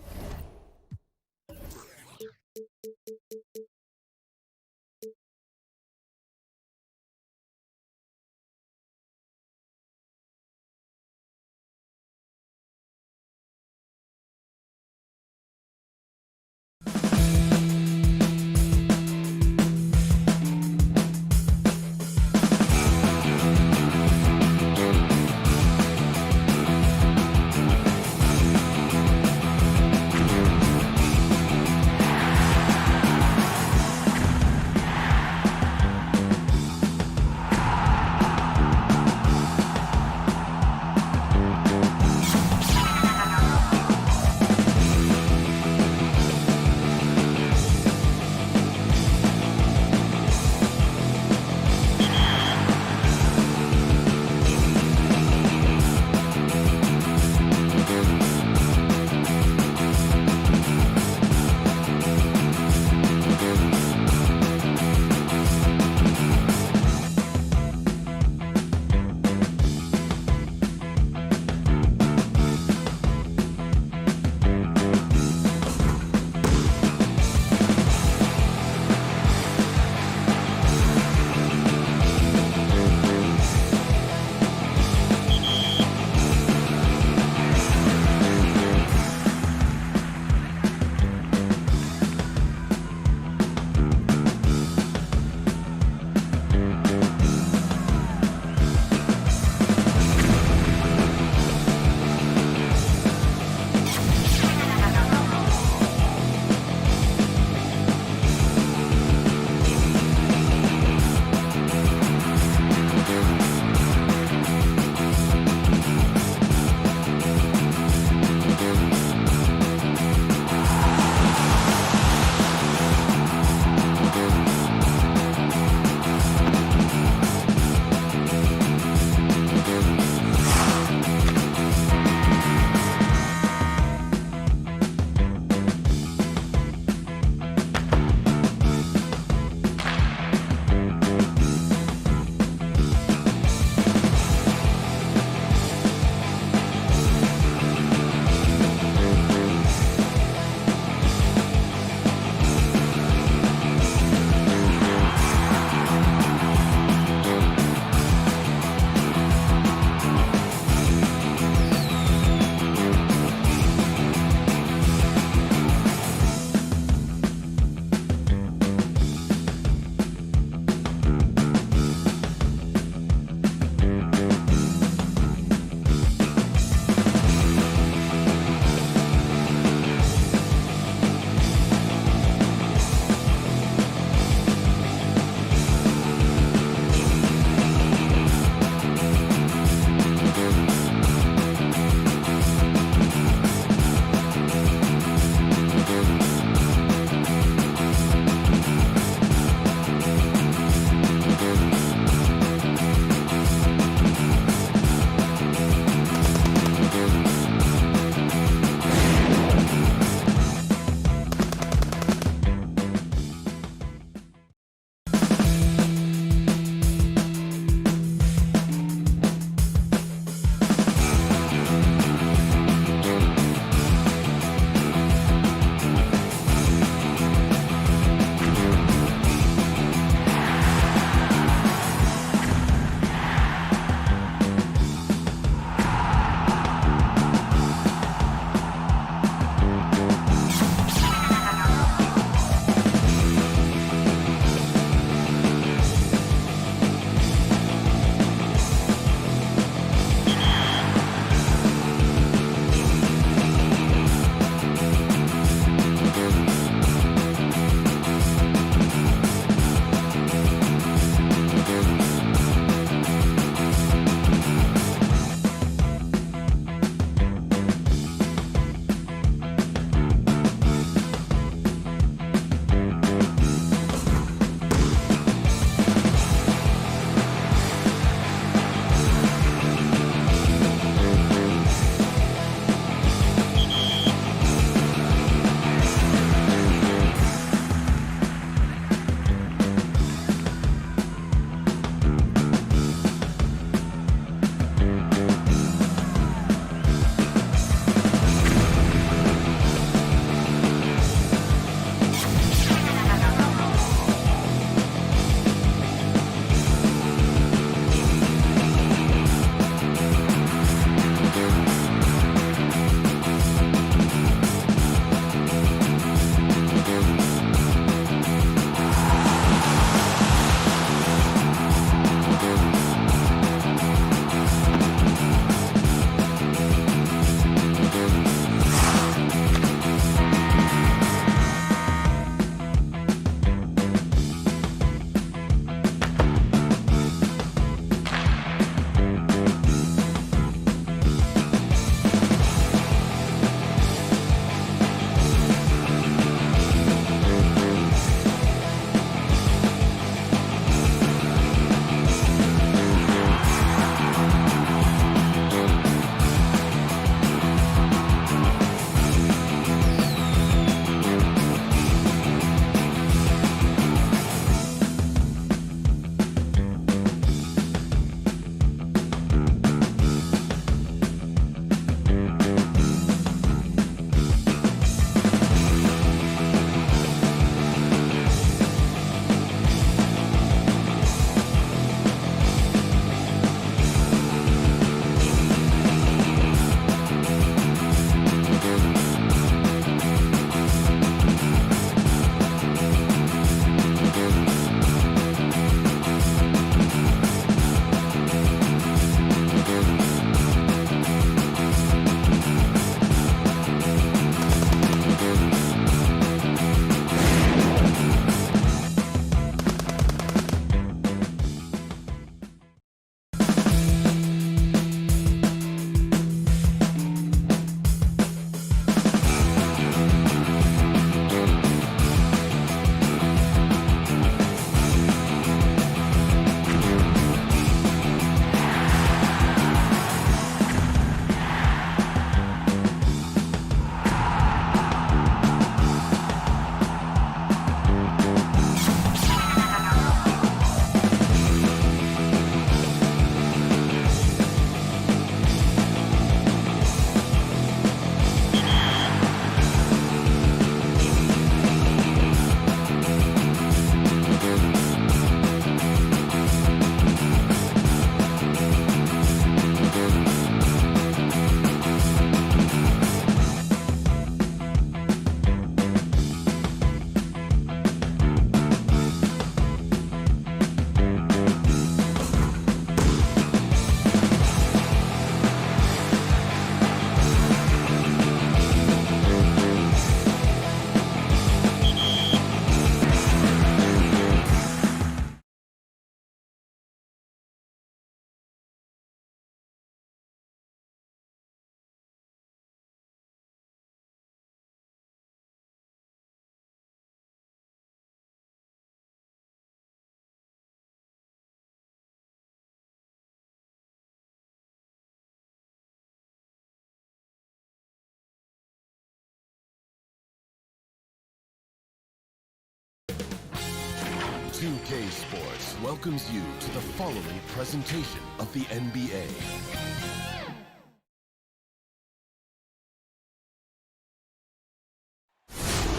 2K Sports welcomes you to the following presentation of the NBA.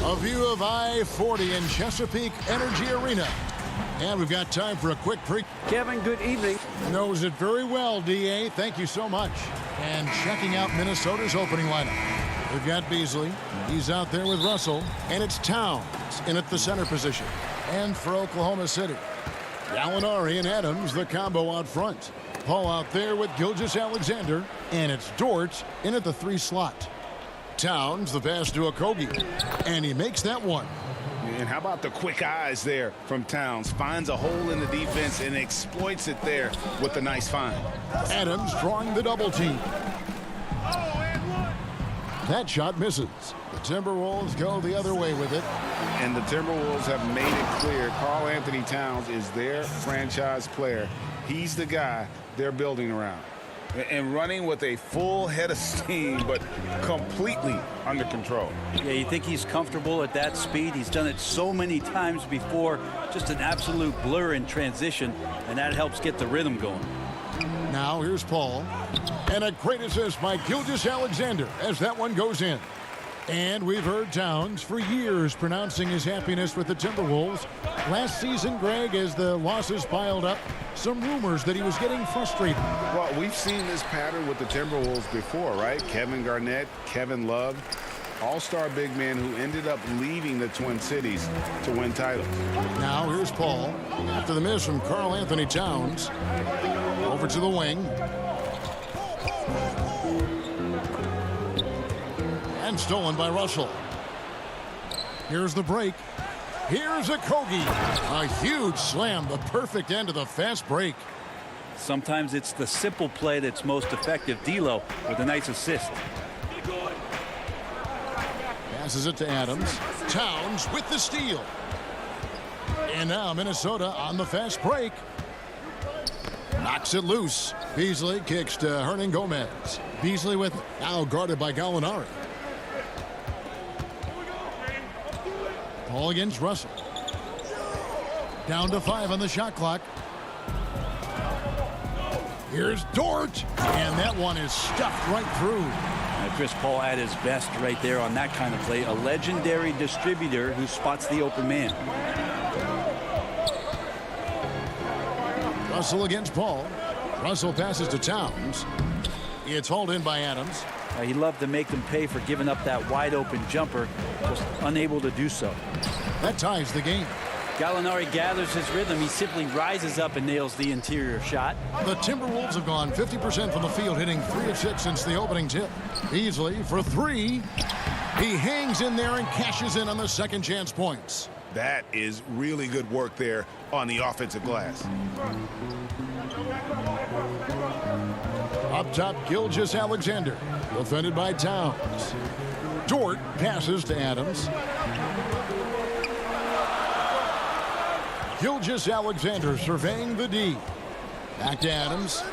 A view of I-40 in Chesapeake Energy Arena. And we've got time for a quick pre. Kevin, good evening. Knows it very well, D.A. Thank you so much. And checking out Minnesota's opening lineup. We've got Beasley. He's out there with Russell. And it's Towns in at the center position. And for Oklahoma City, Gallinari and Adams, the combo out front. Paul out there with Gilgeous-Alexander. And it's Dort in at the 3 slot. Towns, the pass to Okogie. And he makes that one. And how about the quick eyes there from Towns? Finds a hole in the defense and exploits it there with a nice find. Adams drawing the double team. That shot misses. The Timberwolves go the other way with it. And the Timberwolves have made it clear Karl Anthony Towns is their franchise player. He's the guy they're building around. And running with a full head of steam, but completely under control. Yeah, you think he's comfortable at that speed? He's done it so many times before. Just an absolute blur in transition, and that helps get the rhythm going. Now here's Paul. And a great assist by Gilgeous-Alexander as that one goes in. And we've heard Towns for years pronouncing his happiness with the Timberwolves. Last season, Greg, as the losses piled up, some rumors that he was getting frustrated. Well, we've seen this pattern with the Timberwolves before, right? Kevin Garnett, Kevin Love, all-star big men who ended up leaving the Twin Cities to win titles. Now here's Paul. After the miss from Karl Anthony Towns. Over to the wing. And stolen by Russell. Here's the break. Here's Okogie. A huge slam, the perfect end of the fast break. Sometimes it's the simple play that's most effective. D'Lo with a nice assist. Passes it to Adams. Towns with the steal. And now Minnesota on the fast break. Knocks it loose. Beasley kicks to Hernan Gomez. Beasley with it. Now guarded by Gallinari. Paul against Russell. Down to 5 on the shot clock. Here's Dort. And that one is stuffed right through. Chris Paul at his best right there on that kind of play. A legendary distributor who spots the open man. Russell against Paul. Russell passes to Towns. It's hauled in by Adams. He loved to make them pay for giving up that wide open jumper, just unable to do so. That ties the game. Gallinari gathers his rhythm. He simply rises up and nails the interior shot. The Timberwolves have gone 50% from the field, hitting 3 of 6 since the opening tip. Beasley for 3. He hangs in there and cashes in on the second chance points. That is really good work there on the offensive glass. Up top, Gilgeous-Alexander. Defended by Towns. Dort passes to Adams. Gilgeous-Alexander surveying the D. Back to Adams.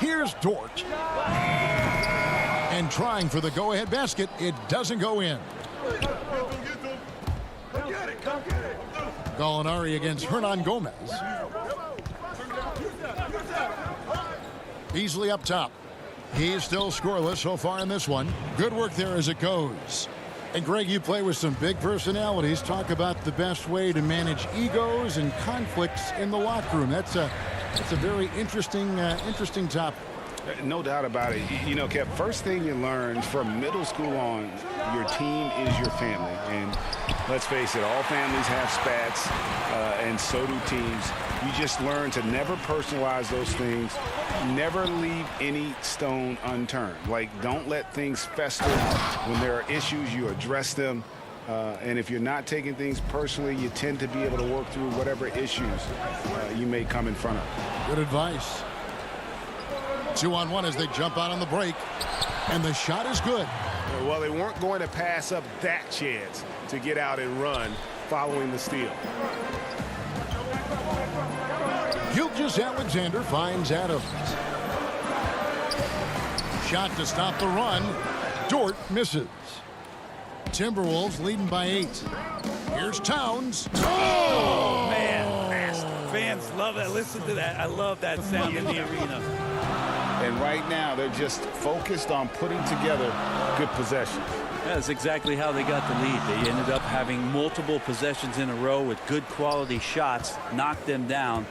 Here's Dort. And trying for the go-ahead basket. It doesn't go in. Gallinari against Hernan Gomez. Beasley up top. He's still scoreless so far in this one. Good work there as it goes. And Greg, you play with some big personalities. Talk about the best way to manage egos and conflicts in the locker room. That's a very interesting topic. No doubt about it. You know, Kev, first thing you learn from middle school on, your team is your family. And let's face it, all families have spats, and so do teams. You just learn to never personalize those things. Never leave any stone unturned. Like, don't let things fester. When there are issues, you address them. And if you're not taking things personally, you tend to be able to work through whatever issues you may come in front of. Good advice. 2-on-1 as they jump out on the break. And the shot is good. Well, they weren't going to pass up that chance to get out and run following the steal. Gilgeous-Alexander finds Adams. Shot to stop the run. Dort misses. Timberwolves leading by 8. Here's Towns. Oh, man. Fans love that. Listen to that. I love that sound in the arena. And right now, they're just focused on putting together good possessions. That's exactly how they got the lead. They ended up having multiple possessions in a row with good quality shots, knocked them down,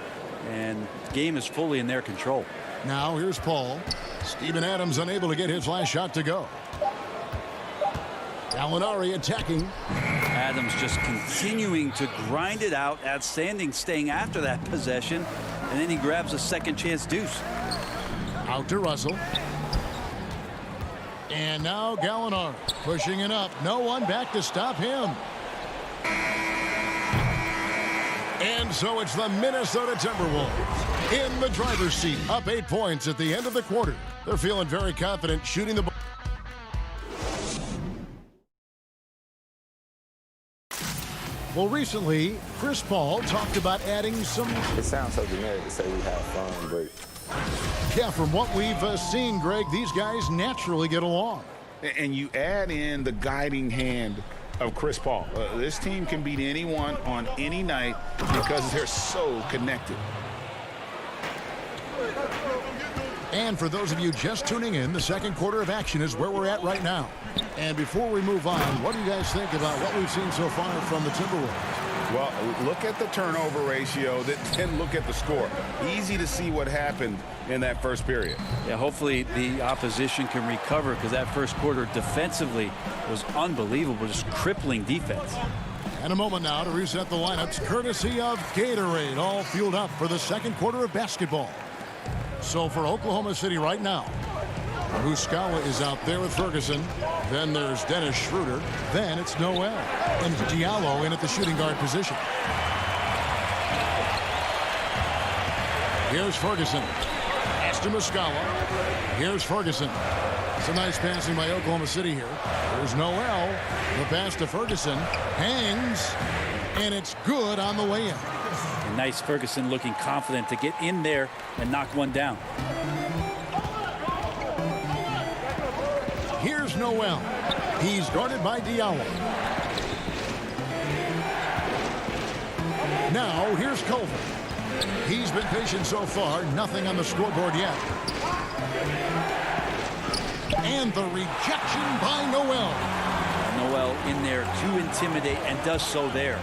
and the game is fully in their control. Now here's Paul. Steven Adams unable to get his last shot to go. Gallinari attacking. Adams just continuing to grind it out, outstanding staying after that possession, and then he grabs a second chance deuce. Out to Russell. And now Gallinari pushing it up. No one back to stop him. And so it's the Minnesota Timberwolves in the driver's seat, up 8 points at the end of the quarter. They're feeling very confident shooting the ball. Well, recently, Chris Paul talked about adding some... It sounds so generic to say we have fun, but... Yeah, from what we've seen, Greg, these guys naturally get along. And you add in the guiding hand of Chris Paul. This team can beat anyone on any night because they're so connected. And for those of you just tuning in, the second quarter of action is where we're at right now. And before we move on, what do you guys think about what we've seen so far from the Timberwolves? Well, look at the turnover ratio, then look at the score. Easy to see what happened in that first period. Yeah, hopefully the opposition can recover because that first quarter defensively was unbelievable, just crippling defense. And a moment now to reset the lineups, courtesy of Gatorade, all fueled up for the second quarter of basketball. So for Oklahoma City right now, Muscala is out there with Ferguson. Then there's Dennis Schroeder. Then it's Noel. And Diallo in at the shooting guard position. Here's Ferguson. Pass to Muscala. Here's Ferguson. It's a nice passing by Oklahoma City here. There's Noel. The pass to Ferguson. Hangs. And it's good on the way in. Nice Ferguson looking confident to get in there and knock one down. Here's Noel. He's guarded by Diallo. Now here's Culver. He's been patient so far. Nothing on the scoreboard yet. And the rejection by Noel. Noel in there to intimidate and does so there.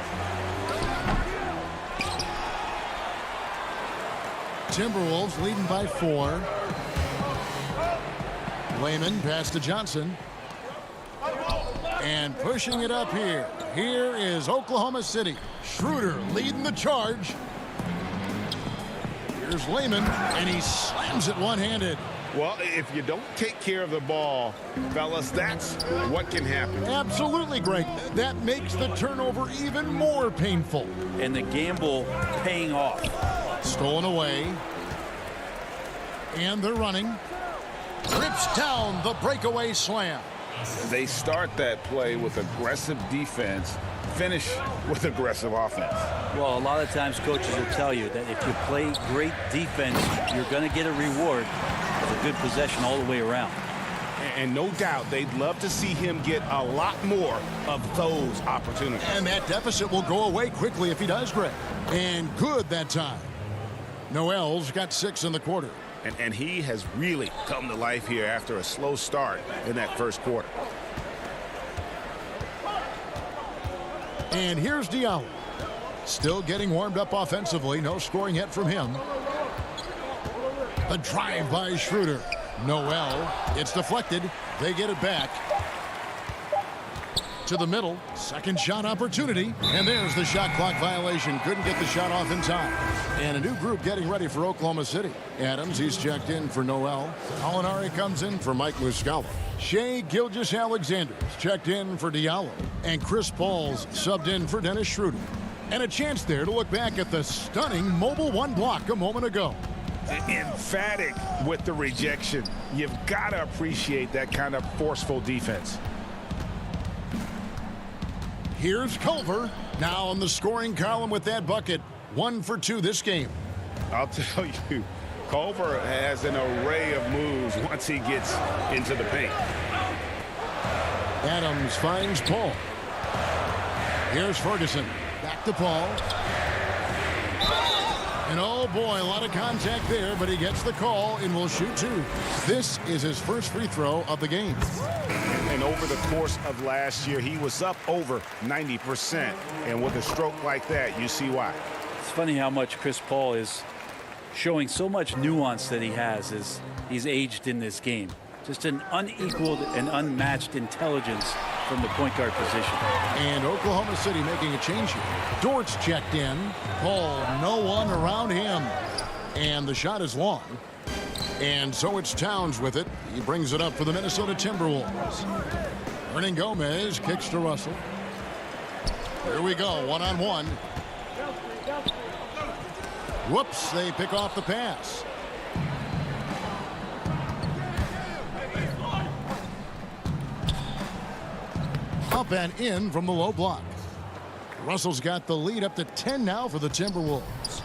Timberwolves leading by 4. Layman pass to Johnson. And pushing it up here. Here is Oklahoma City. Schroeder leading the charge. Here's Layman, and he slams it one-handed. Well, if you don't take care of the ball, fellas, that's what can happen. Absolutely, Greg. That makes the turnover even more painful. And the gamble paying off. Stolen away. And they're running. Rips down the breakaway slam. They start that play with aggressive defense, finish with aggressive offense. Well, a lot of times coaches will tell you that if you play great defense, you're going to get a reward of a good possession all the way around. And no doubt they'd love to see him get a lot more of those opportunities. And that deficit will go away quickly if he does, Greg. And good that time. Noel's got 6 in the quarter. And he has really come to life here after a slow start in that first quarter. And here's Diallo. Still getting warmed up offensively. No scoring yet from him. The drive by Schroeder. Noel. It's deflected. They get it back. To the middle. Second shot opportunity. And there's the shot clock violation. Couldn't get the shot off in time. And a new group getting ready for Oklahoma City. Adams, he's checked in for Noel. Gallinari comes in for Mike Muscala. Shai Gilgeous-Alexander checked in for Diallo. And Chris Paul's subbed in for Dennis Schroeder. And a chance there to look back at the stunning mobile 1 block a moment ago. Emphatic with the rejection. You've got to appreciate that kind of forceful defense. Here's Culver. Now on the scoring column with that bucket. 1 for 2 this game. I'll tell you, Culver has an array of moves once he gets into the paint. Adams finds Paul. Here's Ferguson. Back to Paul. And oh boy, a lot of contact there, but he gets the call and will shoot two. This is his first free throw of the game. And over the course of last year, he was up over 90%. And with a stroke like that, you see why. It's funny how much Chris Paul is showing so much nuance that he has as he's aged in this game. Just an unequaled and unmatched intelligence from the point guard position. And Oklahoma City making a change here. Dort's checked in. Paul, no one around him. And the shot is long. And so it's Towns with it. He brings it up for the Minnesota Timberwolves. Hernan Gomez kicks to Russell. Here we go, one-on-one. Whoops, they pick off the pass. Up and in from the low block. Russell's got the lead up to 10 now for the Timberwolves.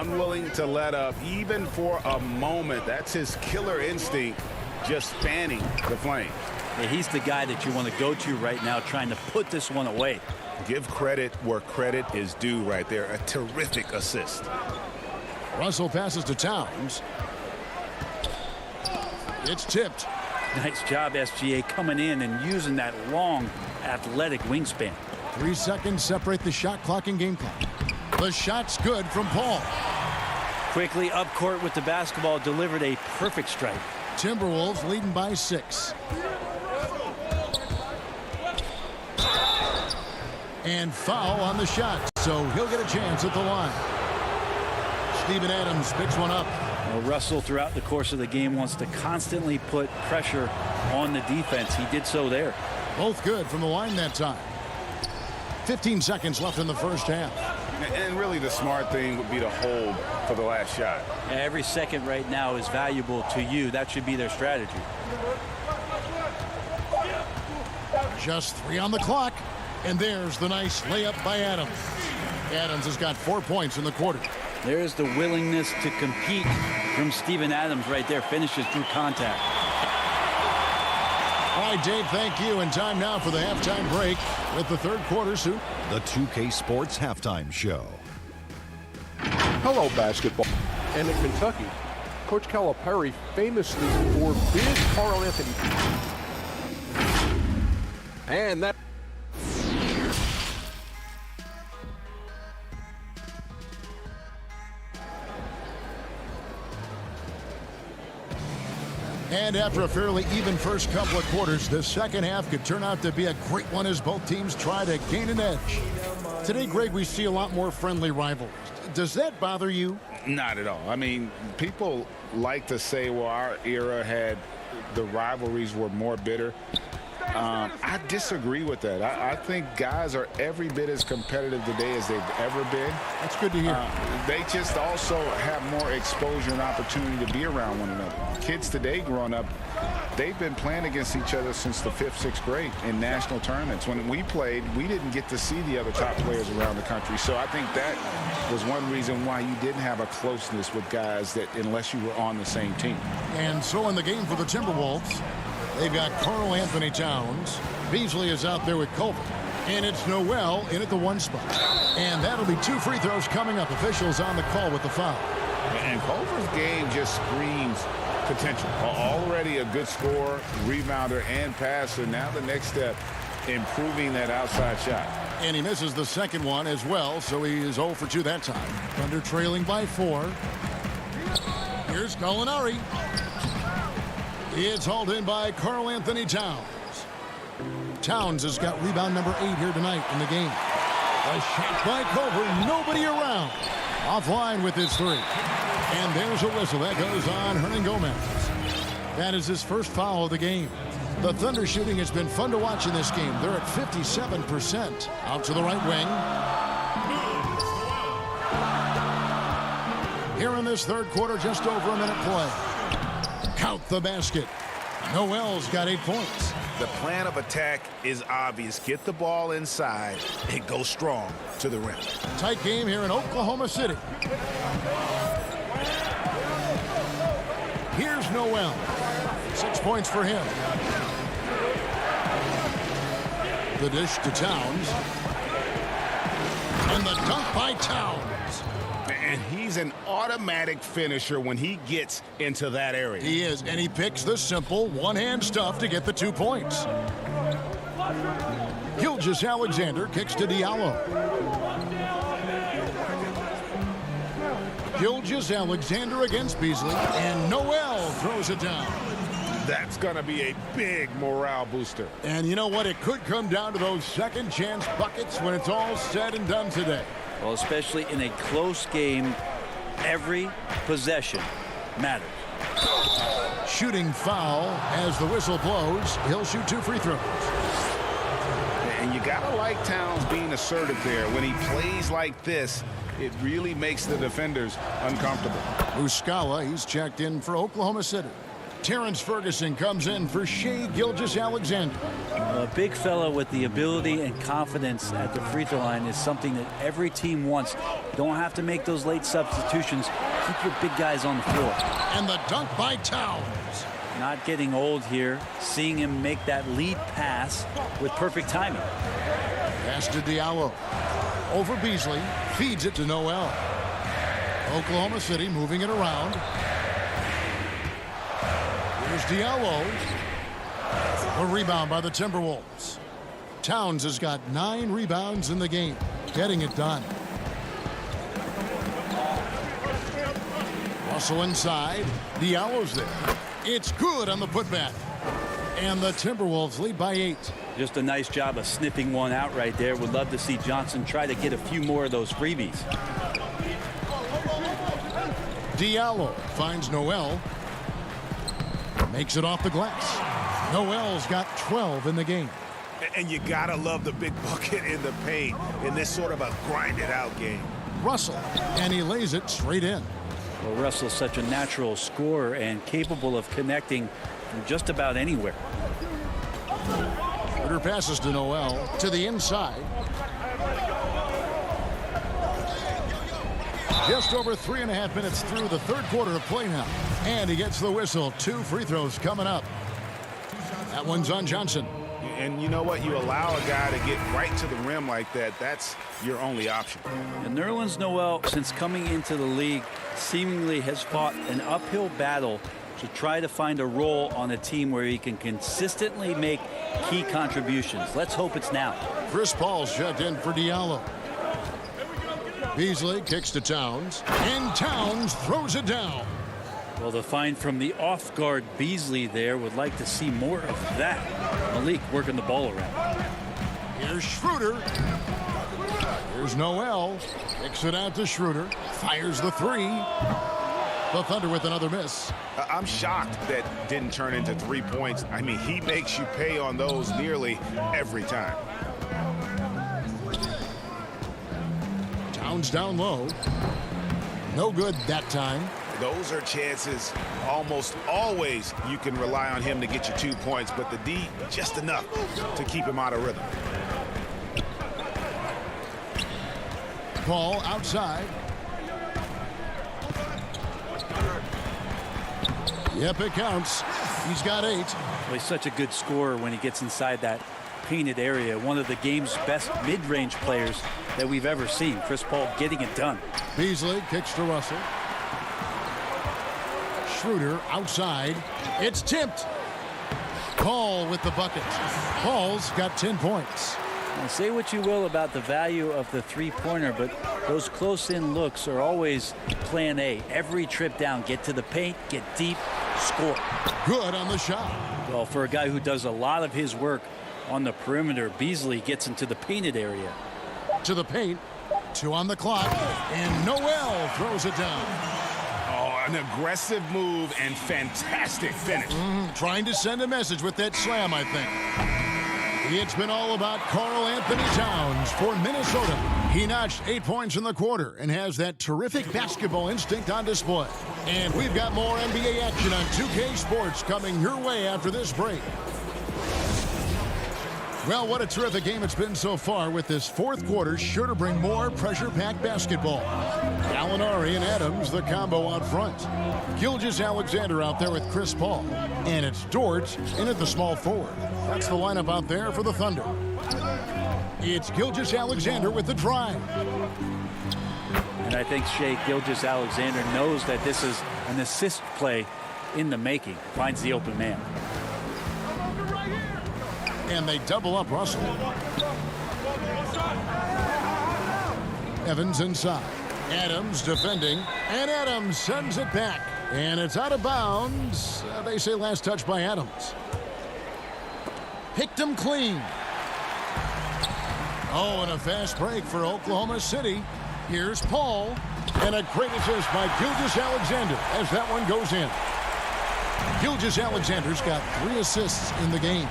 Unwilling to let up even for a moment. That's his killer instinct, just fanning the flame. Yeah, he's the guy that you want to go to right now, trying to put this one away. Give credit where credit is due right there. A terrific assist. Russell passes to Towns. It's tipped. Nice job, SGA, coming in and using that long, athletic wingspan. 3 seconds separate the shot clock and game clock. The shot's good from Paul. Quickly up court with the basketball, delivered a perfect strike. Timberwolves leading by 6. And foul on the shot, so he'll get a chance at the line. Steven Adams picks one up. Well, Russell, throughout the course of the game, wants to constantly put pressure on the defense. He did so there. Both good from the line that time. 15 seconds left in the first half. And really the smart thing would be to hold for the last shot. Every second right now is valuable to you. That should be their strategy. Just 3 on the clock. And there's the nice layup by Adams. Adams has got 4 points in the quarter. There's the willingness to compete from Steven Adams right there. Finishes through contact. All right, Dave, thank you. And time now for the halftime break with the third quarter soon. The 2K Sports Halftime Show. Hello, basketball. And in Kentucky, Coach Calipari famously forbid Carl Anthony. And that. And after a fairly even first couple of quarters, the second half could turn out to be a great one as both teams try to gain an edge. Today, Greg, we see a lot more friendly rivalries. Does that bother you? Not at all. I mean, people like to say, well, our era had the rivalries were more bitter. I disagree with that. I think guys are every bit as competitive today as they've ever been. That's good to hear. They just also have more exposure and opportunity to be around one another. Kids today growing up, they've been playing against each other since the 5th, 6th grade in national tournaments. When we played, we didn't get to see the other top players around the country. So I think that was one reason why you didn't have a closeness with guys that unless you were on the same team. And so in the game for the Timberwolves, they've got Carl Anthony Towns. Beasley is out there with Culver. And it's Noel in at the 1 spot. And that'll be 2 free throws coming up. Officials on the call with the foul. And Culver's game just screams potential. Already a good scorer, rebounder, and passer. Now the next step, improving that outside shot. And he misses the second one as well, so he is 0 for 2 that time. Thunder trailing by 4. Here's Gallinari. It's hauled in by Carl Anthony Towns. Towns has got rebound number 8 here tonight in the game. A shot by Culver, nobody around. Offline with his 3. And there's a whistle. That goes on Hernan Gomez. That is his first foul of the game. The Thunder shooting has been fun to watch in this game. They're at 57%. Out to the right wing. Here in this third quarter, just over a minute play. Count the basket. Noel's got 8 points. The plan of attack is obvious. Get the ball inside and go strong to the rim. Tight game here in Oklahoma City. Here's Noel. 6 points for him. The dish to Towns. And the dunk by Towns. And he's an automatic finisher when he gets into that area. He is, and he picks the simple one-hand stuff to get the 2 points. Gilgeous-Alexander kicks to Diallo. Gilgeous-Alexander against Beasley, and Noel throws it down. That's going to be a big morale booster. And you know what? It could come down to those second chance buckets when it's all said and done today. Well, especially in a close game, every possession matters. Shooting foul as the whistle blows. He'll shoot 2 free throws. And you got to like Towns being assertive there. When he plays like this, it really makes the defenders uncomfortable. Muscala, he's checked in for Oklahoma City. Terrence Ferguson comes in for Shai Gilgeous-Alexander. A big fella with the ability and confidence at the free throw line is something that every team wants. Don't have to make those late substitutions. Keep your big guys on the floor. And the dunk by Towns. Not getting old here. Seeing him make that lead pass with perfect timing. Pass to Diallo. Over Beasley. Feeds it to Noel. Oklahoma City moving it around. Here's Diallo. A rebound by the Timberwolves. Towns has got 9 rebounds in the game. Getting it done. Russell inside. Diallo's there. It's good on the putback. And the Timberwolves lead by 8. Just a nice job of sniffing one out right there. Would love to see Johnson try to get a few more of those freebies. Diallo finds Noel. Makes it off the glass. Noel's got 12 in the game. And you gotta love the big bucket in the paint in this sort of a grinded out game. Russell, and he lays it straight in. Well, Russell's such a natural scorer and capable of connecting from just about anywhere. Schroeder passes to Noel to the inside. Just over 3.5 minutes through the third quarter of play now. And he gets the whistle. 2 free throws coming up. That one's on Johnson. And you know what? You allow a guy to get right to the rim like that. That's your only option. And Nerlens Noel, since coming into the league, seemingly has fought an uphill battle to try to find a role on a team where he can consistently make key contributions. Let's hope it's now. Chris Paul's checked in for Diallo. Beasley kicks to Towns, and Towns throws it down. Well, the find from the off-guard Beasley there. Would like to see more of that. Malik working the ball around. Here's Schroeder. Here's Noel. Kicks it out to Schroeder. Fires the 3. The Thunder with another miss. I'm shocked that didn't turn into 3 points. I mean, he makes you pay on those nearly every time. Towns down low. No good that time. Those are chances almost always you can rely on him to get you 2 points, but the D just enough to keep him out of rhythm. Paul outside. Yep, it counts. He's got 8. Well, he's such a good scorer when he gets inside that painted area. One of the game's best mid-range players that we've ever seen. Chris Paul getting it done. Beasley kicks to Russell. Schroeder outside. It's tipped. Paul with the bucket. Paul's got 10 points. Now, say what you will about the value of the three-pointer, but those close-in looks are always plan A. Every trip down, get to the paint, get deep, score. Good on the shot. Well, for a guy who does a lot of his work on the perimeter, Beasley gets into the painted area. To the paint. 2 on the clock. And Noel throws it down. Oh, an aggressive move and fantastic finish. Trying to send a message with that slam, I think. It's been all about Karl Anthony Towns for Minnesota. He notched 8 points in the quarter and has that terrific basketball instinct on display. And we've got more NBA action on 2K Sports coming your way after this break. Well, what a terrific game it's been so far, with this fourth quarter sure to bring more pressure-packed basketball. Gallinari and Adams, the combo out front. Gilgeous-Alexander out there with Chris Paul. And it's Dort in at the small forward. That's the lineup out there for the Thunder. It's Gilgeous-Alexander with the drive. And I think Shai Gilgeous-Alexander knows that this is an assist play in the making. Finds the open man. And they double up Russell. Evans inside. Adams defending. And Adams sends it back. And it's out of bounds. They say last touch by Adams. Picked him clean. Oh, and a fast break for Oklahoma City. Here's Paul. And a great assist by Gilgeous-Alexander as that one goes in. Gilgeous-Alexander's got 3 assists in the game.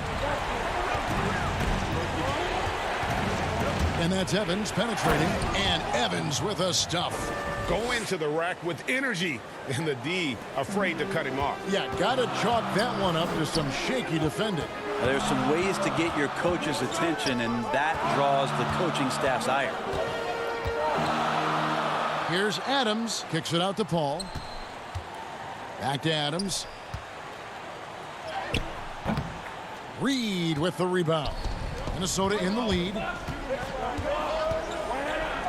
And that's Evans penetrating. And Evans with a stuff. Go into the rack with energy. And the D afraid to cut him off. Yeah, got to chalk that one up to some shaky defending. There's some ways to get your coach's attention, and that draws the coaching staff's ire. Here's Adams. Kicks it out to Paul. Back to Adams. Reed with the rebound. Minnesota in the lead.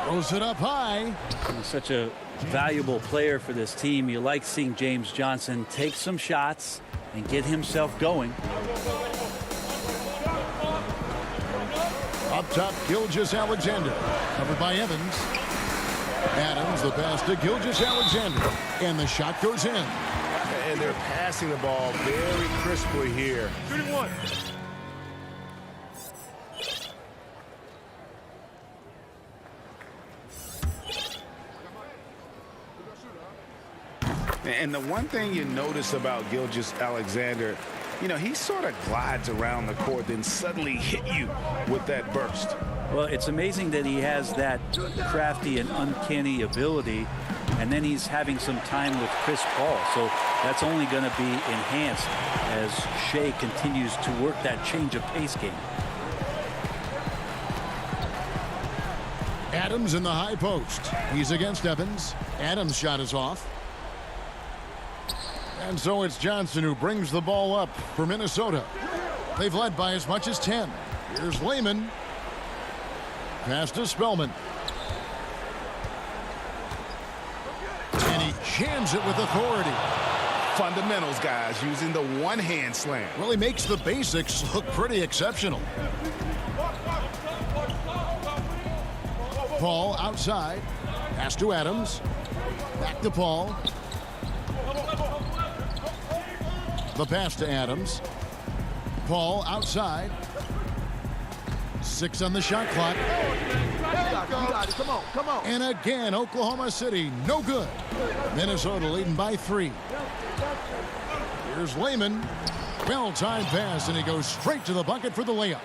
Throws it up high. He's such a valuable player for this team. You like seeing James Johnson take some shots and get himself going. Up top, Gilgeous-Alexander. Covered by Evans. Adams, the pass to Gilgeous-Alexander. And the shot goes in. And they're passing the ball very crisply here. Shooting one. And the one thing you notice about Gilgeous-Alexander, you know, he sort of glides around the court, then suddenly hit you with that burst. Well, it's amazing that he has that crafty and uncanny ability, and then he's having some time with Chris Paul. So that's only going to be enhanced as Shai continues to work that change of pace game. Adams in the high post. He's against Evans. Adams' shot is off. And so it's Johnson who brings the ball up for Minnesota. They've led by as much as 10. Here's Lehman. Pass to Spellman. And he jams it with authority. Fundamentals, guys, using the one-hand slam. Really makes the basics look pretty exceptional. Paul outside. Pass to Adams. Back to Paul. The pass to Adams. Paul outside. 6 on the shot clock. Come on, come on. And again, Oklahoma City, no good. Minnesota leading by 3. Here's Lehman. Well-timed pass, and he goes straight to the bucket for the layup.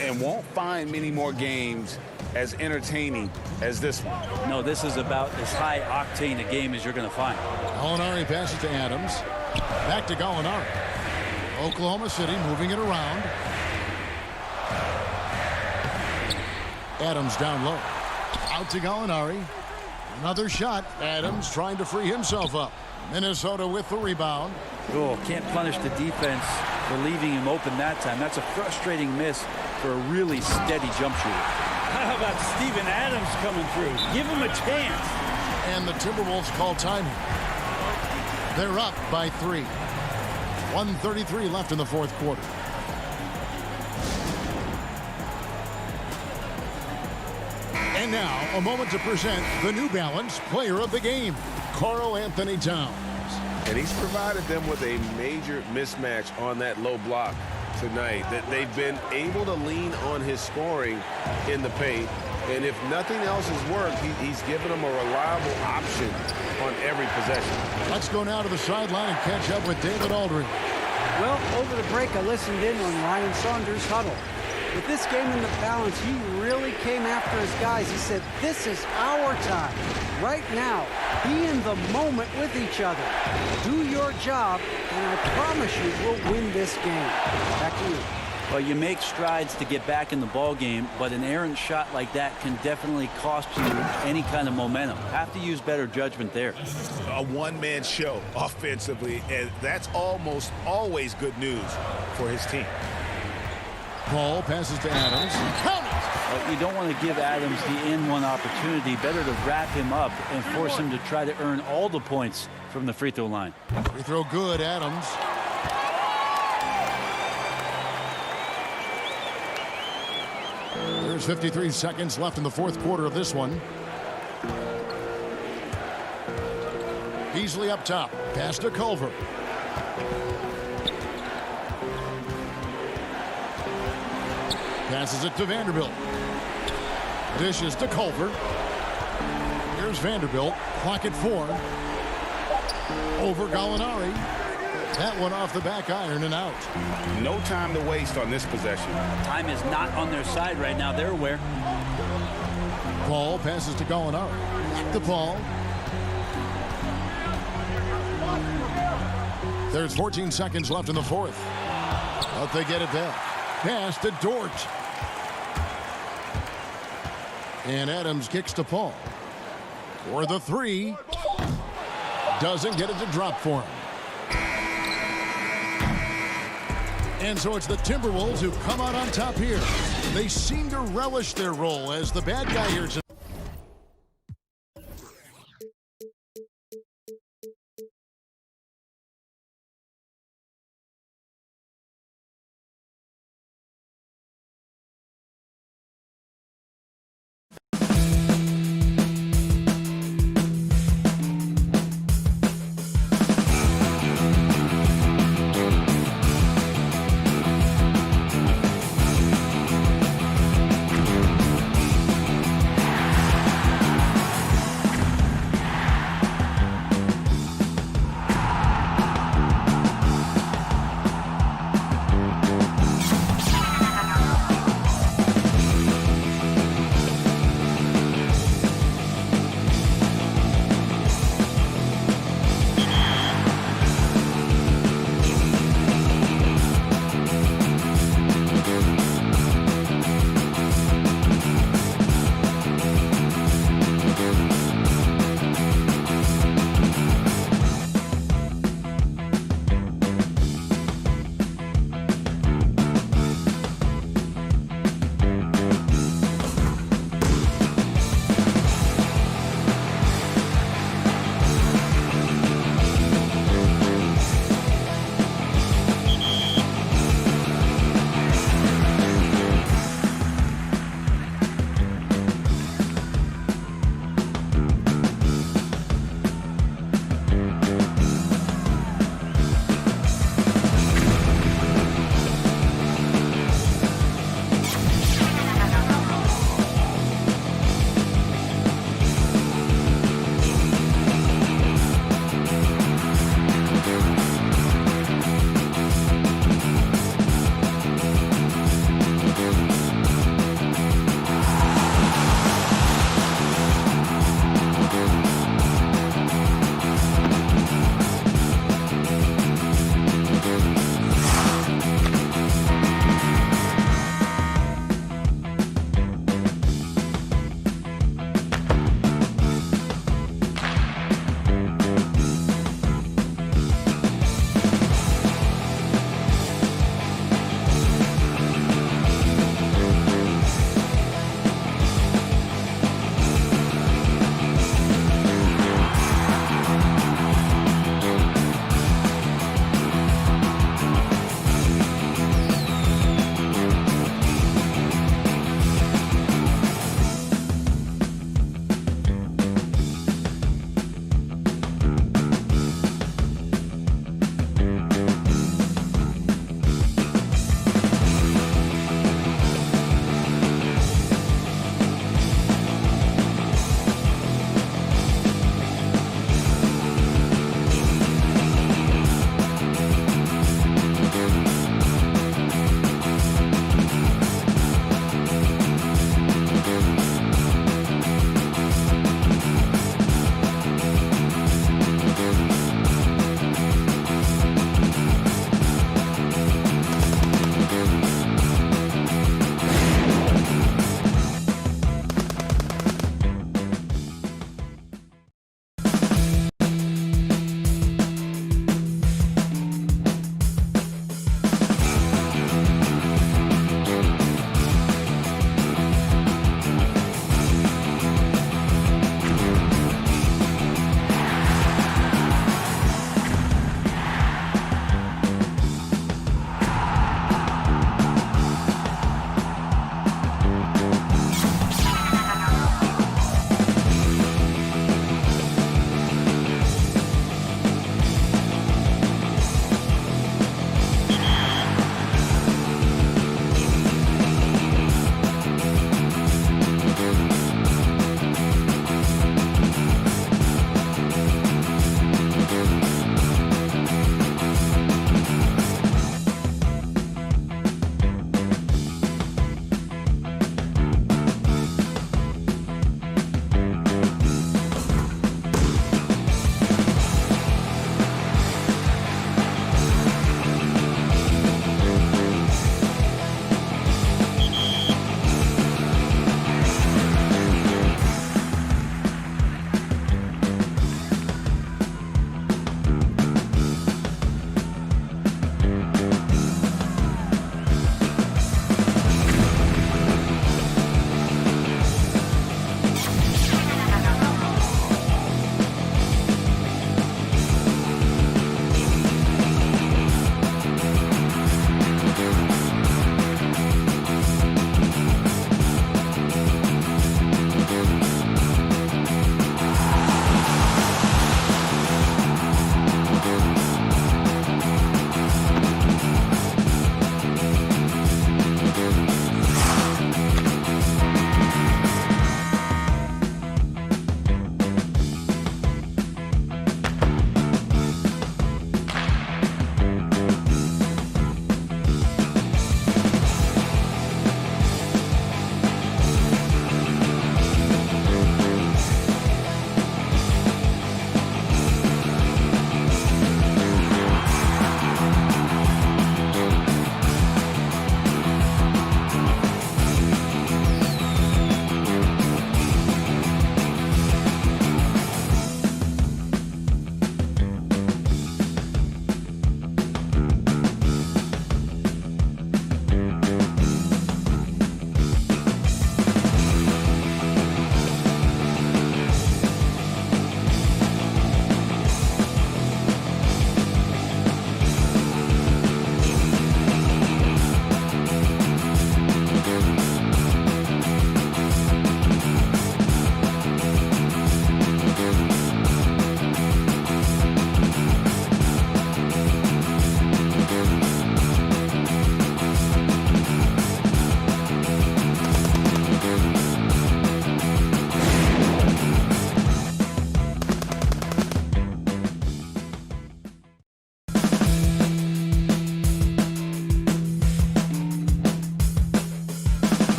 And won't find many more games as entertaining as this one. No, this is about as high-octane a game as you're going to find. Gallinari passes to Adams. Back to Gallinari. Oklahoma City moving it around. Adams down low. Out to Gallinari. Another shot. Adams trying to free himself up. Minnesota with the rebound. Oh, can't punish the defense for leaving him open that time. That's a frustrating miss for a really steady jump shooter. How about Steven Adams coming through? Give him a chance. And the Timberwolves call timing. They're up by 3. 1:33 left in the fourth quarter. And now, a moment to present the New Balance Player of the Game, Karl Anthony Towns. And he's provided them with a major mismatch on that low block tonight. That they've been able to lean on his scoring in the paint. And if nothing else has worked, he's given them a reliable option on every possession. Let's go now to the sideline and catch up with David Aldridge. Well, over the break, I listened in on Ryan Saunders' huddle. With this game in the balance, he really came after his guys. He said, this is our time. Right now, be in the moment with each other. Do your job, and I promise you we'll win this game. Back to you. Well, you make strides to get back in the ball game, but an errant shot like that can definitely cost you any kind of momentum. Have to use better judgment there. A one-man show offensively, and that's almost always good news for his team. Ball passes to Adams. Count it! You don't want to give Adams the N1 opportunity. Better to wrap him up and force him to try to earn all the points from the free throw line. Free throw good, Adams. There's 53 seconds left in the fourth quarter of this one. Beasley up top. Pass to Culver. Passes it to Vanderbilt. Dishes to Culver. Here's Vanderbilt. Clock at 4. Over Gallinari. That one off the back iron and out. No time to waste on this possession. Time is not on their side right now. They're aware. Paul passes to Gallinari. Back to Paul. There's 14 seconds left in the fourth. But they get it back. Pass to Dort. And Adams kicks to Paul. For the three. Doesn't get it to drop for him. And so it's the Timberwolves who come out on top here. They seem to relish their role as the bad guy here tonight.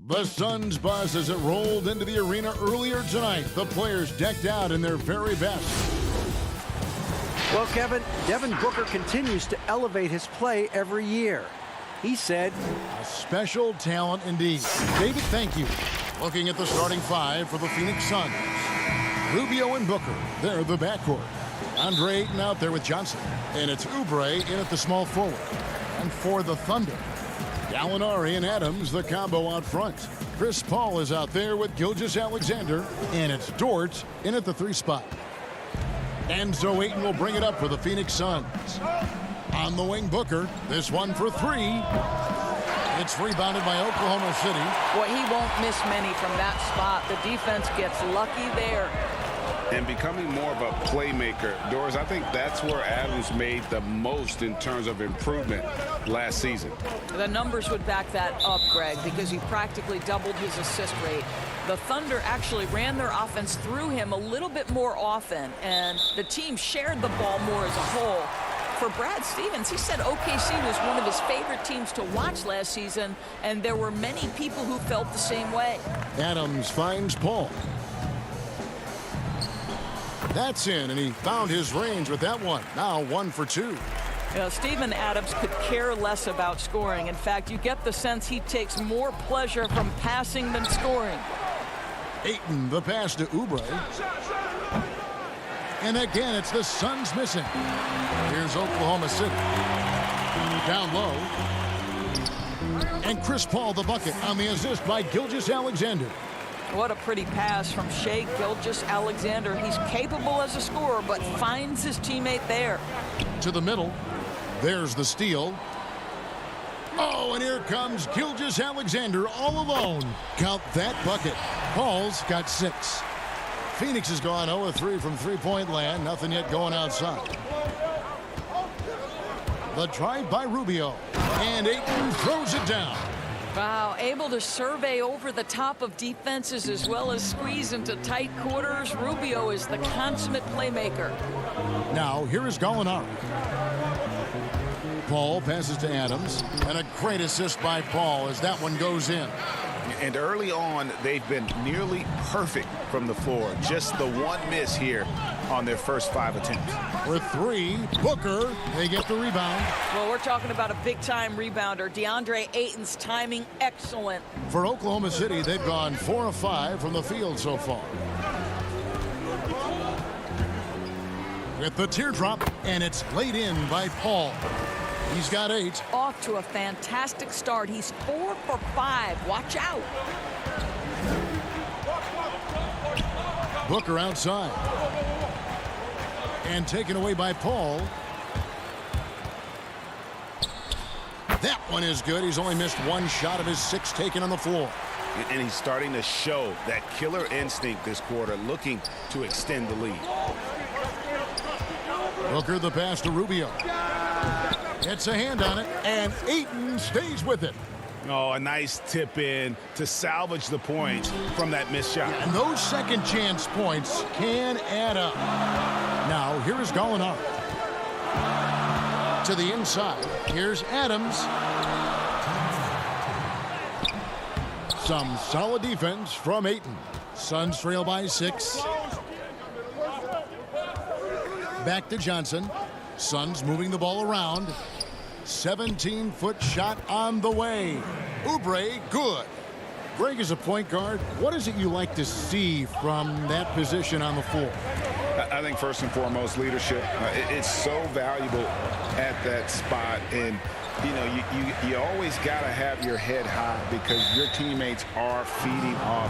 The Suns buzz as it rolled into the arena earlier tonight. The players decked out in their very best. Well, Kevin, Devin Booker continues to elevate his play every year. He said, "A special talent indeed." David, thank you. Looking at the starting five for the Phoenix Suns. Rubio and Booker, they're the backcourt. Andre Ayton out there with Johnson. And it's Oubre in at the small forward. And for the Thunder, Gallinari and Adams, the combo out front. Chris Paul is out there with Gilgeous-Alexander. And it's Dort in at the 3 spot. And so Ayton will bring it up for the Phoenix Suns. On the wing, Booker. This one for 3. It's rebounded by Oklahoma City. Boy, he won't miss many from that spot. The defense gets lucky there. And becoming more of a playmaker. Doris, I think that's where Adams made the most in terms of improvement last season. The numbers would back that up, Greg, because he practically doubled his assist rate. The Thunder actually ran their offense through him a little bit more often, and the team shared the ball more as a whole. For Brad Stevens, he said OKC was one of his favorite teams to watch last season, and there were many people who felt the same way. Adams finds Paul. That's in, and he found his range with that one. Now 1 for 2. You know, Steven Adams could care less about scoring. In fact, you get the sense he takes more pleasure from passing than scoring. Ayton, the pass to Oubre. And again, it's the Suns missing. Here's Oklahoma City. Down low. And Chris Paul, the bucket, on the assist by Gilgeous-Alexander. What a pretty pass from Shai Gilgeous-Alexander. He's capable as a scorer, but finds his teammate there. To the middle. There's the steal. Oh, and here comes Gilgeous-Alexander all alone. Count that bucket. Paul's got 6. Phoenix has gone 0-3 from three-point land. Nothing yet going outside. The drive by Rubio. And Ayton throws it down. Wow, able to survey over the top of defenses as well as squeeze into tight quarters. Rubio is the consummate playmaker. Now, here is Gallinari. Paul passes to Adams. And a great assist by Paul as that one goes in. And early on, they've been nearly perfect from the floor. Just the one miss here on their first 5 attempts. With 3, Booker, they get the rebound. Well, we're talking about a big-time rebounder. DeAndre Ayton's timing, excellent. For Oklahoma City, they've gone 4 of 5 from the field so far. With the teardrop, and it's laid in by Paul. He's got 8. Off to a fantastic start. He's 4 for 5. Watch out. Booker outside. And taken away by Paul. That one is good. He's only missed 1 shot of his 6 taken on the floor. And he's starting to show that killer instinct this quarter, looking to extend the lead. Booker, the pass to Rubio. Gets a hand on it, and Ayton stays with it. Oh, a nice tip in to salvage the points from that missed shot. And those second chance points can add up. Now, here is Gallinari. To the inside. Here's Adams. Some solid defense from Ayton. Suns trail by 6. Back to Johnson. Suns moving the ball around. 17-foot shot on the way. Oubre, good. Greg, is a point guard, what is it you like to see from that position on the floor? I think first and foremost, leadership. It's so valuable at that spot. And, you know, you always got to have your head high because your teammates are feeding off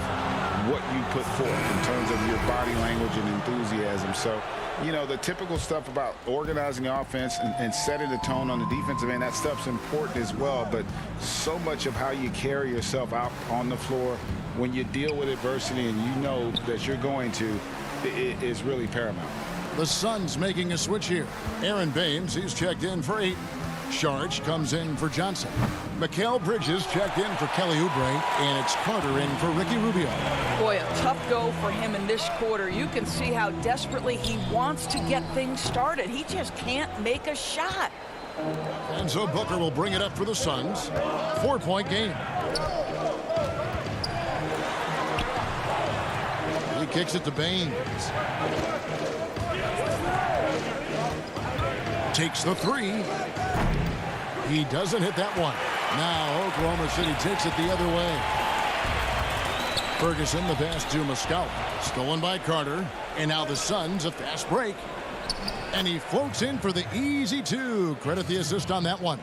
what you put forth in terms of your body language and enthusiasm. So, you know, the typical stuff about organizing the offense and setting the tone on the defensive end, that stuff's important as well. But so much of how you carry yourself out on the floor when you deal with adversity and you know that you're going to, it is really paramount. The Suns making a switch here. Aaron Baines, he's checked in for 8. Sharge comes in for Johnson. Mikal Bridges checked in for Kelly Oubre, and it's Carter in for Ricky Rubio. Boy, a tough go for him in this quarter. You can see how desperately he wants to get things started. He just can't make a shot. And so Booker will bring it up for the Suns. 4-point game. Kicks it to Baines. Takes the three. He doesn't hit that one. Now Oklahoma City takes it the other way. Ferguson, the pass to Muscala. Stolen by Carter. And now the Suns, a fast break. And he floats in for the easy two. Credit the assist on that one.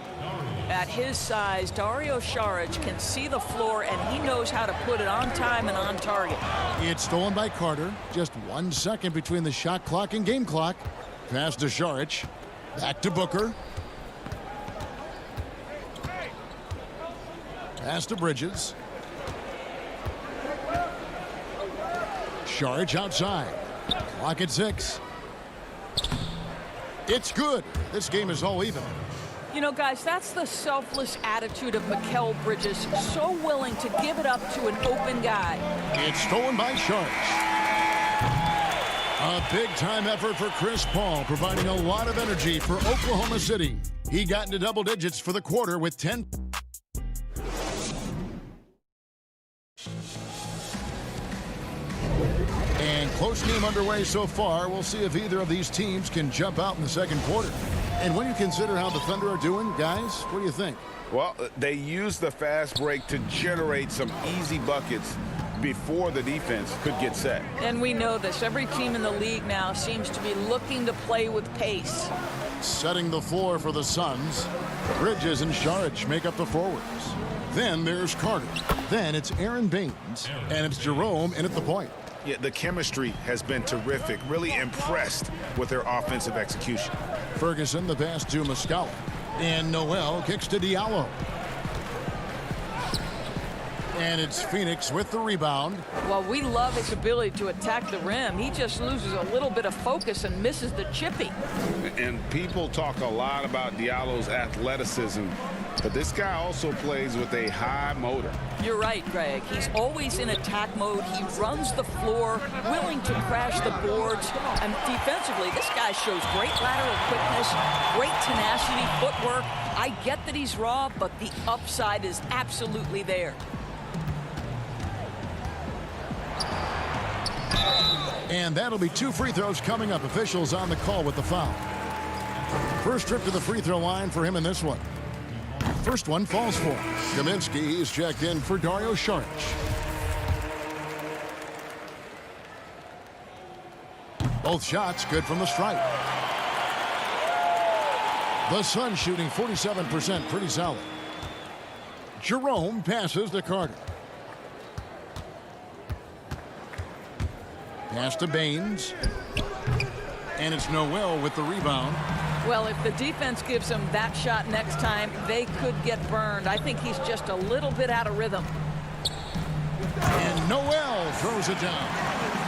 At his size, Dario Saric can see the floor, and he knows how to put it on time and on target. It's stolen by Carter. Just 1 second between the shot clock and game clock. Pass to Saric. Back to Booker. Pass to Bridges. Saric outside. Clock at 6. It's good. This game is all even. You know, guys, that's the selfless attitude of Mikal Bridges. So willing to give it up to an open guy. It's stolen by Saric. A big-time effort for Chris Paul, providing a lot of energy for Oklahoma City. He got into double digits for the quarter with 10. And close game underway so far. We'll see if either of these teams can jump out in the second quarter. And when you consider how the Thunder are doing, guys, what do you think? Well, they used the fast break to generate some easy buckets before the defense could get set. And we know this. Every team in the league now seems to be looking to play with pace. Setting the floor for the Suns. Bridges and Saric make up the forwards. Then there's Carter. Then it's Aaron Baines. And it's Jerome in at the point. Yeah, the chemistry has been terrific. Really impressed with their offensive execution. Ferguson, the pass to Muscala. And Noel kicks to Diallo. And it's Phoenix with the rebound. Well, we love his ability to attack the rim. He just loses a little bit of focus and misses the chippy. And people talk a lot about Diallo's athleticism, but this guy also plays with a high motor. You're right, Greg. He's always in attack mode. He runs the floor, willing to crash the boards. And defensively, this guy shows great lateral quickness, great tenacity, footwork. I get that he's raw, but the upside is absolutely there. And that'll be 2 free throws coming up. Officials on the call with the foul. First trip to the free throw line for him in this one. First one falls for him. Kaminsky is checked in for Dario Saric. Both shots good from the stripe. The Suns shooting 47%, pretty solid. Jerome passes to Carter. Pass to Baines. And it's Noel with the rebound. Well, if the defense gives him that shot next time, they could get burned. I think he's just a little bit out of rhythm. And Noel throws it down.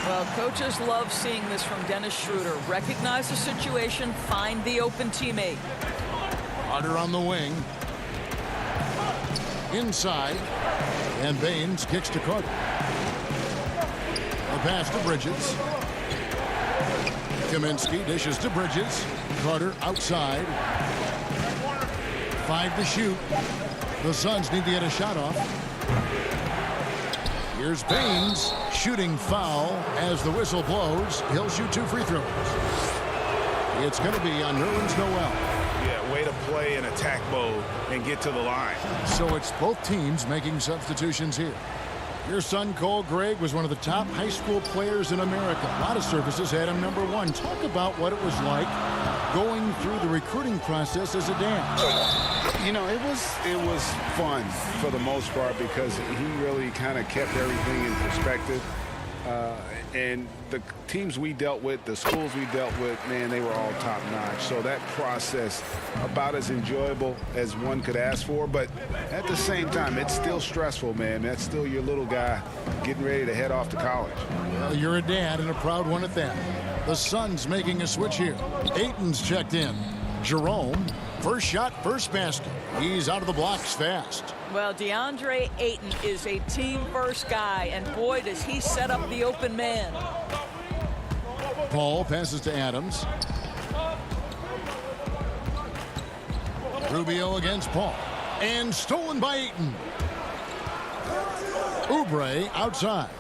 Well, coaches love seeing this from Dennis Schroeder. Recognize the situation, find the open teammate. Carter on the wing. Inside. And Baines kicks to Carter. A pass to Bridges. Kaminsky dishes to Bridges. Carter outside. 5 to shoot. The Suns need to get a shot off. Here's Baines. Shooting foul as the whistle blows. He'll shoot 2 free throws. It's going to be on Nerlens Noel. Yeah, way to play in attack mode and get to the line. So it's both teams making substitutions here. Your son, Cole Gregg, was one of the top high school players in America. A lot of services had him #1. Talk about what it was like going through the recruiting process as a dad. You know, it was fun for the most part because he really kind of kept everything in perspective. And the teams we dealt with, the schools we dealt with, man, they were all top-notch. So that process, about as enjoyable as one could ask for. But at the same time, it's still stressful, man. That's still your little guy getting ready to head off to college. Well, you're a dad and a proud one at that. The Suns making a switch here. Ayton's checked in. Jerome, first shot, first basket. He's out of the blocks fast. Well, DeAndre Ayton is a team-first guy, and boy, does he set up the open man. Paul passes to Adams. Rubio against Paul. And stolen by Ayton. Oubre outside.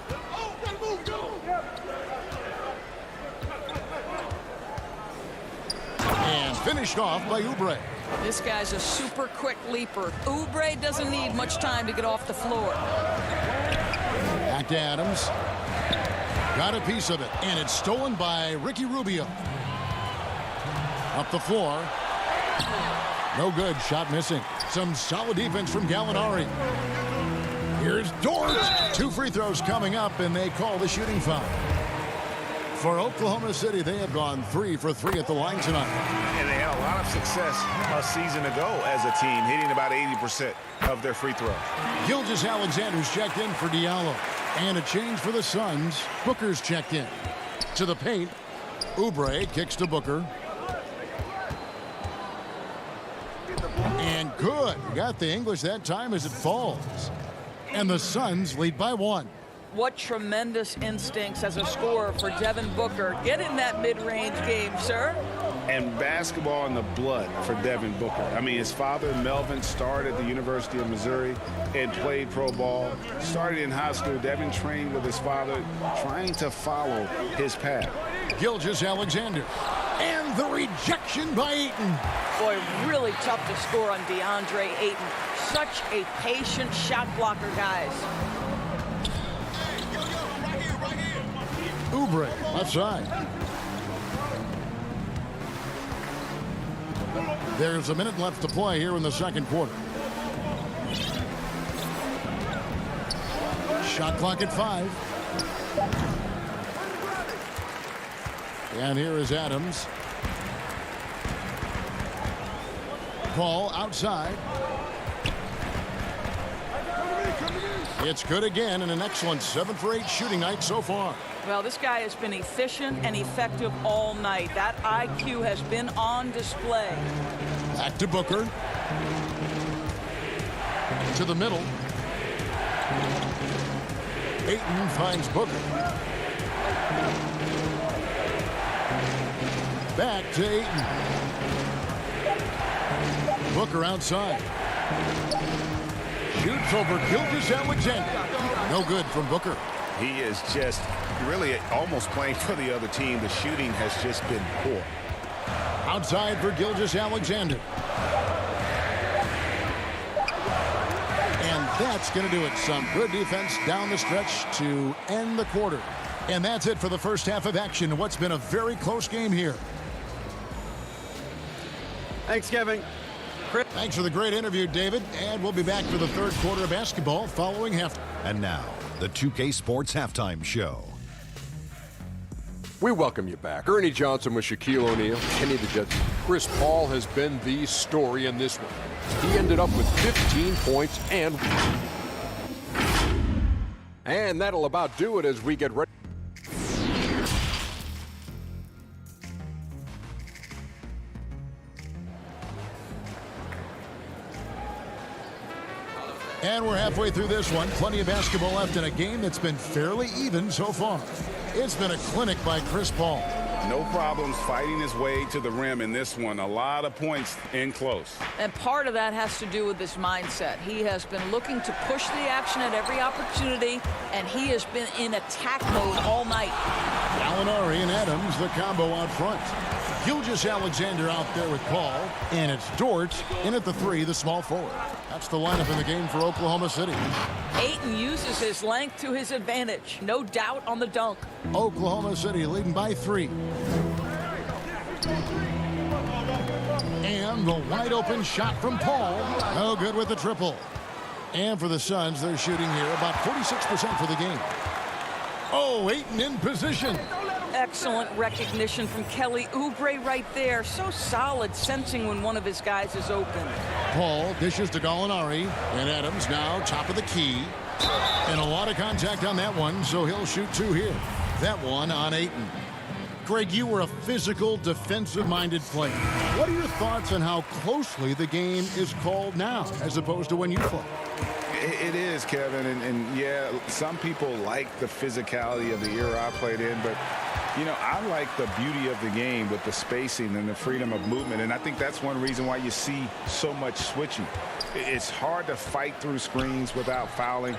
And finished off by Oubre. This guy's a super quick leaper. Oubre doesn't need much time to get off the floor. Back to Adams. Got a piece of it, and it's stolen by Ricky Rubio. Up the floor. No good. Shot missing. Some solid defense from Gallinari. Here's Dort. 2 free throws coming up, and they call the shooting foul. For Oklahoma City, they have gone 3 for 3 at the line tonight. And they had a lot of success a season ago as a team, hitting about 80% of their free throws. Gilgeous-Alexander's checked in for Diallo. And a change for the Suns. Booker's checked in. To the paint. Oubre kicks to Booker. And good. Got the English that time as it falls. And the Suns lead by 1. What tremendous instincts as a scorer for Devin Booker. Get in that mid-range game, sir. And basketball in the blood for Devin Booker. I mean, his father, Melvin, started at the University of Missouri and played pro ball. Started in high school. Devin trained with his father, trying to follow his path. Gilgeous-Alexander. And the rejection by Ayton. Boy, really tough to score on DeAndre Ayton. Such a patient shot blocker, guys. Oubre, left side. There's a minute left to play here in the second quarter. Shot clock at 5. And here is Adams. Ball outside. It's good again, and an excellent 7 for 8 shooting night so far. Well, this guy has been efficient and effective all night. That IQ has been on display. Back to Booker. To the middle. Ayton finds Booker. Back to Ayton. Booker outside. Shoots over Gilgeous-Alexander. No good from Booker. He is just really almost playing for the other team. The shooting has just been poor. Outside for Gilgeous-Alexander. And that's going to do it. Some good defense down the stretch to end the quarter. And that's it for the first half of action. What's been a very close game here. Thanks, Kevin. Thanks for the great interview, David. And we'll be back for the third quarter of basketball following half. And now, the 2K Sports Halftime Show. We welcome you back. Ernie Johnson with Shaquille O'Neal, Kenny the Jet. Chris Paul has been the story in this one. He ended up with 15 points and that'll about do it as we get ready. And we're halfway through this one. Plenty of basketball left in a game that's been fairly even so far. It's been a clinic by Chris Paul. No problems fighting his way to the rim in this one. A lot of points in close. And part of that has to do with his mindset. He has been looking to push the action at every opportunity, and he has been in attack mode all night. Gallinari and Adams, the combo out front. Gilgeous-Alexander out there with Paul, and it's Dort in at the 3, the small forward. That's the lineup in the game for Oklahoma City. Ayton uses his length to his advantage. No doubt on the dunk. Oklahoma City leading by 3. And the wide open shot from Paul. No good with the triple. And for the Suns, they're shooting here about 46% for the game. Oh, Ayton in position. Excellent recognition from Kelly Oubre right there. So solid, sensing when one of his guys is open. Paul dishes to Gallinari, and Adams now top of the key. And a lot of contact on that one, so he'll shoot 2 here. That one on Ayton. Greg, you were a physical, defensive-minded player. What are your thoughts on how closely the game is called now, as opposed to when you played? It is, Kevin, and yeah, some people like the physicality of the era I played in, but you know, I like the beauty of the game with the spacing and the freedom of movement, and I think that's one reason why you see so much switching. It's hard to fight through screens without fouling,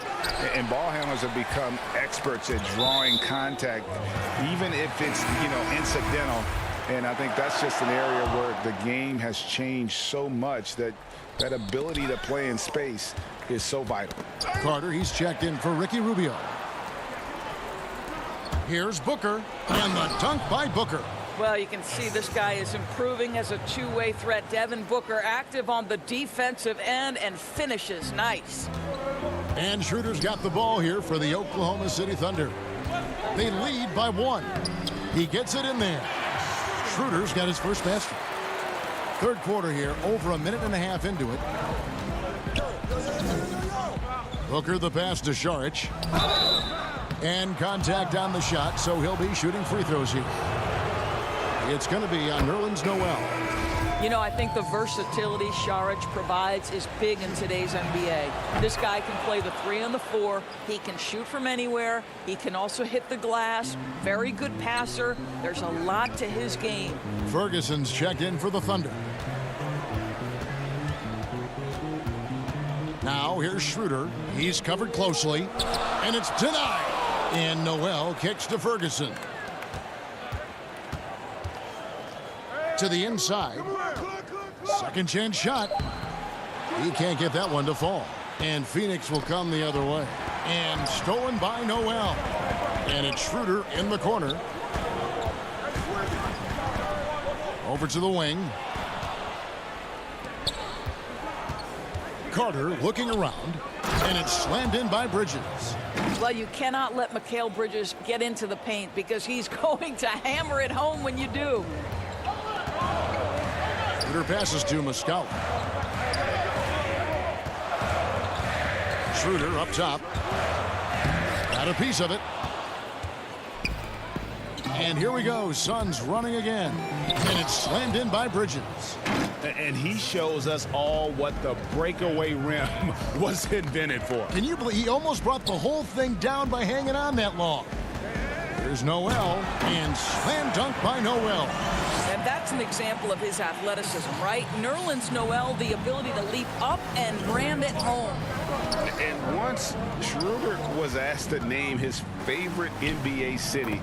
and ball handlers have become experts at drawing contact, even if it's, you know, incidental, And I think that's just an area where the game has changed so much that that ability to play in space is so vital. Carter, he's checked in for Ricky Rubio. Here's Booker, and the dunk by Booker. Well, you can see this guy is improving as a two-way threat. Devin Booker active on the defensive end and finishes nice. And Schroeder's got the ball here for the Oklahoma City Thunder. They lead by 1. He gets it in there. Schroeder's got his first basket. Third quarter here, over a minute and a half into it. Booker the pass to Šarić. And contact on the shot, so he'll be shooting free throws here. It's going to be on Nerlens Noel. You know, I think the versatility Šarić provides is big in today's NBA. This guy can play the 3 and the 4. He can shoot from anywhere. He can also hit the glass. Very good passer. There's a lot to his game. Ferguson's checked in for the Thunder. Now here's Schroeder. He's covered closely, and it's denied. And Noel kicks to Ferguson. To the inside. Second chance shot. He can't get that one to fall. And Phoenix will come the other way. And stolen by Noel. And it's Schroeder in the corner. Over to the wing. Carter looking around. And it's slammed in by Bridges. Well, you cannot let Mikal Bridges get into the paint because he's going to hammer it home when you do. Schroeder passes to Muscala. Schroeder up top. Got a piece of it. And here we go. Suns running again. And it's slammed in by Bridges. And he shows us all what the breakaway rim was invented for. Can you believe he almost brought the whole thing down by hanging on that long? Here's Noel, and slam dunk by Noel. And that's an example of his athleticism, right? Nerlens Noel, the ability to leap up and ram it home. And once Schroeder was asked to name his favorite NBA city,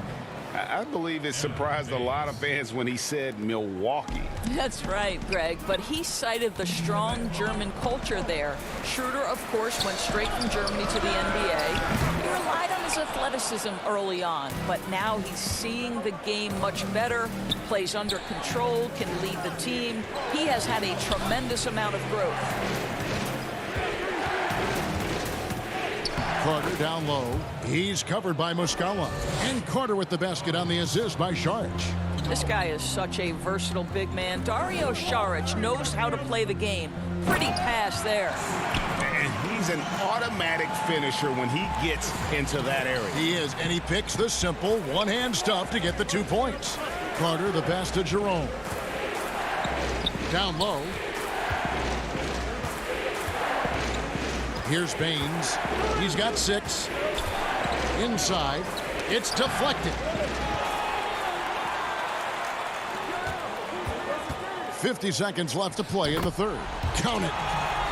I believe it surprised a lot of fans when he said Milwaukee. That's right, Greg. But he cited the strong German culture there. Schroeder, of course, went straight from Germany to the NBA. He relied on his athleticism early on, but now he's seeing the game much better, plays under control, can lead the team. He has had a tremendous amount of growth. Carter down low. He's covered by Muscala. And Carter with the basket on the assist by Šarić. This guy is such a versatile big man. Dario Šarić knows how to play the game. Pretty pass there. And he's an automatic finisher when he gets into that area. He is, and he picks the simple one-hand stuff to get the 2 points. Carter the pass to Jerome. Down low. Here's Baines. He's got 6. Inside. It's deflected. 50 seconds left to play in the third. Count it.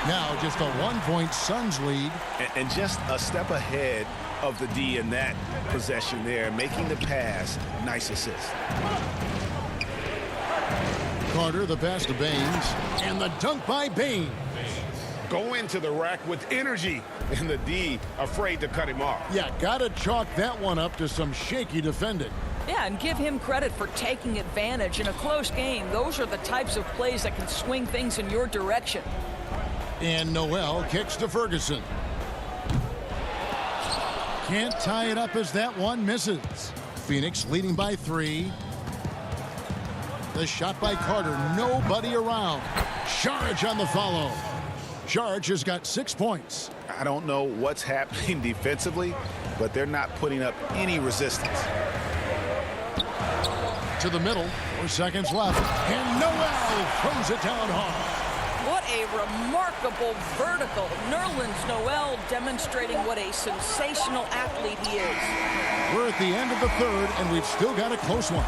Now just a 1-point Suns lead. And just a step ahead of the D in that possession there, making the pass. Nice assist. Carter the pass to Baines. And the dunk by Baines. Go into the rack with energy, and the D afraid to cut him off. Yeah, gotta chalk that one up to some shaky defending. Yeah, and give him credit for taking advantage in a close game. Those are the types of plays that can swing things in your direction. And Noel kicks to Ferguson. Can't tie it up as that one misses. Phoenix leading by 3. The shot by Carter, nobody around. Šarić on the follow. Šarić has got 6 points. I don't know what's happening defensively, but they're not putting up any resistance. To the middle, 4 seconds left, and Noel throws it down hard. What a remarkable vertical. Nerlens Noel demonstrating what a sensational athlete he is. We're at the end of the third, and we've still got a close one.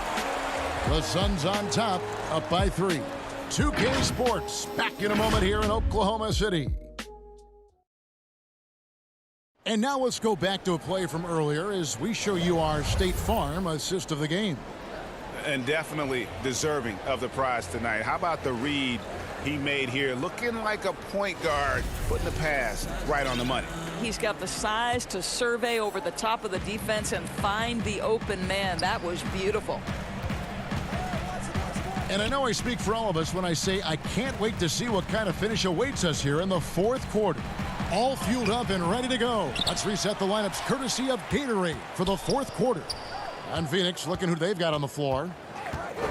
The Suns on top, up by 3. 2K Sports, back in a moment here in Oklahoma City. And now let's go back to a play from earlier as we show you our State Farm assist of the game. And definitely deserving of the prize tonight. How about the read he made here? Looking like a point guard, putting the pass right on the money. He's got the size to survey over the top of the defense and find the open man. That was beautiful. And I know I speak for all of us when I say I can't wait to see what kind of finish awaits us here in the fourth quarter. All fueled up and ready to go. Let's reset the lineups courtesy of Gatorade for the fourth quarter. And Phoenix looking who they've got on the floor.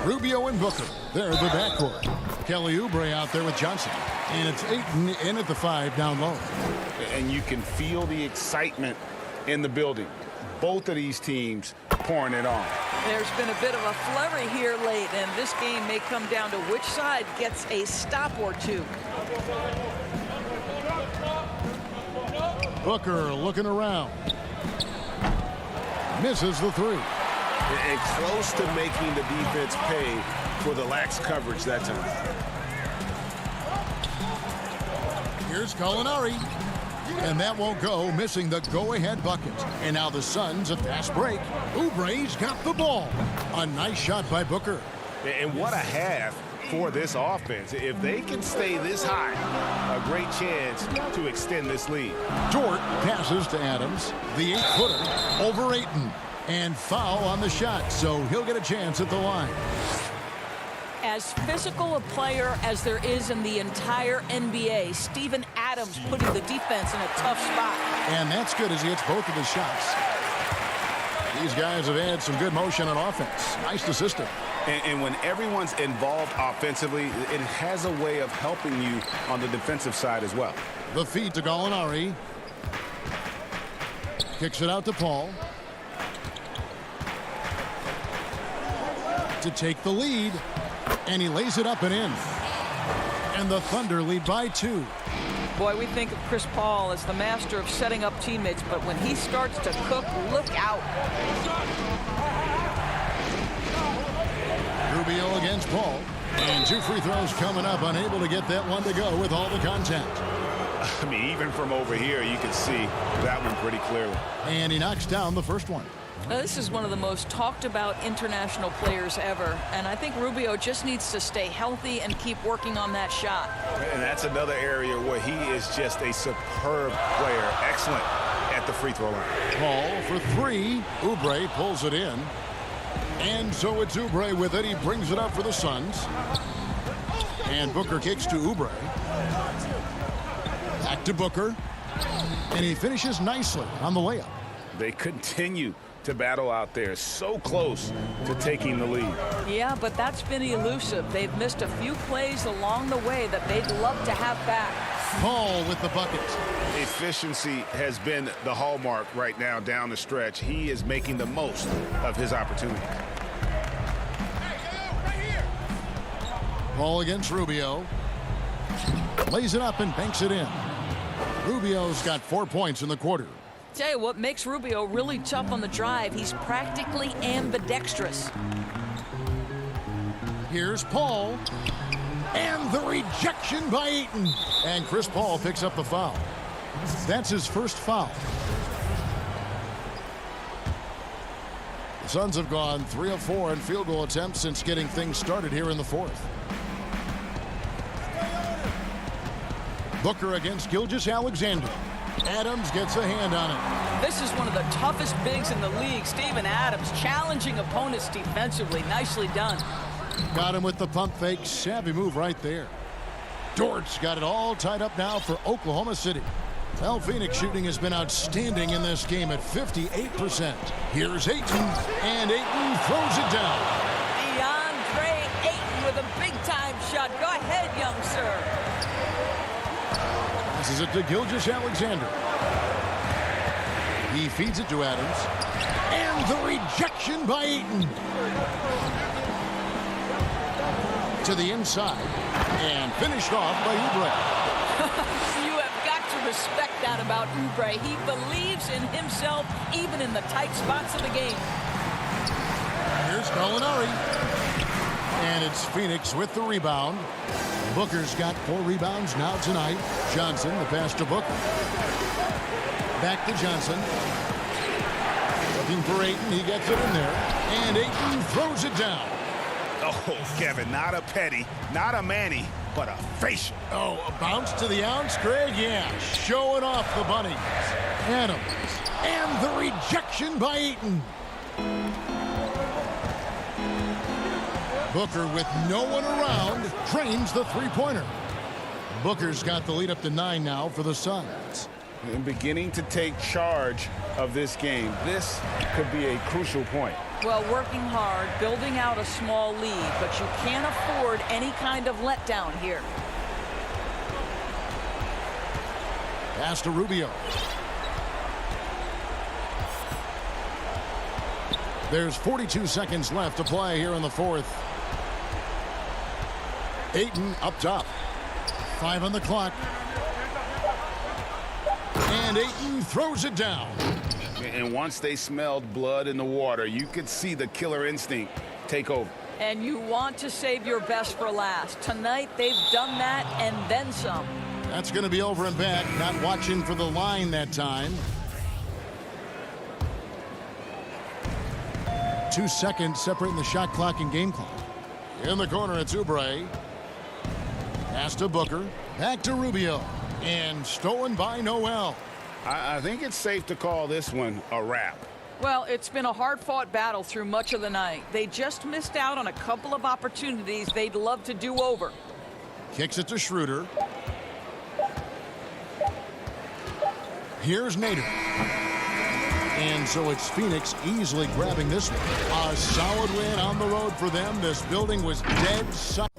Rubio and Booker. They're the backcourt. Kelly Oubre out there with Johnson. And it's Ayton in at the 5 down low. And you can feel the excitement in the building. Both of these teams pouring it on. There's been a bit of a flurry here late, and this game may come down to which side gets a stop or two. Booker looking around. Misses the 3. And close to making the defense pay for the lax coverage that time. Here's Gallinari. And that won't go, missing the go-ahead bucket. And now the Suns a fast break. Oubre's got the ball. A nice shot by Booker. And what a half for this offense. If they can stay this high, a great chance to extend this lead. Dort passes to Adams. The 8-footer over Ayton. And foul on the shot, so he'll get a chance at the line. As physical a player as there is in the entire NBA, Steven Adams putting the defense in a tough spot. And that's good as he hits both of his shots. These guys have had some good motion on offense. Nice to system. And when everyone's involved offensively, it has a way of helping you on the defensive side as well. The feed to Gallinari. Kicks it out to Paul. To take the lead. And he lays it up and in. And the Thunder lead by 2. Boy, we think of Chris Paul as the master of setting up teammates, but when he starts to cook, look out. Rubio against Paul. And 2 free throws coming up, unable to get that one to go with all the contact. I mean, even from over here, you can see that one pretty clearly. And he knocks down the first one. This is one of the most talked about international players ever, and I think Rubio just needs to stay healthy and keep working on that shot. And that's another area where he is just a superb player. Excellent at the free throw line. Paul for 3. Oubre pulls it in. And so it's Oubre with it. He brings it up for the Suns. And Booker kicks to Oubre. Back to Booker. And he finishes nicely on the layup. They continue to battle out there, so close to taking the lead. Yeah, but that's been elusive. They've missed a few plays along the way that they'd love to have back. Paul with the bucket. Efficiency has been the hallmark right now down the stretch. He is making the most of his opportunity. Paul against Rubio. Lays it up and banks it in. Rubio's got 4 points in the quarter. Tell you what makes Rubio really tough on the drive. He's practically ambidextrous. Here's Paul. And the rejection by Ayton. And Chris Paul picks up the foul. That's his first foul. The Suns have gone 3 of 4 in field goal attempts since getting things started here in the fourth. Booker against Gilgeous-Alexander. Adams gets a hand on it. This is one of the toughest bigs in the league. Steven Adams challenging opponents defensively. Nicely done. Got him with the pump fake. Savvy move right there. Dort's got it all tied up now for Oklahoma City. Well, Phoenix shooting has been outstanding in this game at 58%. Here's Ayton, and Ayton throws it down. DeAndre Ayton with a big-time shot. Go ahead, young sir. This is it to Gilgeous-Alexander. He feeds it to Adams. And the rejection by Ayton. To the inside. And finished off by Oubre. You have got to respect that about Oubre. He believes in himself even in the tight spots of the game. Here's Gallinari. And it's Phoenix with the rebound. Booker's got 4 rebounds now tonight. Johnson, the pass to Booker. Back to Johnson. Looking for Ayton. He gets it in there. And Ayton throws it down. Oh, Kevin, not a petty, not a Manny, but a facial. Oh, a bounce to the ounce, Greg? Yeah, showing off the bunnies. Adams, and the rejection by Eaton. Booker, with no one around, trains the three-pointer. Booker's got the lead up to 9 now for the Suns. And beginning to take charge of this game. This could be a crucial point. Well, working hard, building out a small lead, but you can't afford any kind of letdown here. Pass to Rubio. There's 42 seconds left to play here in the fourth. Ayton up top. 5 on the clock. And Ayton throws it down. And once they smelled blood in the water, you could see the killer instinct take over. And you want to save your best for last. Tonight, they've done that and then some. That's going to be over and back. Not watching for the line that time. 2 seconds separating the shot clock and game clock. In the corner, it's Oubre. Pass to Booker. Back to Rubio. And stolen by Noel. I think it's safe to call this one a wrap. Well, it's been a hard-fought battle through much of the night. They just missed out on a couple of opportunities they'd love to do over. Kicks it to Schroeder. Here's Nader. And so it's Phoenix easily grabbing this one. A solid win on the road for them. This building was dead silent.